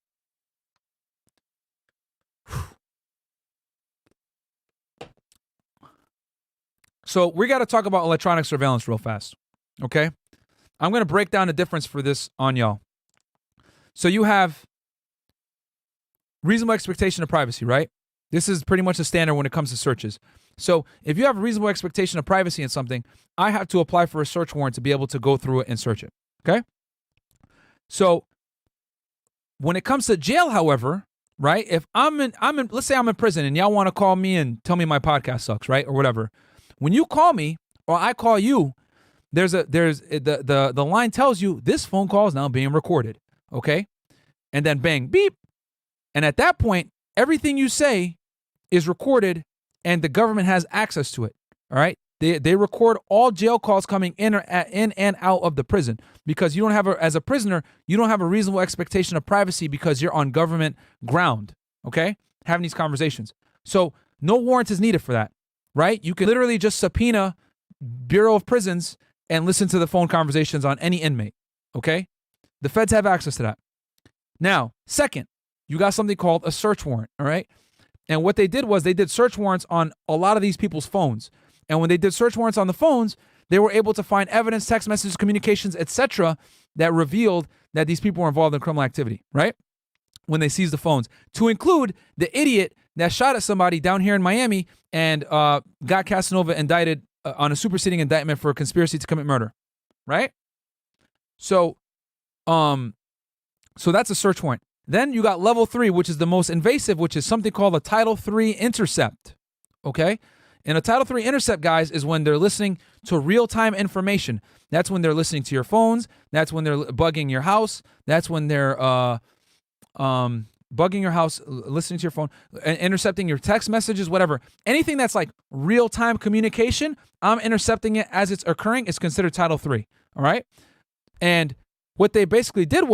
we got to talk about electronic surveillance real fast, okay? I'm going to break down the difference for this on y'all. So you have reasonable expectation of privacy, right? This is pretty much the standard when it comes to searches. So if you have a reasonable expectation of privacy in something, I have to apply for a search warrant to be able to go through it and search it, okay? So when it comes to jail, however, right? If I'm in, let's say I'm in prison and y'all want to call me and tell me my podcast sucks, right? Or whatever. When you call me or I call you, the line tells you this phone call is now being recorded, okay? And then bang, beep. And at that point, everything you say is recorded and the government has access to it, all right? They record all jail calls coming in and out of the prison because you don't have as a prisoner, you don't have a reasonable expectation of privacy because you're on government ground, okay? Having these conversations. So no warrant is needed for that, right? You can literally just subpoena Bureau of Prisons and listen to the phone conversations on any inmate, okay? The feds have access to that. Now, second, you got something called a search warrant, all right? And what they did was they did search warrants on a lot of these people's phones. And when they did search warrants on the phones, they were able to find evidence, text messages, communications, etc., that revealed that these people were involved in criminal activity, right? When they seized the phones, to include the idiot that shot at somebody down here in Miami and got Casanova indicted on a superseding indictment for a conspiracy to commit murder, right? So that's a search warrant. Then you got level 3, which is the most invasive, which is something called a Title III intercept, okay? And a Title III intercept, guys, is when they're listening to real-time information. That's when they're listening to your phones. That's when they're bugging your house. That's when they're bugging your house, listening to your phone, intercepting your text messages, whatever. Anything that's like real-time communication, I'm intercepting it as it's occurring. It's considered Title III, all right? And what they basically did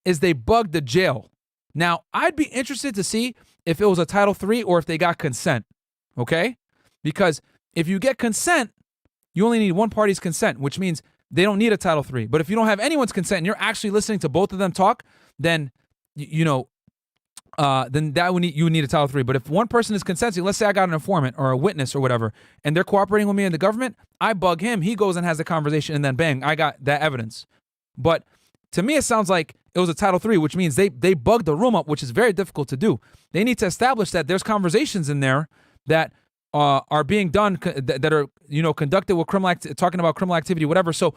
is they bugged the jail. Now, I'd be interested to see if it was a Title III or if they got consent, okay? Because if you get consent, you only need one party's consent, which means they don't need a Title III. But if you don't have anyone's consent and you're actually listening to both of them talk, then, then that you need a Title III. But if one person is consenting, let's say I got an informant or a witness or whatever, and they're cooperating with me in the government, I bug him, he goes and has the conversation, and then bang, I got that evidence. But to me, it sounds like it was a Title III, which means they bugged the room up, which is very difficult to do. They need to establish that there's conversations in there that are being done that are conducted with talking about criminal activity, whatever. So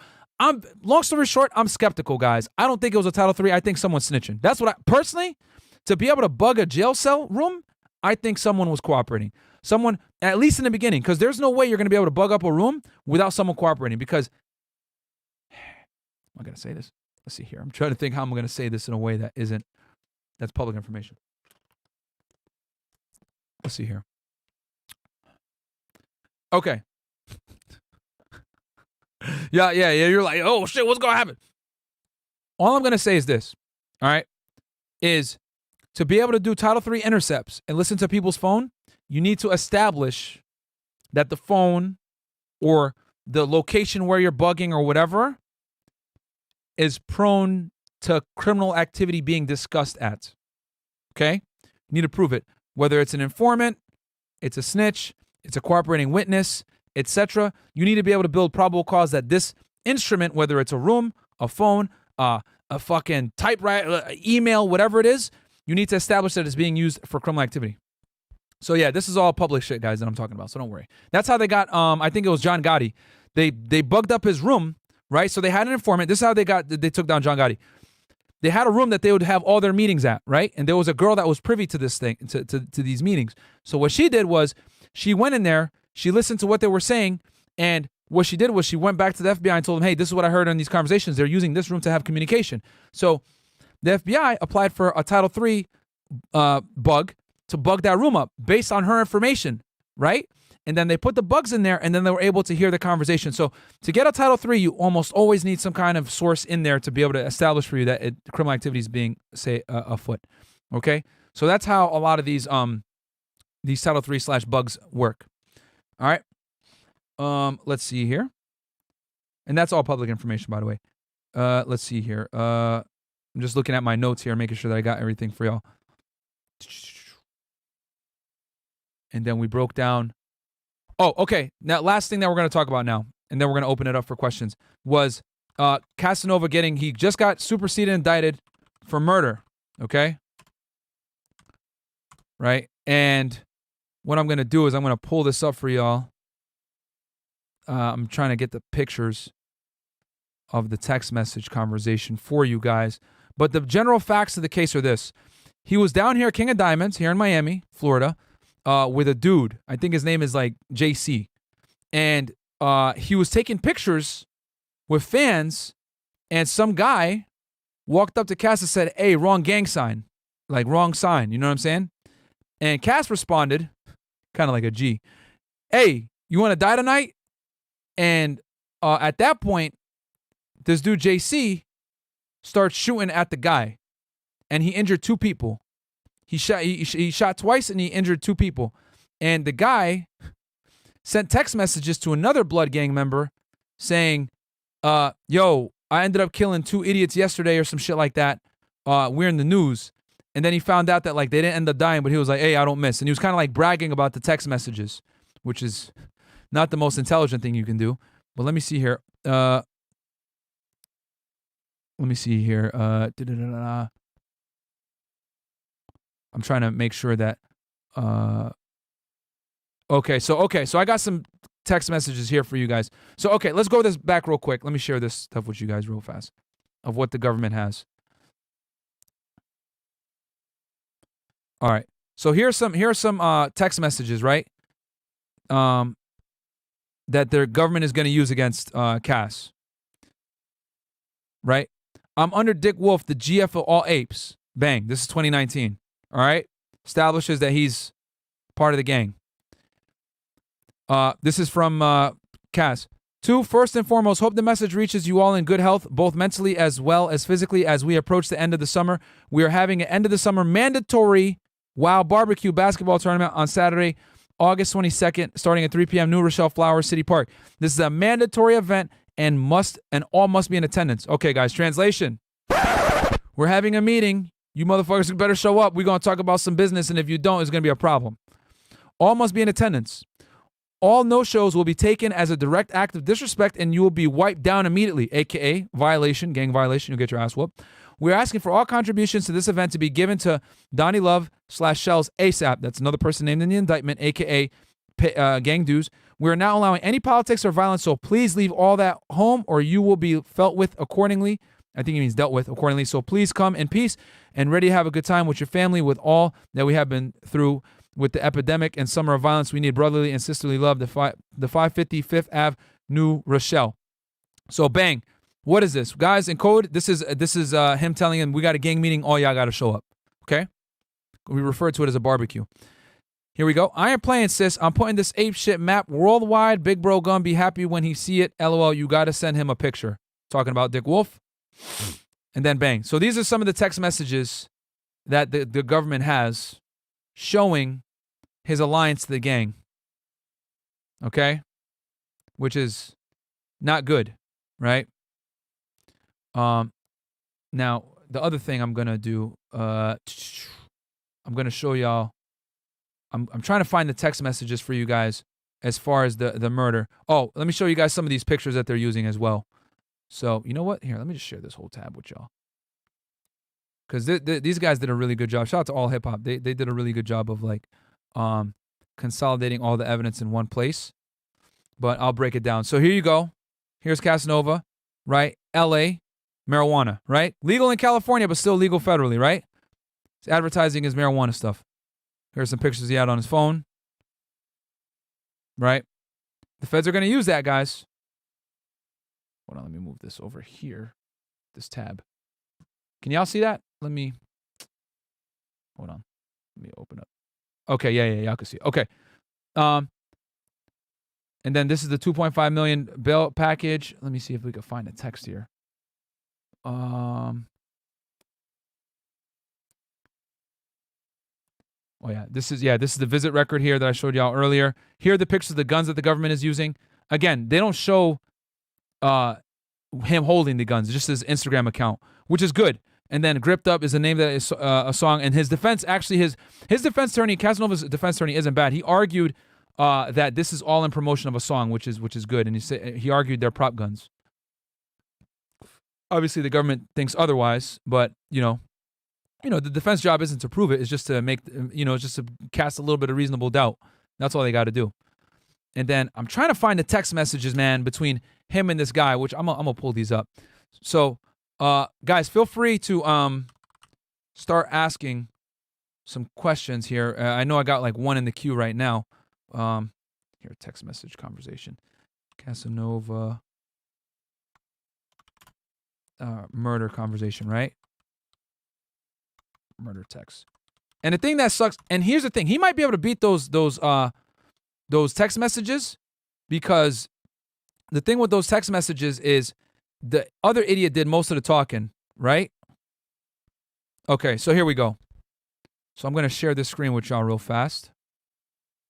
long story short, I'm skeptical, guys. I don't think it was a Title III. I think someone's snitching. That's what I personally, to be able to bug a jail cell room, I think someone was cooperating. Someone, at least in the beginning, because there's no way you're going to be able to bug up a room without someone cooperating. Because am I going to say this? Let's see here. I'm trying to think how I'm going to say this in a way that's public information. Let's see here. Okay. Yeah. You're like, oh shit, what's going to happen? All I'm going to say is this, all right, is to be able to do Title III intercepts and listen to people's phone, you need to establish that the phone or the location where you're bugging or whatever is prone to criminal activity being discussed at. Okay? You need to prove it. Whether it's an informant, it's a snitch, it's a cooperating witness, etc. You need to be able to build probable cause that this instrument, whether it's a room, a phone, a fucking typewriter, email, whatever it is, you need to establish that it's being used for criminal activity. So yeah, this is all public shit, guys, that I'm talking about, so don't worry. That's how they got, I think it was John Gotti. They bugged up his room, right? So they had an informant. This is how they took down John Gotti. They had a room that they would have all their meetings at, right? And there was a girl that was privy to this thing, to these meetings. So what she did was she went in there, she listened to what they were saying, and what she did was she went back to the FBI and told them, hey, this is what I heard in these conversations. They're using this room to have communication. So the FBI applied for a Title III bug to bug that room up based on her information, right? And then they put the bugs in there, and then they were able to hear the conversation. So to get a Title III, you almost always need some kind of source in there to be able to establish for you that criminal activity is being, say, afoot. Okay? So that's how a lot of these Title III/bugs work. All right? Let's see here. And that's all public information, by the way. Let's see here. I'm just looking at my notes here, making sure that I got everything for y'all. And then we broke down. Oh, okay. Now, last thing that we're going to talk about now, and then we're going to open it up for questions, was Casanova he just got superseded indicted for murder, okay? Right? And what I'm going to do is I'm going to pull this up for y'all. I'm trying to get the pictures of the text message conversation for you guys. But the general facts of the case are this. He was down here, King of Diamonds, here in Miami, Florida, with a dude. I think his name is like JC. And he was taking pictures with fans, and some guy walked up to Cass and said, hey, wrong gang sign. Like, wrong sign. You know what I'm saying? And Cass responded, kind of like a G, hey, you want to die tonight? And at that point, this dude JC starts shooting at the guy, and he injured two people. He shot twice, and he injured two people. And the guy sent text messages to another Blood gang member saying, yo, I ended up killing two idiots yesterday or some shit like that. We're in the news. And then he found out that like they didn't end up dying, but he was like, hey, I don't miss. And he was kind of like bragging about the text messages, which is not the most intelligent thing you can do. But let me see here. I'm trying to make sure that okay, so I got some text messages here for you guys. So okay, let's go this back real quick. Let me share this stuff with you guys real fast of what the government has. All right. So here are some text messages, right? That their government is going to use against Cass. Right? I'm under Dick Wolf, the GF of all apes. Bang. This is 2019. All right? Establishes that he's part of the gang. This is from Cass. 2, first and foremost, hope the message reaches you all in good health, both mentally as well as physically as we approach the end of the summer. We are having an end of the summer mandatory Wow Barbecue basketball tournament on Saturday, August 22nd, starting at 3 p.m. New Rochelle Flowers City Park. This is a mandatory event and all must be in attendance. Okay, guys, translation. We're having a meeting. You motherfuckers better show up. We're going to talk about some business, and if you don't, it's going to be a problem. All must be in attendance. All no-shows will be taken as a direct act of disrespect, and you will be wiped down immediately, a.k.a. violation, gang violation. You'll get your ass whooped. We're asking for all contributions to this event to be given to Donnie Love /Shells ASAP. That's another person named in the indictment, a.k.a. gang dues. We are not allowing any politics or violence, so please leave all that home or you will be felt with accordingly. I think he means dealt with accordingly. So please come in peace and ready to have a good time with your family with all that we have been through with the epidemic and summer of violence. We need brotherly and sisterly love. The 550 Fifth Ave, New Rochelle. So bang. What is this? Guys, in code, this is him telling him we got a gang meeting. All y'all got to show up. Okay? We refer to it as a barbecue. Here we go. I ain't playing, sis. I'm putting this ape shit map worldwide. Big bro gonna be happy when he see it. LOL, you got to send him a picture. Talking about Dick Wolf. And then bang. So these are some of the text messages that the government has showing his alliance to the gang. Okay? Which is not good, right? Now, the other thing I'm going to do, I'm going to show y'all, I'm trying to find the text messages for you guys as far as the murder. Oh, let me show you guys some of these pictures that they're using as well. So, you know what? Here, let me just share this whole tab with y'all. Because these guys did a really good job. Shout out to All Hip Hop. They did a really good job of like consolidating all the evidence in one place. But I'll break it down. So here you go. Here's Casanova, right? LA, marijuana, right? Legal in California, but still legal federally, right? He's advertising his marijuana stuff. Here's some pictures he had on his phone. Right? The feds are going to use that, guys. Hold on, let me move this over here. This tab. Can y'all see that? Hold on. Let me open up. Okay, yeah, y'all can see it. Okay. And then this is the 2.5 million bail package. Let me see if we can find a text here. Oh yeah, this is the visit record here that I showed y'all earlier. Here are the pictures of the guns that the government is using. Again, they don't show him holding the guns, just his Instagram account, which is good. And then Gripped Up is a name that is a song. And his defense, actually, his defense attorney, Casanova's defense attorney, isn't bad. He argued that this is all in promotion of a song, which is good. And he argued they're prop guns. Obviously, the government thinks otherwise, but the defense job isn't to prove it. It's just to make, just to cast a little bit of reasonable doubt. That's all they got to do. And then I'm trying to find the text messages, man, between him and this guy, which I'm gonna pull these up. So, guys, feel free to start asking some questions here. I know I got like one in the queue right now. Here, text message conversation. Casanova murder conversation, right? Murder text. And the thing that sucks, and here's the thing, he might be able to beat those text messages, because the thing with those text messages is the other idiot did most of the talking, right? Okay, so here we go. So I'm going to share this screen with y'all real fast.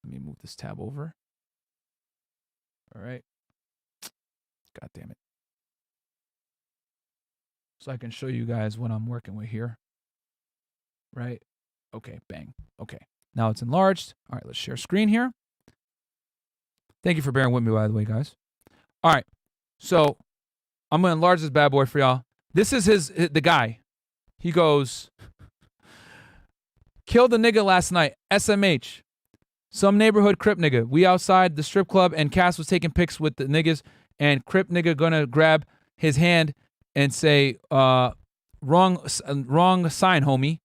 Let me move this tab over. All right. God damn it. So I can show you guys what I'm working with here. Right? Okay, bang. Okay. Now it's enlarged. All right, let's share screen here. Thank you for bearing with me, by the way, guys. All right. So I'm going to enlarge this bad boy for y'all. This is the guy. He goes, killed a nigga last night. SMH. Some neighborhood Crip nigga. We outside the strip club and Cass was taking pics with the niggas, and Crip nigga gonna grab his hand and say, wrong sign, homie.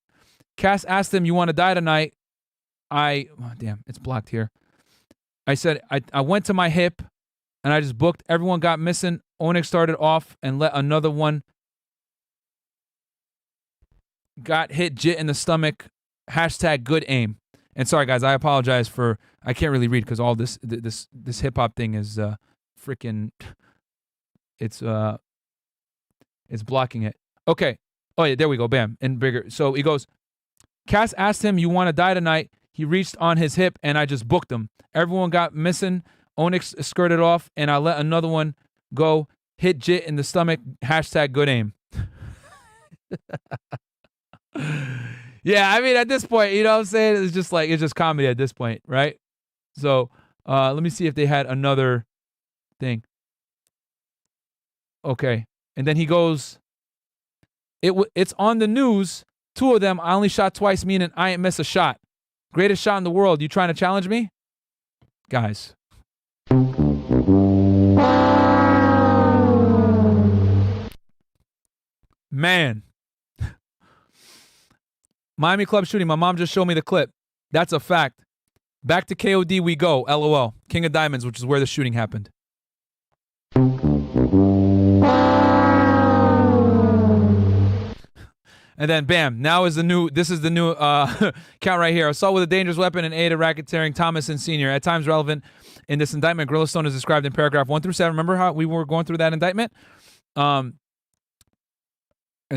Cass asked him, you want to die tonight? Damn, it's blocked here. I said, I went to my hip and I just booked. Everyone got missing. Onyx started off and let another one got hit jit in the stomach. Hashtag good aim. And sorry, guys, I apologize for, I can't really read because all this hip hop thing is freaking, it's blocking it. Okay. Oh yeah, there we go. Bam. And bigger. So he goes, Cass asked him, you want to die tonight? He reached on his hip and I just booked him. Everyone got missing. Onyx skirted off and I let another one go. Hit jit in the stomach. Hashtag good aim. Yeah, I mean, at this point, you know what I'm saying? It's just comedy at this point, right? So let me see if they had another thing. Okay. And then he goes, it's on the news. Two of them, I only shot twice, meaning I ain't miss a shot. Greatest shot in the world. You trying to challenge me? Guys. Man. Miami club shooting. My mom just showed me the clip. That's a fact. Back to KOD we go. LOL. King of Diamonds, which is where the shooting happened. And then bam, this is the new count right here. Assault with a dangerous weapon and aid of racketeering, Thomas and Senior. At times relevant in this indictment, Gorilla Stone is described in paragraph 1 through 7. Remember how we were going through that indictment? And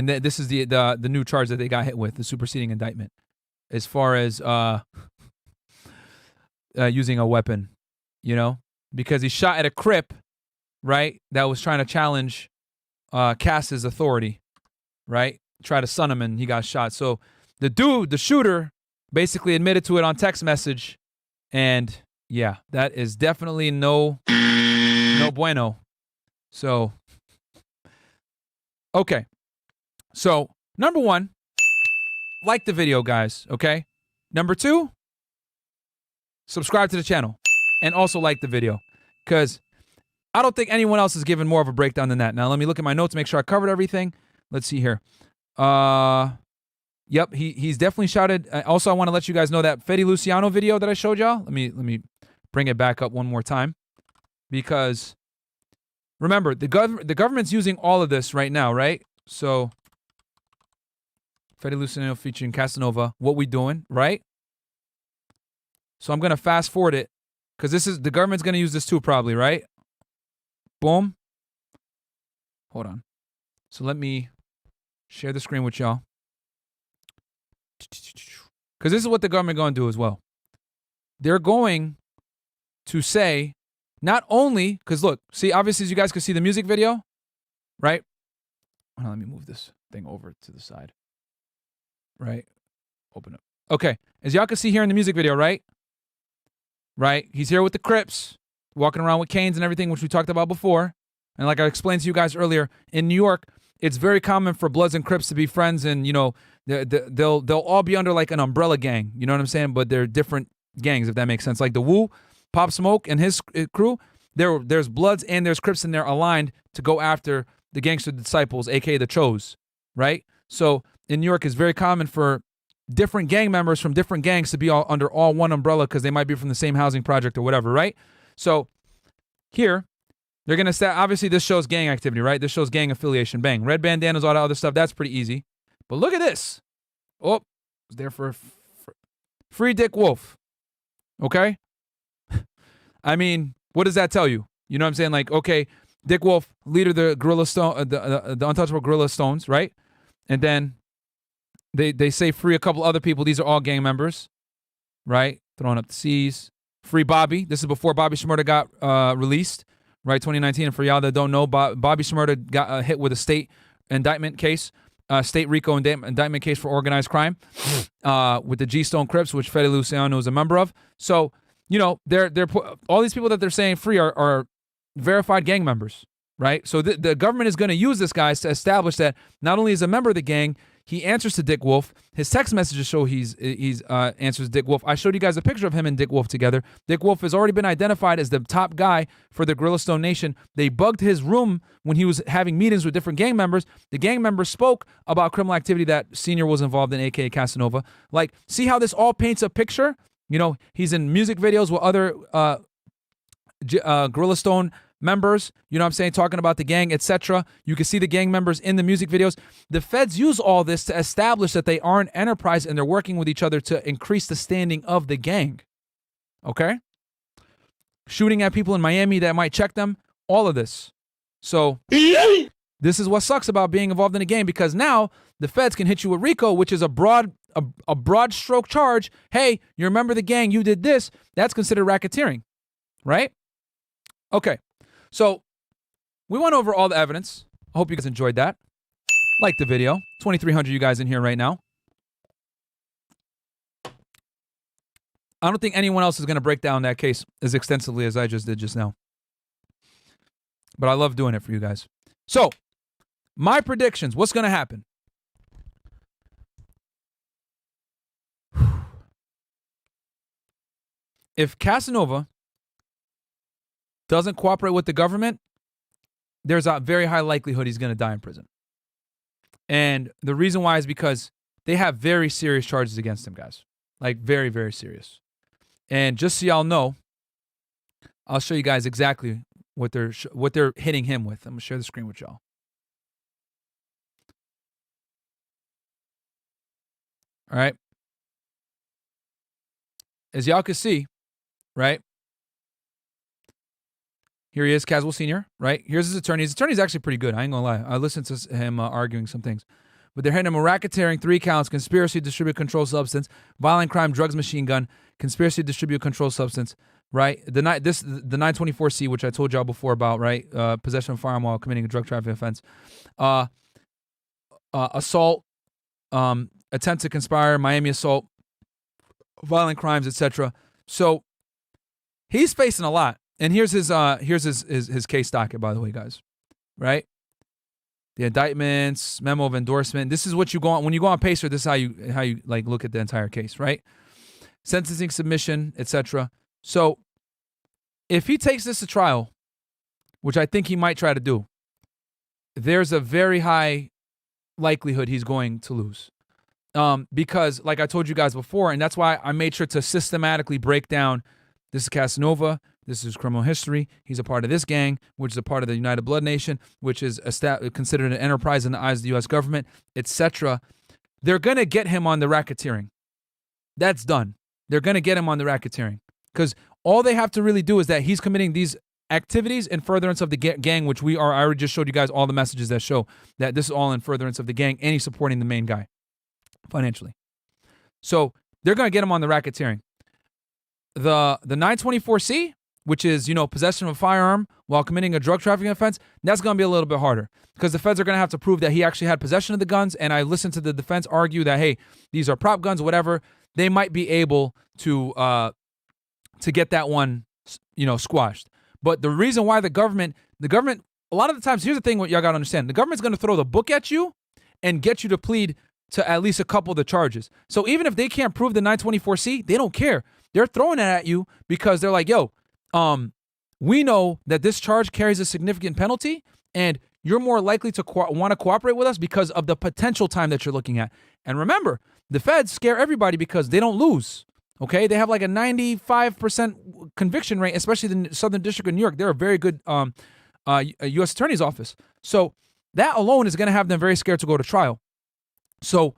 this is the new charge that they got hit with, the superseding indictment, as far as using a weapon, because he shot at a Crip, right, that was trying to challenge Cass's authority, right? Try to son him and he got shot. So the shooter, basically admitted to it on text message, and yeah, that is definitely no bueno. So, okay. So, number 1, like the video, guys, okay? Number 2, subscribe to the channel and also like the video, because I don't think anyone else is giving more of a breakdown than that. Now, let me look at my notes, make sure I covered everything. Let's see here. Yep, he's definitely shouted. Also, I want to let you guys know that Fede Luciano video that I showed y'all. Let me bring it back up one more time, because remember, the government's using all of this right now, right? So, Fede Luciano featuring Casanova, what we doing, right? So I'm going to fast forward it, because the government's going to use this too, probably, right? Boom. Hold on. So let me share the screen with y'all, because this is what the government going to do as well. They're going to say not only, because look, see, obviously, as you guys can see the music video, right? Hold on, let me move this thing over to the side. Right? Open up. Okay. As y'all can see here in the music video, right? Right? He's here with the Crips, walking around with canes and everything, which we talked about before. And like I explained to you guys earlier, in New York, it's very common for Bloods and Crips to be friends, and you know they'll all be under like an umbrella gang. You know what I'm saying? But they're different gangs, if that makes sense. Like the Wu, Pop Smoke, and his crew. There's Bloods and there's Crips in there aligned to go after the gangster disciples, aka the Chos. Right? So in New York, it's very common for different gang members from different gangs to be all under all one umbrella because they might be from the same housing project or whatever. Right? So here. They're going to obviously this shows gang activity, right? This shows gang affiliation. Bang. Red bandanas, all that other stuff. That's pretty easy. But look at this. Oh, it's there for free Dick Wolf. Okay? I mean, what does that tell you? You know what I'm saying? Like, okay, Dick Wolf, leader of the Gorilla Stone, the Untouchable Gorilla Stones, right? And then they say free a couple other people. These are all gang members, right? Throwing up the C's. Free Bobby. This is before Bobby Shmurda got released. Right, 2019. And for y'all that don't know, Bobby Shmurda got hit with a state indictment case, state RICO indictment case for organized crime with the G Stone Crips, which Fede Luciano is a member of. So, you know, they're all these people that they're saying free are verified gang members, right? So the government is going to use this guy to establish that not only is a member of the gang, he answers to Dick Wolf. His text messages show he's answers Dick Wolf. I showed you guys a picture of him and Dick Wolf together. Dick Wolf has already been identified as the top guy for the Gorilla Stone Nation. They bugged his room when he was having meetings with different gang members. The gang members spoke about criminal activity that Senior was involved in, aka Casanova. Like, see how this all paints a picture? You know, he's in music videos with other Gorilla Stone members, you know what I'm saying, talking about the gang, etc. You can see the gang members in the music videos. The feds use all this to establish that they are an enterprise and they're working with each other to increase the standing of the gang. Okay? Shooting at people in Miami that might check them, all of this. So, this is what sucks about being involved in a gang, because now the feds can hit you with RICO, which is a broad stroke charge. Hey, you remember the gang, you did this. That's considered racketeering, right? Okay. So, we went over all the evidence. I hope you guys enjoyed that. Like the video. 2,300 you guys in here right now. I don't think anyone else is going to break down that case as extensively as I just did just now. But I love doing it for you guys. So, my predictions. What's going to happen? If Casanova doesn't cooperate with the government, there's a very high likelihood he's going to die in prison. And the reason why is because they have very serious charges against him, guys. Like, very, very serious. And just so y'all know, I'll show you guys exactly what they're hitting him with. I'm going to share the screen with y'all. All right. As y'all can see, right? Here he is, Caswell Senior, right? Here's his attorney. His attorney's actually pretty good. I ain't gonna lie. I listened to him arguing some things. But they're hitting him with racketeering, 3 counts, conspiracy to distribute controlled substance, violent crime, drugs, machine gun, conspiracy to distribute controlled substance, right? The 924C, which I told y'all before about, right? Possession of a firearm while committing a drug trafficking offense. Assault, attempt to conspire, Miami assault, violent crimes, etc. So he's facing a lot. And here's his case docket, by the way, guys. Right? The indictments, memo of endorsement. This is what you go on when you go on Pacer. This is how you like look at the entire case, right? Sentencing submission, etc. So, if he takes this to trial, which I think he might try to do, there's a very high likelihood he's going to lose. Because, like I told you guys before, and that's why I made sure to systematically break down. This is Casanova. This is criminal history. He's a part of this gang, which is a part of the United Blood Nation, which is considered an enterprise in the eyes of the U.S. government, etc. They're going to get him on the racketeering. That's done. They're going to get him on the racketeering. Because all they have to really do is that he's committing these activities in furtherance of the gang, which we are. I already just showed you guys all the messages that show that this is all in furtherance of the gang, and he's supporting the main guy financially. So they're going to get him on the racketeering. The 924C, which is, possession of a firearm while committing a drug trafficking offense, that's going to be a little bit harder because the feds are going to have to prove that he actually had possession of the guns. And I listened to the defense argue that, hey, these are prop guns, whatever. They might be able to get that one, squashed. But the reason why the government, a lot of the times, here's the thing what y'all got to understand. The government's going to throw the book at you and get you to plead to at least a couple of the charges. So even if they can't prove the 924C, they don't care. They're throwing it at you because they're like, yo, we know that this charge carries a significant penalty and you're more likely to want to cooperate with us because of the potential time that you're looking at. And remember, the feds scare everybody because they don't lose. Okay? They have like a 95% conviction rate, especially the Southern District of New York. They're a very good U.S. Attorney's Office. So that alone is going to have them very scared to go to trial. So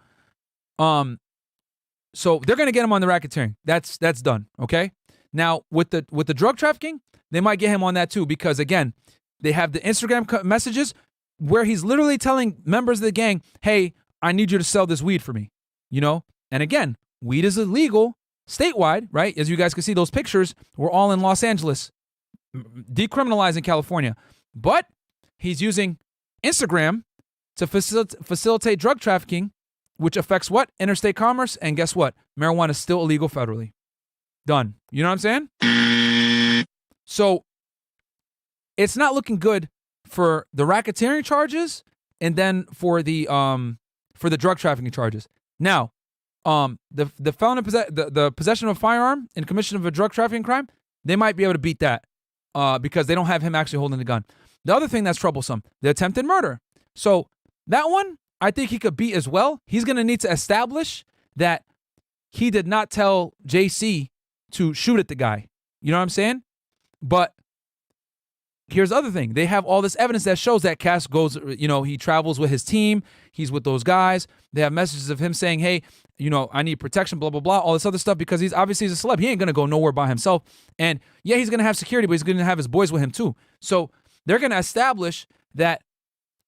they're going to get him on the racketeering. That's done. Okay? Now, with the drug trafficking, they might get him on that too because, again, they have the Instagram messages where he's literally telling members of the gang, hey, I need you to sell this weed for me, And again, weed is illegal statewide, right? As you guys can see, those pictures were all in Los Angeles, decriminalized in California. But he's using Instagram to facilitate drug trafficking, which affects what? Interstate commerce. And guess what? Marijuana is still illegal federally. Done. You know what I'm saying? So it's not looking good for the racketeering charges and then for the drug trafficking charges. Now, the felon the possession of a firearm and commission of a drug trafficking crime, they might be able to beat that because they don't have him actually holding the gun. The other thing that's troublesome, the attempted murder. So that one, I think he could beat as well. He's going to need to establish that he did not tell JC to shoot at the guy. You know what I'm saying? But here's the other thing. They have all this evidence that shows that Cass goes, he travels with his team. He's with those guys. They have messages of him saying, hey, I need protection, blah, blah, blah, all this other stuff because he's a celeb. He ain't going to go nowhere by himself. And yeah, he's going to have security, but he's going to have his boys with him too. So they're going to establish that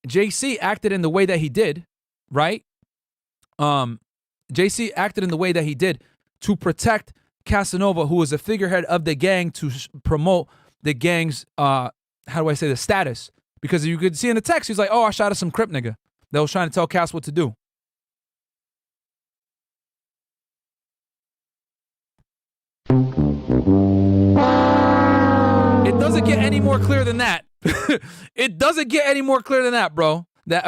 JC acted in the way that he did, right? JC acted in the way that he did to protect Casanova, who was a figurehead of the gang, to promote the gang's, the status. Because you could see in the text, he's like, oh, I shot at some Crip nigga that was trying to tell Cass what to do. It doesn't get any more clear than that. It doesn't get any more clear than that, bro. That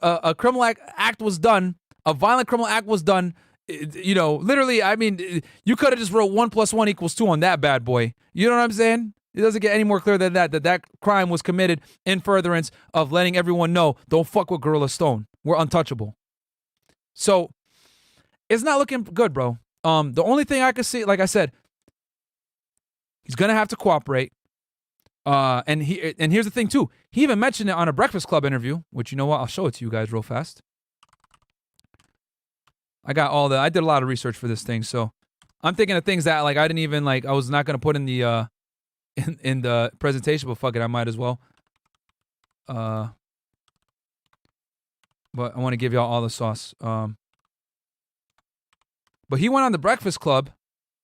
a criminal act was done. A violent criminal act was done. Literally, I mean, you could have just wrote 1 + 1 = 2 on that bad boy. You know what I'm saying? It doesn't get any more clear than that crime was committed in furtherance of letting everyone know, don't fuck with Gorilla Stone. We're untouchable. So it's not looking good, bro. The only thing I could see, like I said, he's gonna have to cooperate. And here's the thing too. He even mentioned it on a Breakfast Club interview, which, you know what? I'll show it to you guys real fast. I did a lot of research for this thing, so I'm thinking of things that I didn't even I was not gonna put in the in the presentation, but fuck it, I might as well. But I want to give y'all all the sauce. But he went on the Breakfast Club,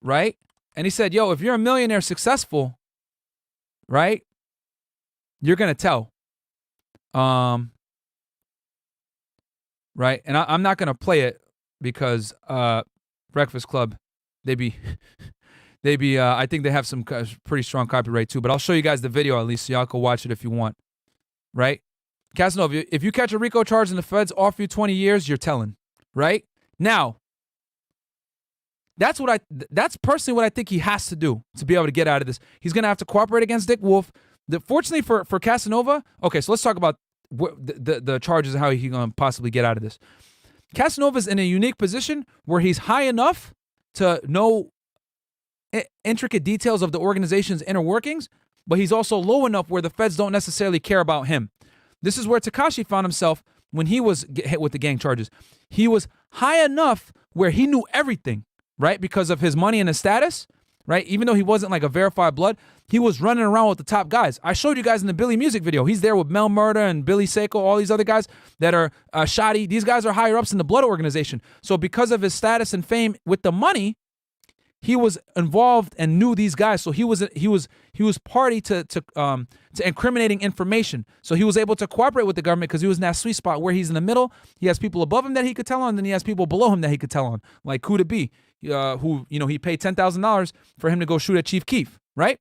right? And he said, yo, if you're a millionaire successful, right, you're gonna tell. Right? And I'm not gonna play it because Breakfast Club, they be I think they have some pretty strong copyright too, but I'll show you guys the video at least so y'all can watch it if you want. Right? Casanova, if you catch a RICO charge and the feds offer you 20 years, you're telling. Right? Now, that's personally what I think he has to do to be able to get out of this. He's going to have to cooperate against Dick Wolf. Fortunately for Casanova, okay, so let's talk about the charges and how he's going to possibly get out of this. Casanova's in a unique position where he's high enough to know intricate details of the organization's inner workings, but he's also low enough where the feds don't necessarily care about him. This is where Tekashi found himself when he was hit with the gang charges. He was high enough where he knew everything, right? Because of his money and his status, right? Even though he wasn't a verified blood, he was running around with the top guys. I showed you guys in the Billy music video. He's there with Mel Murda and Billy Seiko, all these other guys that are shoddy. These guys are higher ups in the blood organization. So because of his status and fame with the money, he was involved and knew these guys. So he was party to incriminating information. So he was able to cooperate with the government because he was in that sweet spot where he's in the middle. He has people above him that he could tell on, and then he has people below him that he could tell on, like Kodak Black, who he paid $10,000 for him to go shoot at Chief Keef, right?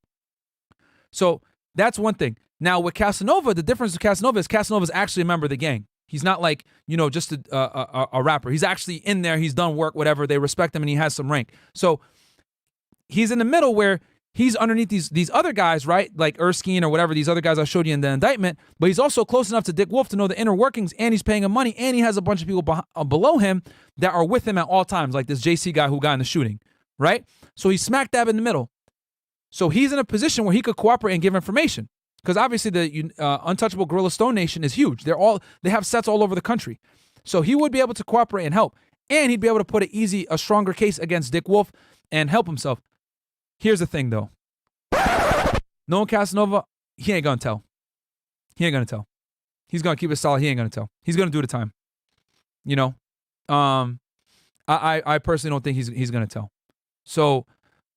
So that's one thing. Now with Casanova, the difference with Casanova is Casanova's actually a member of the gang. He's not like, just a rapper. He's actually in there. He's done work, whatever. They respect him, and he has some rank. So he's in the middle where he's underneath these other guys, right? Like Erskine or whatever, these other guys I showed you in the indictment. But he's also close enough to Dick Wolf to know the inner workings, and he's paying him money, and he has a bunch of people below him that are with him at all times, like this JC guy who got in the shooting, right? So he's smack dab in the middle. So he's in a position where he could cooperate and give information. Because obviously the Untouchable Gorilla Stone Nation is huge. They have sets all over the country. So he would be able to cooperate and help. And he'd be able to put a stronger case against Dick Wolf and help himself. Here's the thing, though. Knowing Casanova, he ain't going to tell. He ain't going to tell. He's going to keep it solid. He ain't going to tell. He's going to do the time. I personally don't think he's going to tell. So,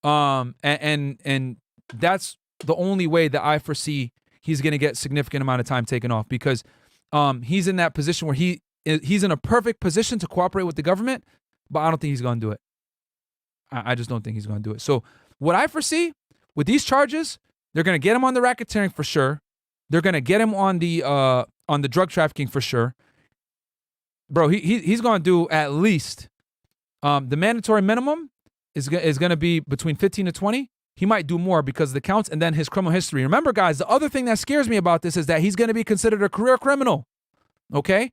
and that's the only way that I foresee he's going to get significant amount of time taken off, because he's in that position where he's in a perfect position to cooperate with the government, but I don't think he's going to do it. I just don't think he's going to do it. So what I foresee with these charges, they're going to get him on the racketeering for sure. They're going to get him on the drug trafficking for sure. Bro, he's going to do at least the mandatory minimum is going to be between 15 to 20. He might do more because of the counts and then his criminal history. Remember, guys, the other thing that scares me about this is that he's going to be considered a career criminal. Okay?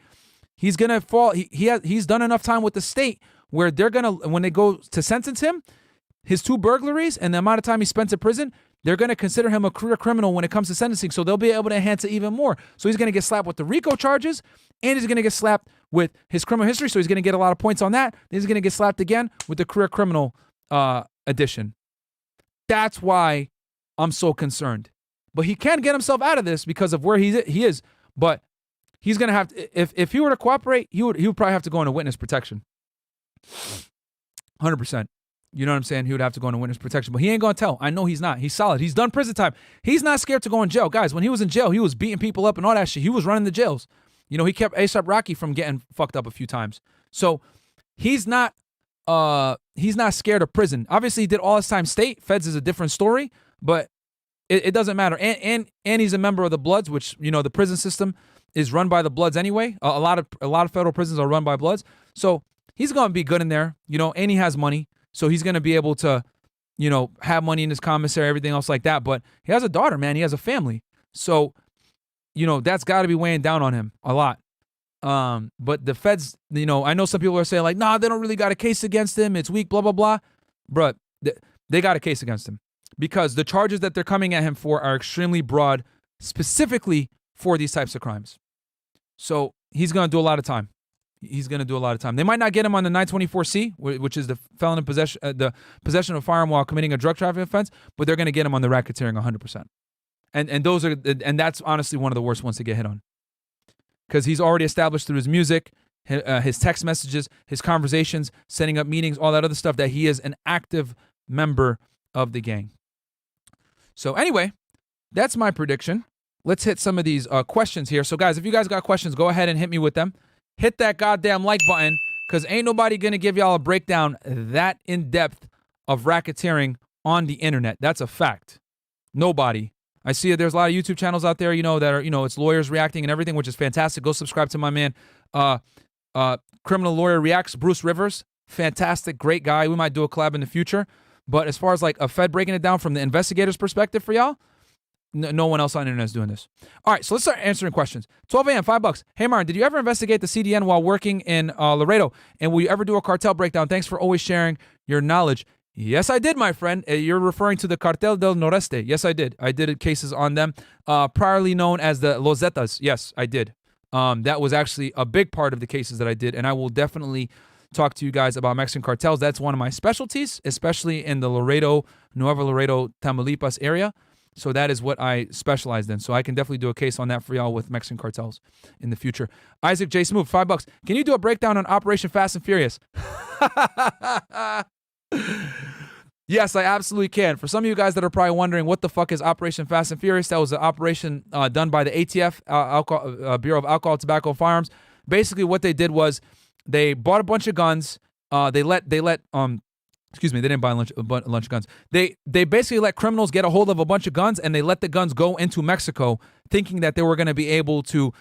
He's going to fall. He's done enough time with the state where they're going to, when they go to sentence him, his 2 burglaries and the amount of time he spent in prison, they're going to consider him a career criminal when it comes to sentencing. So they'll be able to enhance it even more. So he's going to get slapped with the RICO charges, and he's going to get slapped with his criminal history. So he's going to get a lot of points on that. Then he's going to get slapped again with the career criminal addition. That's why I'm so concerned. But he can get himself out of this because of where he is. But he's going to have to, if he were to cooperate, he would probably have to go into witness protection. 100%. You know what I'm saying? He would have to go into witness protection. But he ain't going to tell. I know he's not. He's solid. He's done prison time. He's not scared to go in jail. Guys, when he was in jail, he was beating people up and all that shit. He was running the jails. He kept A$AP Rocky from getting fucked up a few times. So he's not scared of prison. Obviously, he did all his time state. Feds is a different story, but it doesn't matter. And he's a member of the Bloods, which, the prison system is run by the Bloods anyway. A lot of federal prisons are run by Bloods. So he's going to be good in there, and he has money. So he's going to be able to, have money in his commissary, everything else like that. But he has a daughter, man. He has a family. So, that's got to be weighing down on him a lot. But the feds, I know some people are saying like, nah, they don't really got a case against him. It's weak, blah, blah, blah. Bruh, they got a case against him because the charges that they're coming at him for are extremely broad, specifically for these types of crimes. So he's going to do a lot of time. They might not get him on the 924C, which is the felon in possession, the possession of a firearm while committing a drug trafficking offense, but they're going to get him on the racketeering 100%. And that's honestly one of the worst ones to get hit on. Because he's already established through his music, his text messages, his conversations, setting up meetings, all that other stuff, that he is an active member of the gang. So anyway, that's my prediction. Let's hit some of these questions here. So guys, if you guys got questions, go ahead and hit me with them. Hit that goddamn like button, because ain't nobody going to give y'all a breakdown that in-depth of racketeering on the internet. That's a fact. Nobody. I see that there's a lot of YouTube channels out there, that are, it's lawyers reacting and everything, which is fantastic. Go subscribe to my man, Criminal Lawyer Reacts, Bruce Rivers. Fantastic, great guy. We might do a collab in the future. But as far as like a Fed breaking it down from the investigator's perspective for y'all, no one else on the internet is doing this. All right, so let's start answering questions. 12 a.m., $5. Hey, Myron, did you ever investigate the CDN while working in Laredo? And will you ever do a cartel breakdown? Thanks for always sharing your knowledge. Yes, I did, my friend. You're referring to the Cartel del Noreste. Yes, I did. I did cases on them, priorly known as the Los Zetas. Yes, I did. That was actually a big part of the cases that I did, and I will definitely talk to you guys about Mexican cartels. That's one of my specialties, especially in the Laredo, Nuevo Laredo, Tamaulipas area. So that is what I specialized in. So I can definitely do a case on that for y'all with Mexican cartels in the future. Isaac J. Smooth, $5. Can you do a breakdown on Operation Fast and Furious? Yes, I absolutely can. For some of you guys that are probably wondering what the fuck is Operation Fast and Furious, that was an operation done by the ATF, Bureau of Alcohol, Tobacco, and Firearms. Basically, what they did was they bought a bunch of guns. They didn't buy a bunch of guns. They basically let criminals get a hold of a bunch of guns, and they let the guns go into Mexico, thinking that they were going to be able to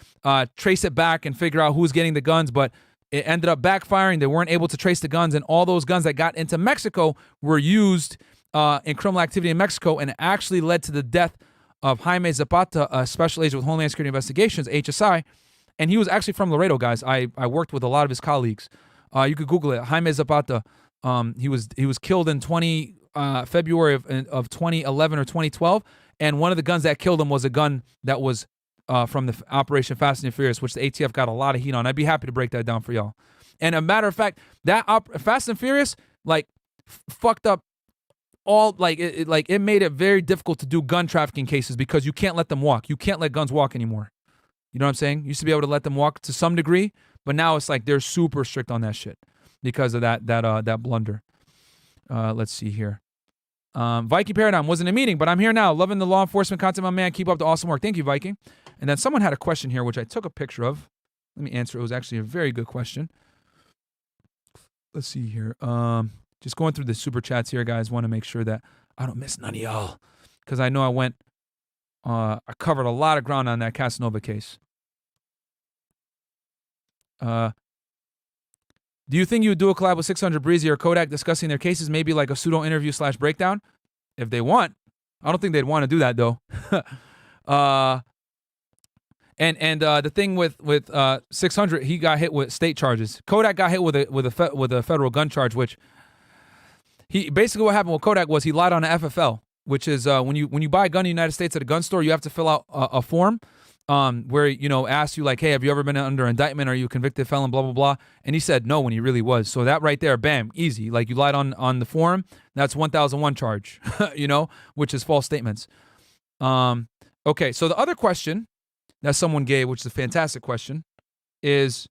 trace it back and figure out who's getting the guns, but it ended up backfiring. They weren't able to trace the guns, and all those guns that got into Mexico were used in criminal activity in Mexico, and it actually led to the death of Jaime Zapata, a special agent with Homeland Security Investigations, HSI, and he was actually from Laredo, guys. I worked with a lot of his colleagues. You could Google it, Jaime Zapata. He was killed in February of 2011 or 2012, and one of the guns that killed him was a gun that was from the Operation Fast and Furious, which the ATF got a lot of heat on. I'd be happy to break that down for y'all. And a matter of fact, that Fast and Furious fucked up all it made it very difficult to do gun trafficking cases because you can't let them walk. You can't let guns walk anymore. You know what I'm saying? You used to be able to let them walk to some degree, but now it's like they're super strict on that shit because of that blunder. Let's see here. Viking Paradigm was in a meeting, but I'm here now. Loving the law enforcement content, my man. Keep up the awesome work. Thank you, Viking. And then someone had a question here, which I took a picture of. Let me answer. It was actually a very good question. Let's see here. Just going through the super chats here, guys. Want to make sure that I don't miss none of y'all, because I know I covered a lot of ground on that Casanova case. Do you think you would do a collab with 600 Breezy or Kodak discussing their cases, maybe like a pseudo interview / breakdown? If they want. I don't think they'd want to do that though. And the thing with 600, he got hit with state charges. Kodak got hit with a federal gun charge, which he basically what happened with Kodak was he lied on the FFL, which is when you buy a gun in the United States at a gun store, you have to fill out a form where, asks you like, hey, have you ever been under indictment? Are you a convicted felon? Blah, blah, blah. And he said no when he really was. So that right there, bam, easy. Like you lied on the form. That's 1001 charge, which is false statements. Okay, so the other question that someone gave, which is a fantastic question, is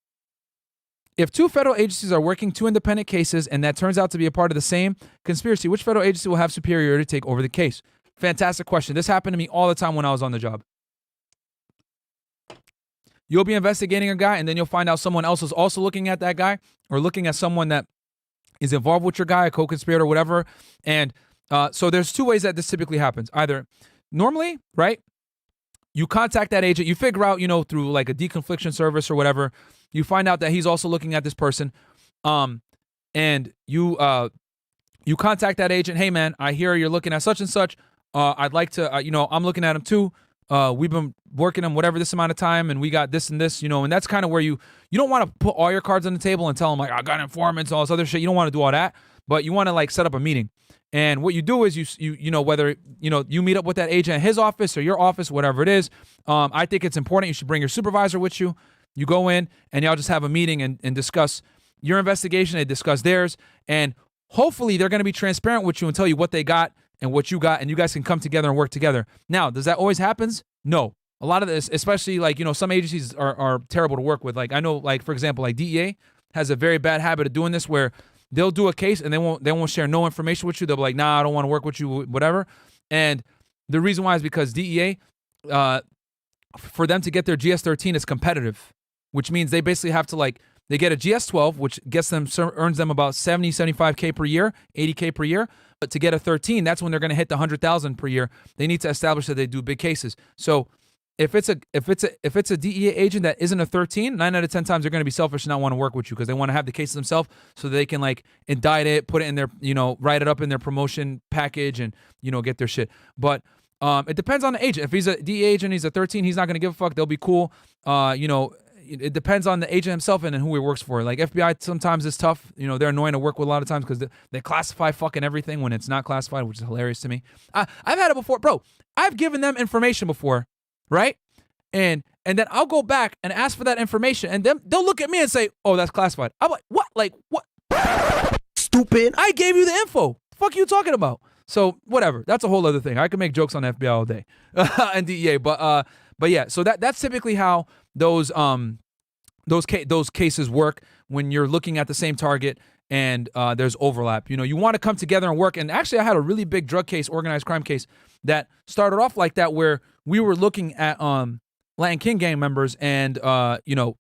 if two federal agencies are working two independent cases and that turns out to be a part of the same conspiracy, which federal agency will have superiority to take over the case? Fantastic question. This happened to me all the time when I was on the job. You'll be investigating a guy, and then you'll find out someone else is also looking at that guy or looking at someone that is involved with your guy, a co-conspirator, whatever. And so there's two ways that this typically happens. Either normally, right, you contact that agent, you figure out, through like a deconfliction service or whatever, you find out that he's also looking at this person, and you contact that agent. Hey, man, I hear you're looking at such and such. I'd like to, I'm looking at him too. We've been working on whatever this amount of time, and we got this and this, and that's kind of where you don't want to put all your cards on the table and tell them like, I got informants, all this other shit. You don't want to do all that, but you want to like set up a meeting. And what you do is whether you meet up with that agent at his office or your office, whatever it is. I think it's important. You should bring your supervisor with you. You go in and y'all just have a meeting and discuss your investigation. They discuss theirs, and hopefully they're going to be transparent with you and tell you what they got and what you got, and you guys can come together and work together. Now, does that always happen? No. A lot of this, especially like, some agencies are terrible to work with. Like I know, like for example, like DEA has a very bad habit of doing this where they'll do a case and they won't share no information with you. They'll be like, nah, I don't want to work with you, whatever. And the reason why is because DEA, for them to get their GS-13 is competitive, which means they basically have to they get a GS-12, which earns them about 70, 75K per year, 80K per year. But to get a 13, that's when they're going to hit the 100,000 per year. They need to establish that they do big cases. So if it's a DEA agent that isn't a 13, 9 out of 10 times they're going to be selfish and not want to work with you because they want to have the cases themselves so they can indict it, put it in their, write it up in their promotion package and, get their shit. But it depends on the agent. If he's a DEA agent, he's a 13, he's not going to give a fuck. They'll be cool. It depends on the agent himself and who he works for. Like FBI sometimes is tough. They're annoying to work with a lot of times because they classify fucking everything when it's not classified, which is hilarious to me. I've had it before. Bro, I've given them information before, right? And then I'll go back and ask for that information, and then they'll look at me and say, oh, that's classified. I'm like, what? Like, what? Stupid. I gave you the info. The fuck are you talking about? So whatever. That's a whole other thing. I can make jokes on FBI all day and DEA, but yeah. So that's typically how those cases work when you're looking at the same target and there's overlap. You know, you want to come together and work. And actually, I had a really big drug case, organized crime case that started off like that, where we were looking at Latin King gang members, and you know,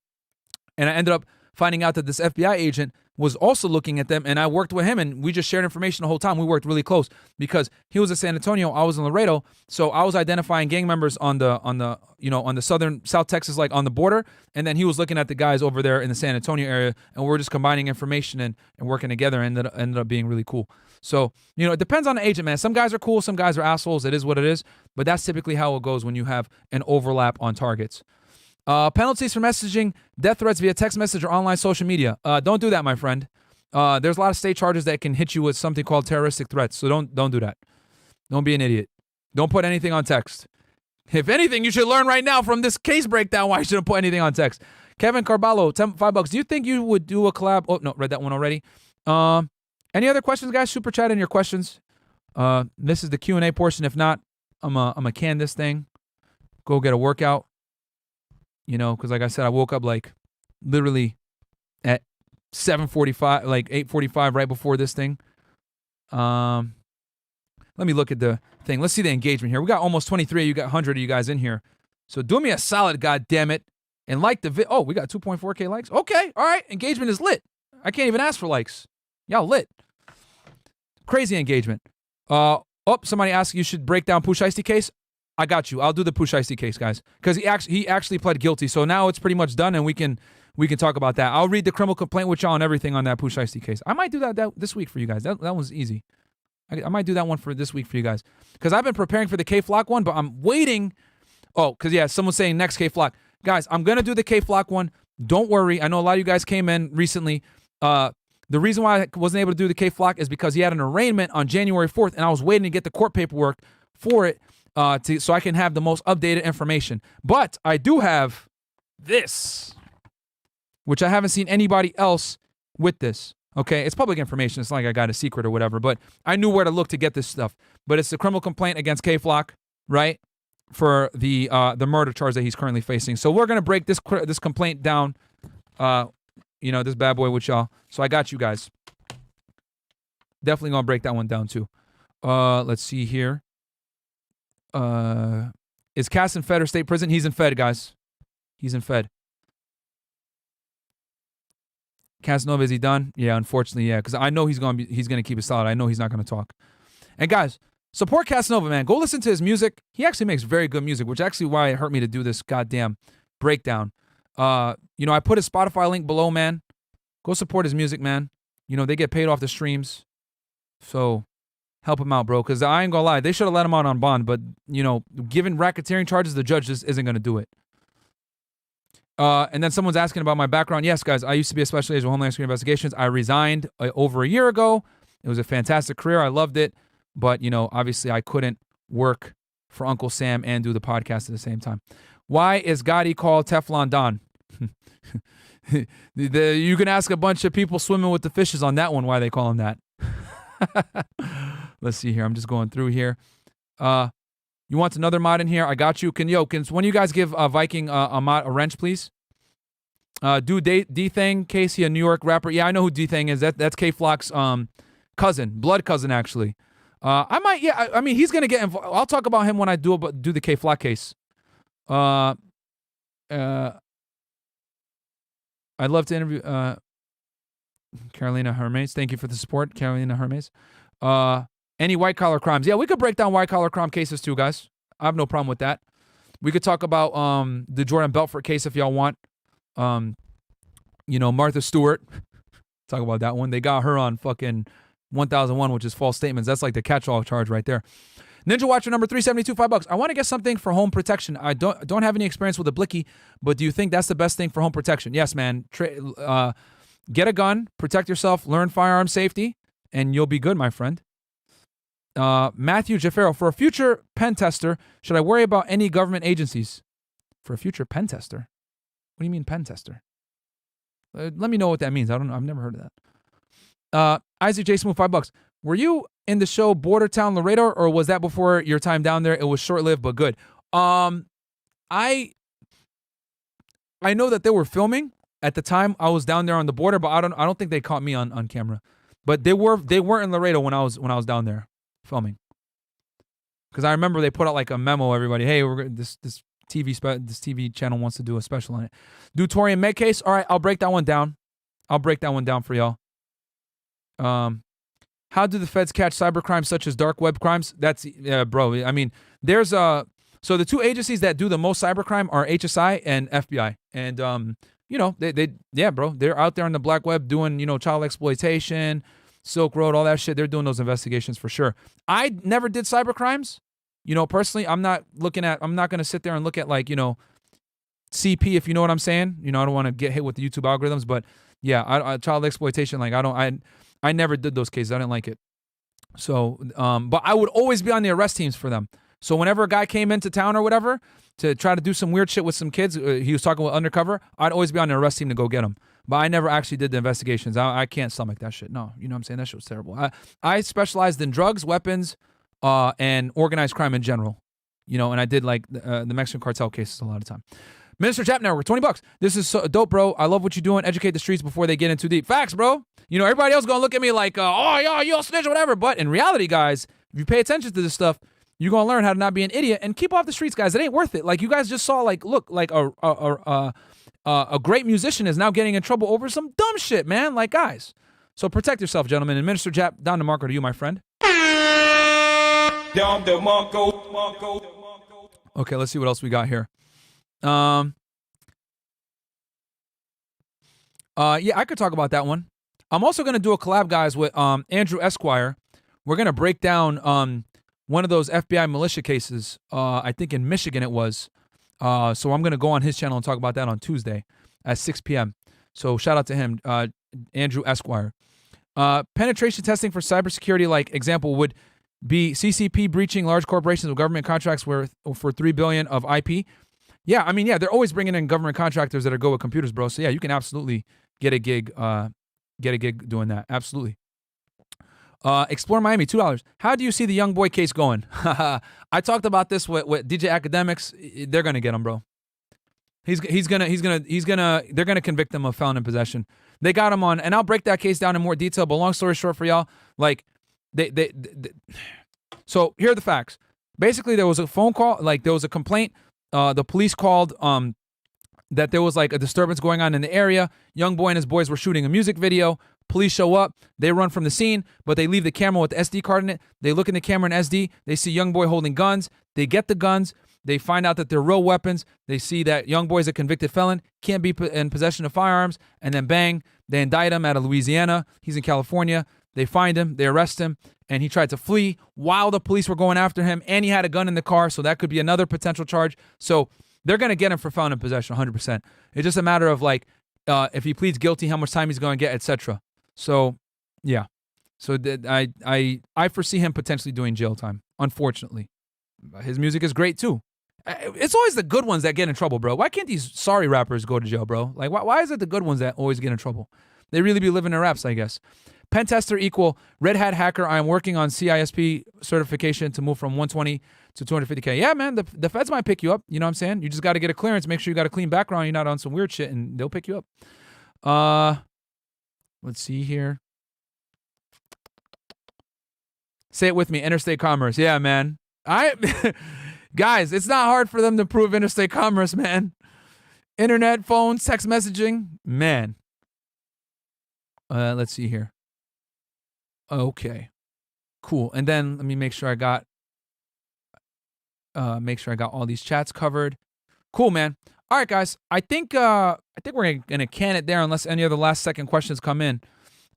and I ended up finding out that this FBI agent was also looking at them, and I worked with him, and we just shared information the whole time. We worked really close because he was in San Antonio, I was in Laredo, so I was identifying gang members on the you know, on the southern South Texas, like on the border, and then he was looking at the guys over there in the San Antonio area, and we're just combining information and working together, and ended up being really cool. So, you know, it depends on the agent, man. Some guys are cool, some guys are assholes. It is what it is, but that's typically how it goes when you have an overlap on targets. Penalties for messaging death threats via text message or online social media. Don't do that, my friend. There's a lot of state charges that can hit you with something called terroristic threats. So don't do that. Don't be an idiot. Don't put anything on text. If anything, you should learn right now from this case breakdown why you shouldn't put anything on text. Kevin Carballo, $5. Do you think you would do a collab? Oh, no, read that one already. Any other questions, guys? Super chat in your questions. This is the Q&A portion. If not, I'm a can this thing. Go get a workout. You know, because like I said, I woke up like literally at 7:45, like 8:45 right before this thing. Let me look at the thing. Let's see the engagement here. We got almost 23. You got 100 of you guys in here. So do me a solid, goddammit, and like the vid. Oh, we got 2.4K likes. Okay, all right. Engagement is lit. I can't even ask for likes. Y'all lit. Crazy engagement. Somebody asked you should break down Pooh Shiesty case. I got you. I'll do the Pooh Shiesty case, guys, because he actually pled guilty. So now it's pretty much done, and we can talk about that. I'll read the criminal complaint with y'all and everything on that Pooh Shiesty case. I might do that this week for you guys. That one's easy. I might do that one for this week for you guys, because I've been preparing for the K-Flock one, but I'm waiting. Oh, because yeah, someone's saying next K-Flock. Guys, I'm gonna do the K-Flock one. Don't worry. I know a lot of you guys came in recently. The reason why I wasn't able to do the K-Flock is because he had an arraignment on January 4th, and I was waiting to get the court paperwork for it. So I can have the most updated information. But I do have this, which I haven't seen anybody else with this. Okay, it's public information. It's not like I got a secret or whatever, but I knew where to look to get this stuff. But it's a criminal complaint against K-Flock, right, for the murder charge that he's currently facing. So we're gonna break this complaint down, you know, this bad boy with y'all. So I got you guys. Definitely gonna break that one down too. Let's see here. Is Cass in Fed or state prison? He's in Fed, guys. He's in Fed. Casanova, is he done? Yeah, unfortunately, yeah. Because I know he's gonna keep it solid. I know he's not gonna talk. And guys, support Casanova, man. Go listen to his music. He actually makes very good music, which actually why it hurt me to do this goddamn breakdown. You know, I put his Spotify link below, man. Go support his music, man. You know, they get paid off the streams. So help him out, bro. Because I ain't gonna lie, they should have let him out on bond. But, you know, given racketeering charges, the judge just isn't gonna do it. And then someone's asking about my background. Yes, guys, I used to be a special agent of Homeland Security Investigations. I resigned over a year ago. It was a fantastic career. I loved it. But, you know, obviously I couldn't work for Uncle Sam and do the podcast at the same time. Why is Gotti called Teflon Don? You can ask a bunch of people swimming with the fishes on that one why they call him that. Let's see here. I'm just going through here. You want another mod in here? I got you. Can one of you guys give Viking a wrench, please? Do D-Thang, Casey, a New York rapper. Yeah, I know who D-Thang is. That's K-Flock's cousin, blood cousin, actually. I might, yeah, I mean, he's going to get involved. I'll talk about him when I do the K-Flock case. I'd love to interview Carolina Hermes. Thank you for the support, Carolina Hermes. Any white-collar crimes. Yeah, we could break down white-collar crime cases too, guys. I have no problem with that. We could talk about the Jordan Belfort case if y'all want. You know, Martha Stewart. Talk about that one. They got her on fucking 1001, which is false statements. That's like the catch-all charge right there. Ninja Watcher number 372, $5. I want to get something for home protection. I don't have any experience with a blicky, but do you think that's the best thing for home protection? Yes, man. Get a gun, protect yourself, learn firearm safety, and you'll be good, my friend. Matthew Jaffero, for a future pen tester, should I worry about any government agencies? For a future pen tester? What do you mean pen tester? Let me know what that means. I don't know. I've never heard of that. Isaac J. Smooth, $5. Were you in the show Border Town Laredo, or was that before your time down there? It was short-lived, but good. I know that they were filming, At the time, I was down there on the border, but I don't think they caught me on camera. But they weren't in Laredo when I was down there filming. Because I remember they put out like a memo, everybody, hey, this TV channel wants to do a special on it. Do Torian Meg case? All right, I'll break that one down. For y'all. How do the feds catch cybercrimes such as dark web crimes? That's bro. I mean, there's so the two agencies that do the most cybercrime are HSI and FBI, and you know, they're out there on the black web doing, you know, child exploitation, Silk Road, all that shit. They're doing those investigations for sure. I never did cybercrimes. You know, personally, I'm not going to sit there and look at, like, you know, CP, if you know what I'm saying. You know, I don't want to get hit with the YouTube algorithms, but yeah, child exploitation, like, I never did those cases. I didn't like it. So, but I would always be on the arrest teams for them. So whenever a guy came into town or whatever to try to do some weird shit with some kids, he was talking with undercover, I'd always be on the arrest team to go get him. But I never actually did the investigations. I can't stomach that shit. No, you know what I'm saying? That shit was terrible. I specialized in drugs, weapons, and organized crime in general. You know, and I did like the Mexican cartel cases a lot of time. Minister Chap Network, $20. This is so dope, bro. I love what you're doing. Educate the streets before they get in too deep. Facts, bro. You know, everybody else gonna look at me like, oh, yeah, you all snitch or whatever. But in reality, guys, if you pay attention to this stuff, you're gonna learn how to not be an idiot and keep off the streets, guys. It ain't worth it. Like, you guys just saw, like, look, like a great musician is now getting in trouble over some dumb shit, man. Like, guys. So protect yourself, gentlemen. And Minister Jap, down to Marco to you, my friend. Okay, let's see what else we got here. Yeah, I could talk about that one. I'm also going to do a collab, guys, with Andrew Esquire. We're going to break down one of those FBI militia cases. I think in Michigan it was. So I'm going to go on his channel and talk about that on Tuesday at 6 p.m. So shout out to him, Andrew Esquire. Penetration testing for cybersecurity, like example, would be CCP breaching large corporations with government contracts for $3 billion of IP. Yeah, I mean, yeah, they're always bringing in government contractors that are good with computers, bro. So yeah, you can absolutely get a gig doing that. Absolutely. Explore Miami, $2. How do you see the young boy case going? I talked about this with DJ Academics. They're gonna get him, bro. They're gonna convict him of felon in possession. They got him on, and I'll break that case down in more detail. But long story short for y'all, like so here are the facts. Basically, there was a phone call, like there was a complaint. The police called that there was like a disturbance going on in the area. Young boy and his boys were shooting a music video. Police show up. They run from the scene, but they leave the camera with the SD card in it. They look in the camera in SD. They see young boy holding guns. They get the guns. They find out that they're real weapons. They see that young boy's a convicted felon, can't be in possession of firearms, and then bang, they indict him out of Louisiana. He's in California. They find him. They arrest him, and he tried to flee while the police were going after him, and he had a gun in the car, so that could be another potential charge. So they're going to get him for felon in possession 100%. It's just a matter of, like, if he pleads guilty, how much time he's going to get, etc. So, yeah. So I foresee him potentially doing jail time, unfortunately. His music is great, too. It's always the good ones that get in trouble, bro. Why can't these sorry rappers go to jail, bro? Like, why is it the good ones that always get in trouble? They really be living their raps, I guess. Pen tester equal red hat hacker. I am working on CISP certification to move from 120 to 250K. Yeah, man, the feds might pick you up. You know what I'm saying? You just got to get a clearance. Make sure you got a clean background. You're not on some weird shit, and they'll pick you up. Let's see here. Say it with me. Interstate commerce. Yeah, man. Guys, it's not hard for them to prove interstate commerce, man. Internet, phones, text messaging, man. Let's see here. Okay, cool. And then let me make sure I got all these chats covered. Cool, man. All right, guys. I think we're gonna can it there unless any other last second questions come in.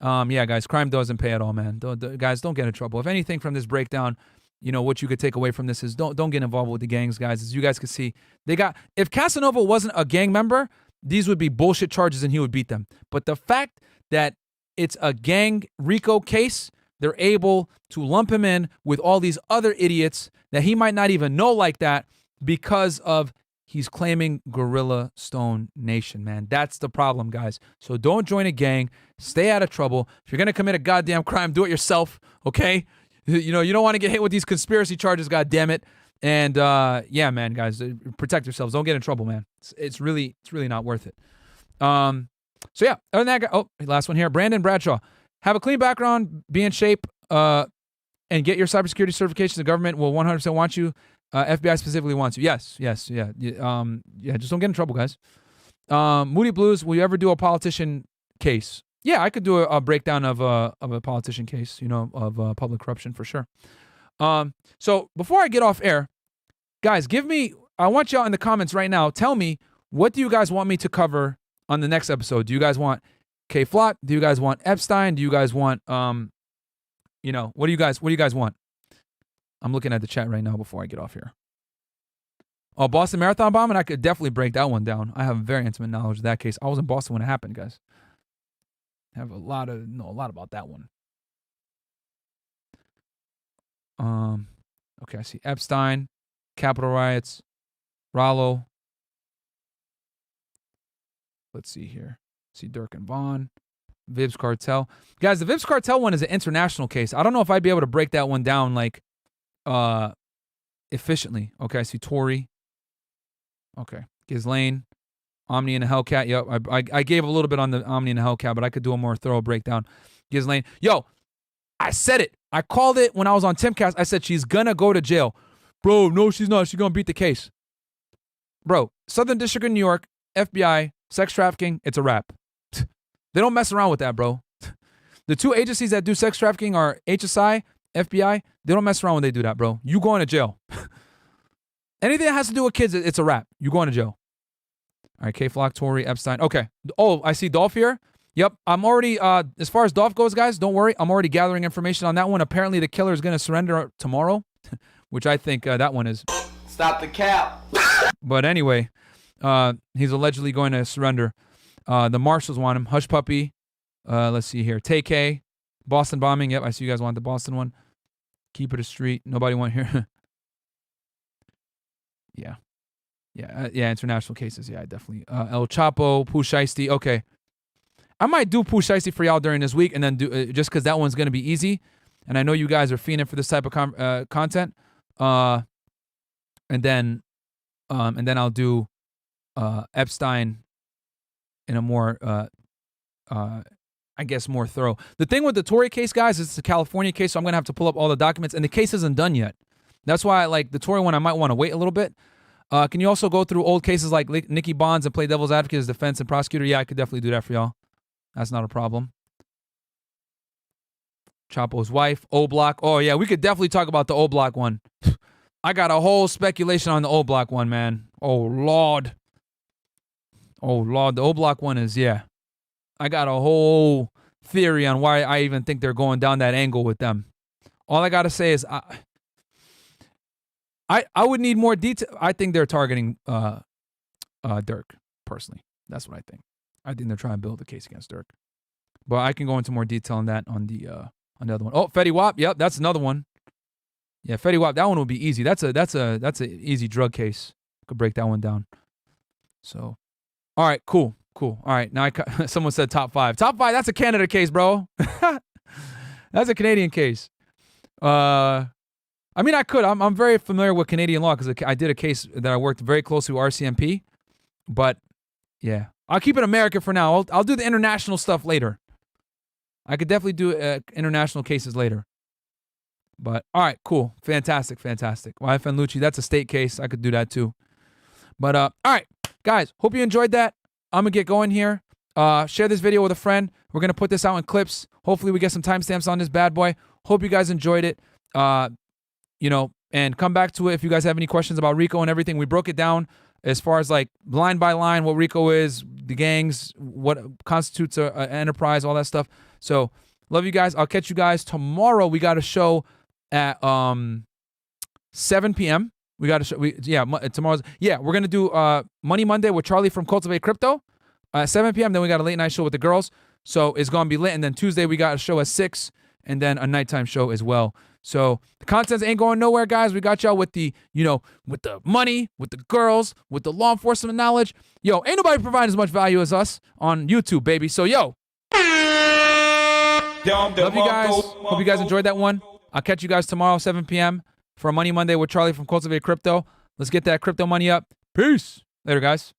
Yeah, guys. Crime doesn't pay at all, man. Guys, don't get in trouble. If anything from this breakdown, you know, what you could take away from this is don't get involved with the gangs, guys. As you guys can see, if Casanova wasn't a gang member, these would be bullshit charges and he would beat them. But the fact that it's a gang RICO case, they're able to lump him in with all these other idiots that he might not even know like that because of he's claiming Gorilla Stone Nation, man. That's the problem, guys. So don't join a gang. Stay out of trouble. If you're going to commit a goddamn crime, do it yourself, okay? You know, you don't want to get hit with these conspiracy charges, goddammit. And yeah, man, guys, protect yourselves. Don't get in trouble, man. It's really not worth it. So yeah, other than that, last one here. Brandon Bradshaw. Have a clean background, be in shape, and get your cybersecurity certification. The government will 100% want you. FBI specifically wants you. Yes, yeah. Just don't get in trouble, guys. Moody Blues, will you ever do a politician case? Yeah, I could do a breakdown of a politician case, of public corruption for sure. So before I get off air, guys, I want y'all in the comments right now, tell me, what do you guys want me to cover on the next episode? Do you guys want K-Flock? Do you guys want Epstein? Do you guys want, what do you guys want? I'm looking at the chat right now before I get off here. Oh, Boston Marathon bombing? I could definitely break that one down. I have very intimate knowledge of that case. I was in Boston when it happened, guys. I have a lot about that one. Okay, I see Epstein, Capitol riots, Rollo. Let's see here. See Dirk and Vaughn, Vibs cartel. Guys, the Vibs cartel one is an international case. I don't know if I'd be able to break that one down efficiently. Okay, I see Tory. Okay, Ghislaine, Omni and the Hellcat. Yep, I gave a little bit on the Omni and the Hellcat, but I could do a more thorough breakdown. Ghislaine. Yo, I said it. I called it when I was on Timcast. I said she's gonna go to jail. Bro, no, she's not. She's gonna beat the case. Bro, Southern District of New York, FBI, sex trafficking, it's a wrap. They don't mess around with that, bro. The two agencies that do sex trafficking are HSI, FBI. They don't mess around when they do that, bro. You going to jail. Anything that has to do with kids, it's a wrap. You going to jail. All right, K-Flock, Tory, Epstein. Okay. Oh, I see Dolph here. Yep, I'm already, as far as Dolph goes, guys, don't worry. I'm already gathering information on that one. Apparently, the killer is going to surrender tomorrow, which I think that one is. Stop the cap. But anyway, he's allegedly going to surrender. The marshals want him. Hush Puppy. Let's see here. Tay-K. Boston bombing. Yep, I see you guys want the Boston one. Keep it a street. Nobody want here. Yeah. Yeah, international cases. Yeah, definitely. El Chapo, Pooh Shiesty. Okay. I might do Pooh Shiesty for y'all during this week and then do just because that one's going to be easy. And I know you guys are fiending for this type of content. And then I'll do Epstein in a more, I guess, more thorough. The thing with the Tory case, guys, is it's a California case, so I'm going to have to pull up all the documents. And the case isn't done yet. That's why I like the Tory one. I might want to wait a little bit. Can you also go through old cases like Nikki Bonds and play devil's advocate as defense and prosecutor? Yeah, I could definitely do that for y'all. That's not a problem. Chapo's wife, O-Block. Oh, yeah, we could definitely talk about the O-Block one. I got a whole speculation on the O-Block one, man. Oh, Lord. Oh, Lord. The O-Block one is, yeah. I got a whole theory on why I even think they're going down that angle with them. All I got to say is I would need more detail. I think they're targeting Dirk, personally. That's what I think. I think they're trying to build a case against Dirk. But I can go into more detail on that on the other one. Oh, Fetty Wap. Yep, that's another one. Yeah, Fetty Wap. That one will be easy. That's a easy drug case. Could break that one down. So, all right, cool. All right, now someone said top 5. Top 5. That's a Canada case, bro. That's a Canadian case. I mean, I could. I'm very familiar with Canadian law because I did a case that I worked very closely with RCMP. But yeah, I'll keep it American for now. I'll do the international stuff later. I could definitely do international cases later. But all right, cool, fantastic. YFN Lucci, that's a state case. I could do that too. But all right, guys, hope you enjoyed that. I'm gonna get going here. Share this video with a friend. We're gonna put this out in clips. Hopefully, we get some timestamps on this bad boy. Hope you guys enjoyed it. And come back to it if you guys have any questions about RICO and everything. We broke it down as far as like line by line what RICO is, the gangs, what constitutes an enterprise, all that stuff. So love you guys. I'll catch you guys tomorrow. We got a show at 7 p.m. We got a show. Tomorrow's. Yeah, we're gonna do Money Monday with Charlie from Cultivate Crypto at 7 p.m. Then we got a late night show with the girls. So it's gonna be lit. And then Tuesday we got a show at 6, and then a nighttime show as well. So the content ain't going nowhere, guys. We got y'all with the, with the money, with the girls, with the law enforcement knowledge. Yo, ain't nobody providing as much value as us on YouTube, baby. So, yo. Love you guys. Hope you guys enjoyed that one. I'll catch you guys tomorrow, 7 p.m. for Money Monday with Charlie from Cultivate Crypto. Let's get that crypto money up. Peace. Later, guys.